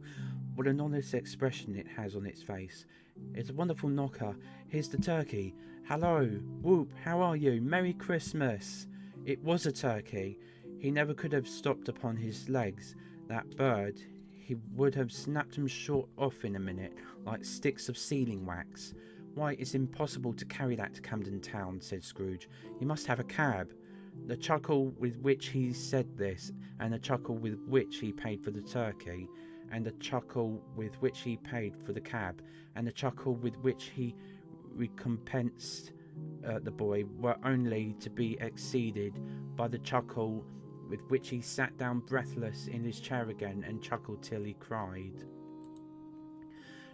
What an honest expression it has on its face. It's a wonderful knocker. Here's the turkey. Hello, whoop, how are you? Merry Christmas. It was a turkey. He never could have stopped upon his legs. That bird, he would have snapped them short off in a minute, like sticks of sealing wax. Why, it's impossible to carry that to Camden Town, said Scrooge. You must have a cab. The chuckle with which he said this, and the chuckle with which he paid for the turkey, and the chuckle with which he paid for the cab, and the chuckle with which he recompensed the boy, were only to be exceeded by the chuckle with which he sat down breathless in his chair again and chuckled till he cried.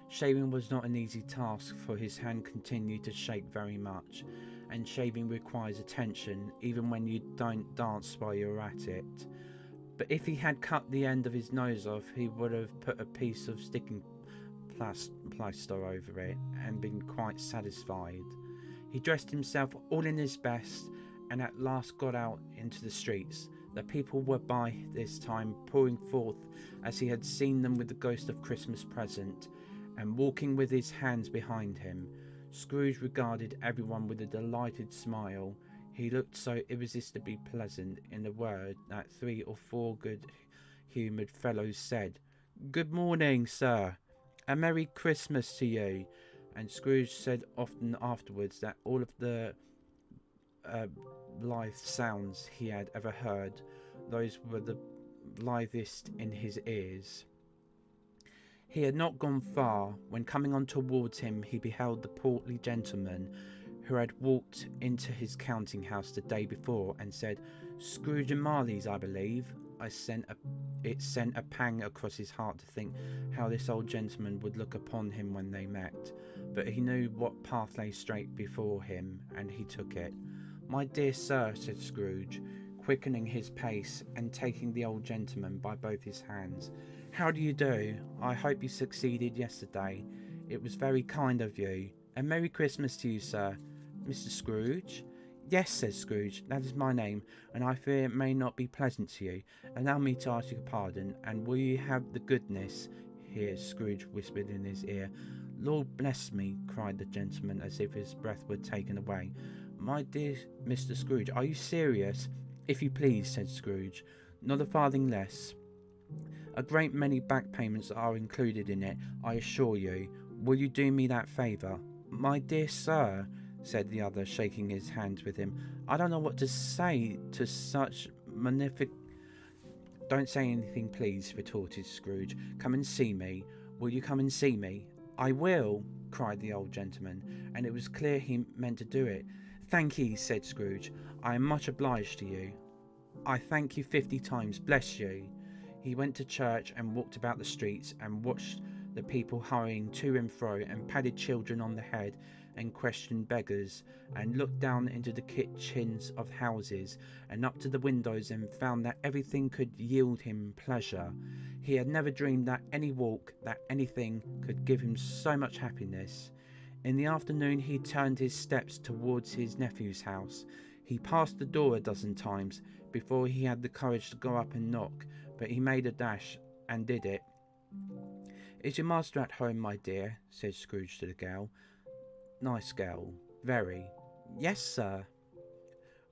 Shaving was not an easy task, for his hand continued to shake very much, and shaving requires attention, even when you don't dance while you're at it. But if he had cut the end of his nose off, he would have put a piece of sticking plaster over it, and been quite satisfied. He dressed himself all in his best, and at last got out into the streets. The people were by this time pouring forth, as he had seen them with the ghost of Christmas present, and walking with his hands behind him. Scrooge regarded everyone with a delighted smile. He looked so irresistibly pleasant, in a word, that 3 or 4 good-humoured fellows said, "Good morning, sir. A Merry Christmas to you." And Scrooge said often afterwards that all of the blithe sounds he had ever heard, those were the blithest in his ears. He had not gone far when, coming on towards him, he beheld the portly gentleman who had walked into his counting house the day before and said, "Scrooge and Marley's, I believe." It sent a pang across his heart to think how this old gentleman would look upon him when they met, but he knew what path lay straight before him, and he took it. "My dear sir," said Scrooge, quickening his pace and taking the old gentleman by both his hands, "how do you do? I hope you succeeded yesterday. It was very kind of you. A Merry Christmas to you, sir." "Mr. Scrooge?" "Yes," said Scrooge, "that is my name, and I fear it may not be pleasant to you. Allow me to ask your pardon, and will you have the goodness—" Here Scrooge whispered in his ear. "Lord bless me!" cried the gentleman, as if his breath were taken away. "My dear Mr. Scrooge, are you serious?" "If you please," said Scrooge, "not a farthing less. A great many back payments are included in it, I assure you. Will you do me that favour?" "My dear sir," said the other, shaking his hands with him, "I don't know what to say to such magnific—" "Don't say anything, please," retorted Scrooge. "Come and see me. Will you come and see me?" "I will," cried the old gentleman, and it was clear he meant to do it. "Thank ye," said Scrooge. "I am much obliged to you." "I thank you 50 times, bless you." He went to church and walked about the streets and watched the people hurrying to and fro, and patted children on the head and questioned beggars, and looked down into the kitchens of houses and up to the windows and found that everything could yield him pleasure. He had never dreamed that any walk, that anything, could give him so much happiness. In the afternoon he turned his steps towards his nephew's house. He passed the door a dozen times before he had the courage to go up and knock, but he made a dash and did it. "Is your master at home, my dear?" said Scrooge to the girl. "Nice girl, very." "Yes, sir."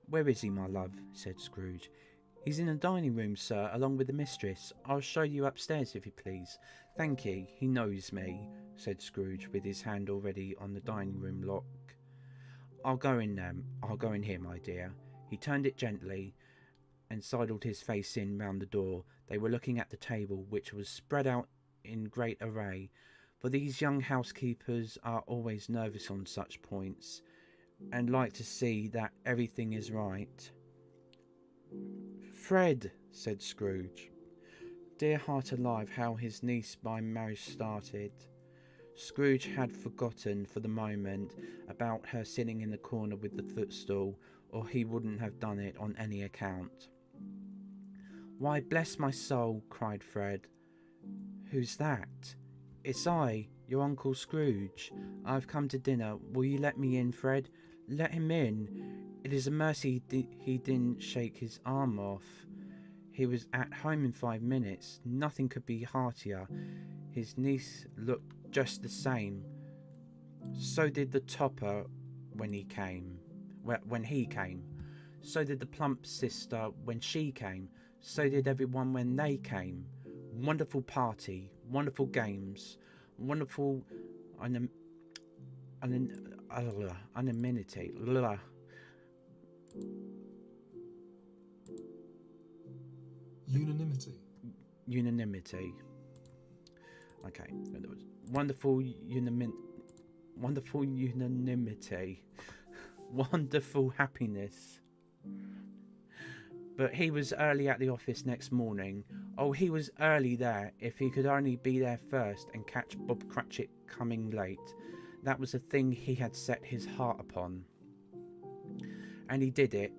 "Where is he, my love?" said Scrooge. "He's in the dining room, sir, along with the mistress. I'll show you upstairs, if you please." "Thank ye, he knows me," said Scrooge, with his hand already on the dining room lock. I'll go in here, my dear." He turned it gently and sidled his face in round the door. They were looking at the table, which was spread out in great array, for these young housekeepers are always nervous on such points, and like to see that everything is right. "Fred," said Scrooge. Dear heart alive, how his niece by marriage started. Scrooge had forgotten for the moment about her sitting in the corner with the footstool, or he wouldn't have done it on any account. "Why, bless my soul!" cried Fred. "Who's that?" "It's I, your Uncle Scrooge. I've come to dinner. Will you let me in, Fred? Let him in. It is a mercy he didn't shake his arm off. He was at home in 5 minutes. Nothing could be heartier. His niece looked just the same. So did the topper when he came. So did the plump sister when she came. So did everyone when they came. Wonderful party, wonderful games, wonderful anonymity. Unanimity. Okay, there was wonderful unanimity, wonderful happiness. But he was early at the office next morning. Oh, he was early there. If he could only be there first and catch Bob Cratchit coming late. That was the thing he had set his heart upon. And he did it.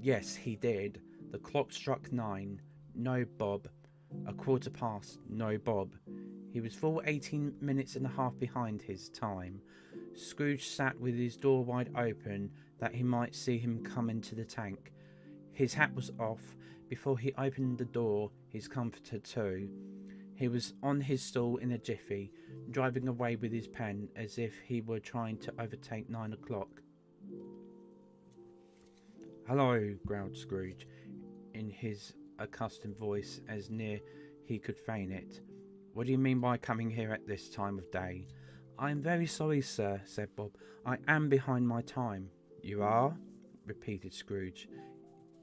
Yes, he did. The clock struck 9. No Bob. 1:15. No Bob. He was full 18 minutes and a half behind his time. Scrooge sat with his door wide open that he might see him come into the tank. His hat was off. Before he opened the door, his comforter too. He was on his stool in a jiffy, driving away with his pen as if he were trying to overtake 9 o'clock. "Hello," growled Scrooge, in his accustomed voice, as near he could feign it. "What do you mean by coming here at this time of day?" "I am very sorry, sir," said Bob. "I am behind my time." "You are?" repeated Scrooge.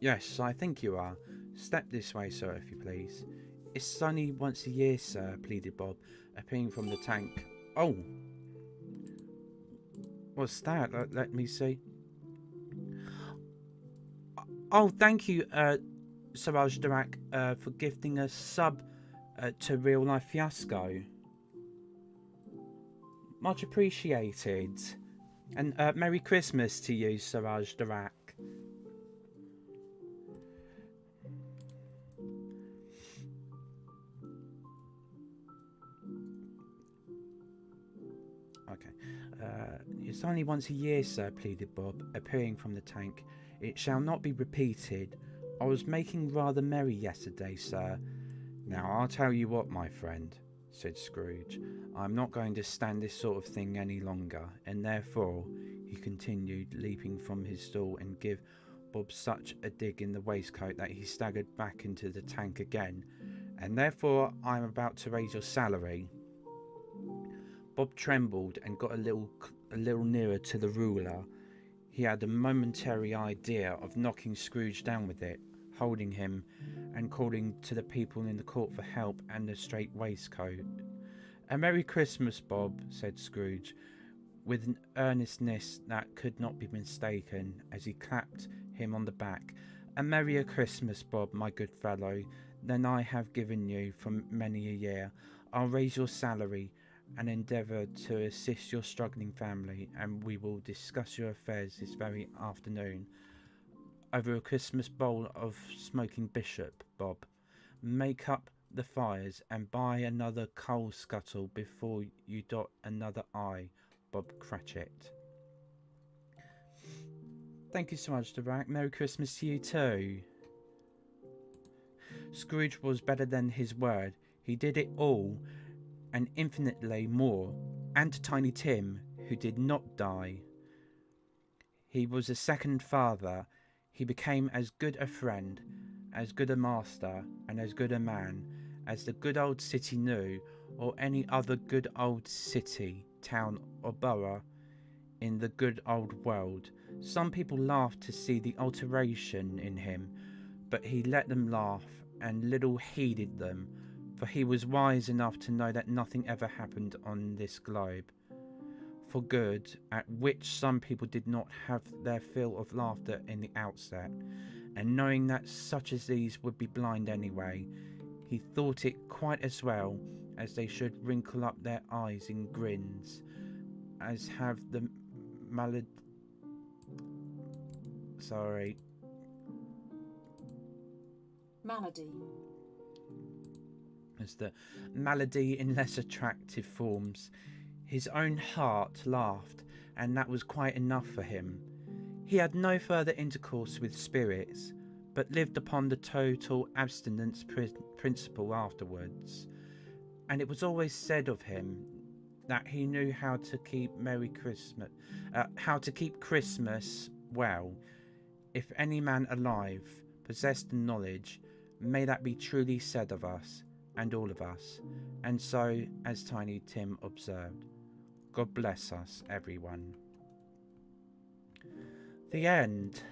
"Yes, I think you are. Step this way, sir, if you please." "It's only once a year, sir," pleaded Bob. appearing from the tank. Oh, what's that? Let me see. Oh, thank you, Siraj Durak, for gifting a sub to Real Life Fiasco. Much appreciated. And Merry Christmas to you, Siraj Durak. Okay. It's only once a year, sir, pleaded Bob, appearing from the tank. It shall not be repeated. I was making rather merry yesterday, sir. Now, I'll tell you what, my friend, said Scrooge. I'm not going to stand this sort of thing any longer, and therefore, he continued, leaping from his stool and give Bob such a dig in the waistcoat that he staggered back into the tank again, and therefore I'm about to raise your salary. Bob trembled and got a little nearer to the ruler. He had a momentary idea of knocking Scrooge down with it, holding him, and calling to the people in the court for help and a straight waistcoat. "A Merry Christmas, Bob," said Scrooge, with an earnestness that could not be mistaken, as he clapped him on the back. "A merrier Christmas, Bob, my good fellow, than I have given you for many a year. I'll raise your salary, and endeavour to assist your struggling family, and we will discuss your affairs this very afternoon over a Christmas bowl of smoking bishop, Bob. Make up the fires and buy another coal scuttle before you dot another I, Bob Cratchit." "Thank you so much, Durak. Merry Christmas to you too." Scrooge was better than his word. He did it all, and infinitely more, and to Tiny Tim, who did not die. He was a second father. He became as good a friend, as good a master, and as good a man as the good old city knew, or any other good old city, town, or borough in the good old world. Some people laughed to see the alteration in him, but he let them laugh, and little heeded them, for he was wise enough to know that nothing ever happened on this globe for good, at which some people did not have their fill of laughter in the outset, and knowing that such as these would be blind anyway, he thought it quite as well as they should wrinkle up their eyes in grins, as have the Malady. as the malady in less attractive forms. His own heart laughed, and that was quite enough for him. He had no further intercourse with spirits, but lived upon the total abstinence principle afterwards, and it was always said of him that he knew how to keep Christmas well. If any man alive possessed the knowledge, may that be truly said of us, and all of us. And so, as Tiny Tim observed, God bless us, everyone. The end.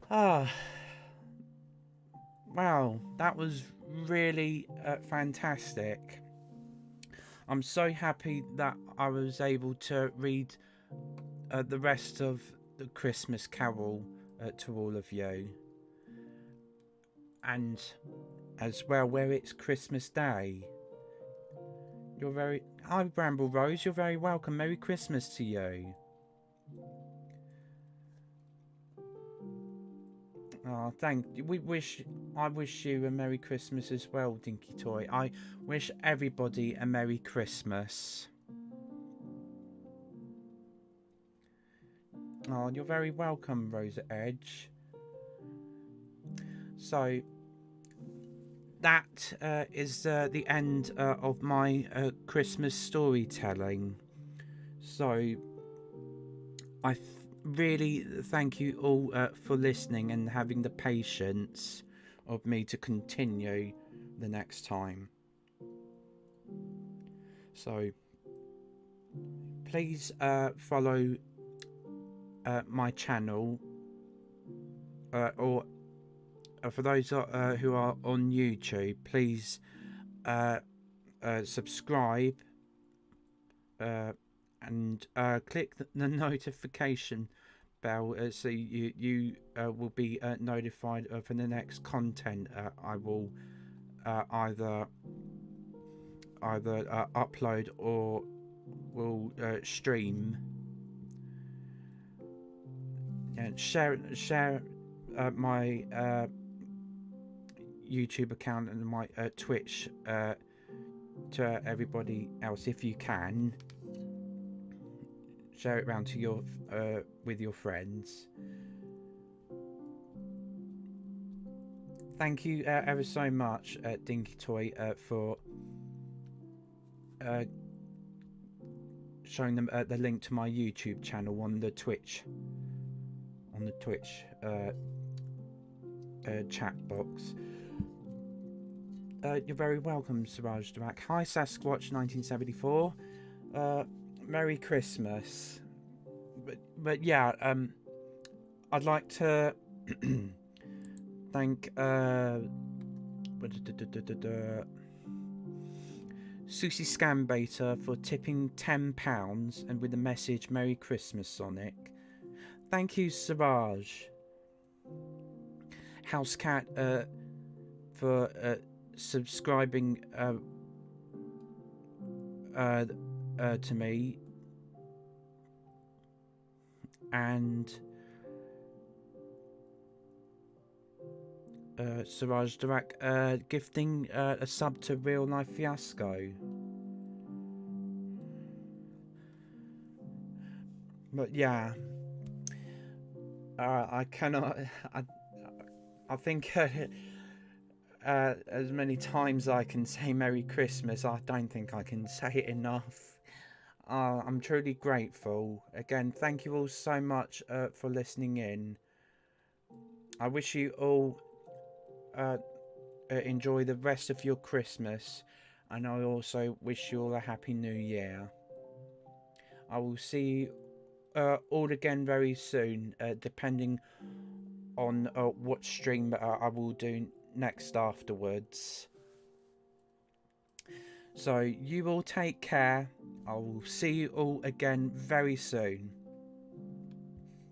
Wow, that was really fantastic. I'm so happy that I was able to read the rest of the Christmas Carol to all of you. And as well, where it's Christmas Day. Hi, Bramble Rose, you're very welcome. Merry Christmas to you. Oh, thank you. I wish you a Merry Christmas as well, Dinky Toy. I wish everybody a Merry Christmas. Oh, you're very welcome, Rosa Edge. So, that is the end of my Christmas storytelling. So I really thank you all for listening and having the patience of me to continue the next time. So please follow my channel, or for those who are on YouTube, please subscribe and click the notification bell so you will be notified for the next content I will either upload or will stream. And share my YouTube account and my Twitch to everybody else if you can. Share it around to your with your friends. Thank you ever so much, Dinky Toy, for showing them the link to my YouTube channel on the Twitch chat box. You're very welcome, Siraj Durak. Hi, Sasquatch 1974. Merry Christmas. But yeah, I'd like to thank Susie Scambaiter for tipping £10 and with the message Merry Christmas, Sonic. Thank you, Siraj. Housecat for subscribing to me, and Siraj Durak gifting a sub to Real Life Fiasco. But yeah, I cannot. I think as many times I can say Merry Christmas, I don't think I can say it enough. I'm truly grateful. Again, thank you all so much for listening in. I wish you all enjoy the rest of your Christmas, and I also wish you all a Happy New Year. I will see you all again very soon, depending on what stream I will do next afterwards. So you all take care. I will see you all again very soon.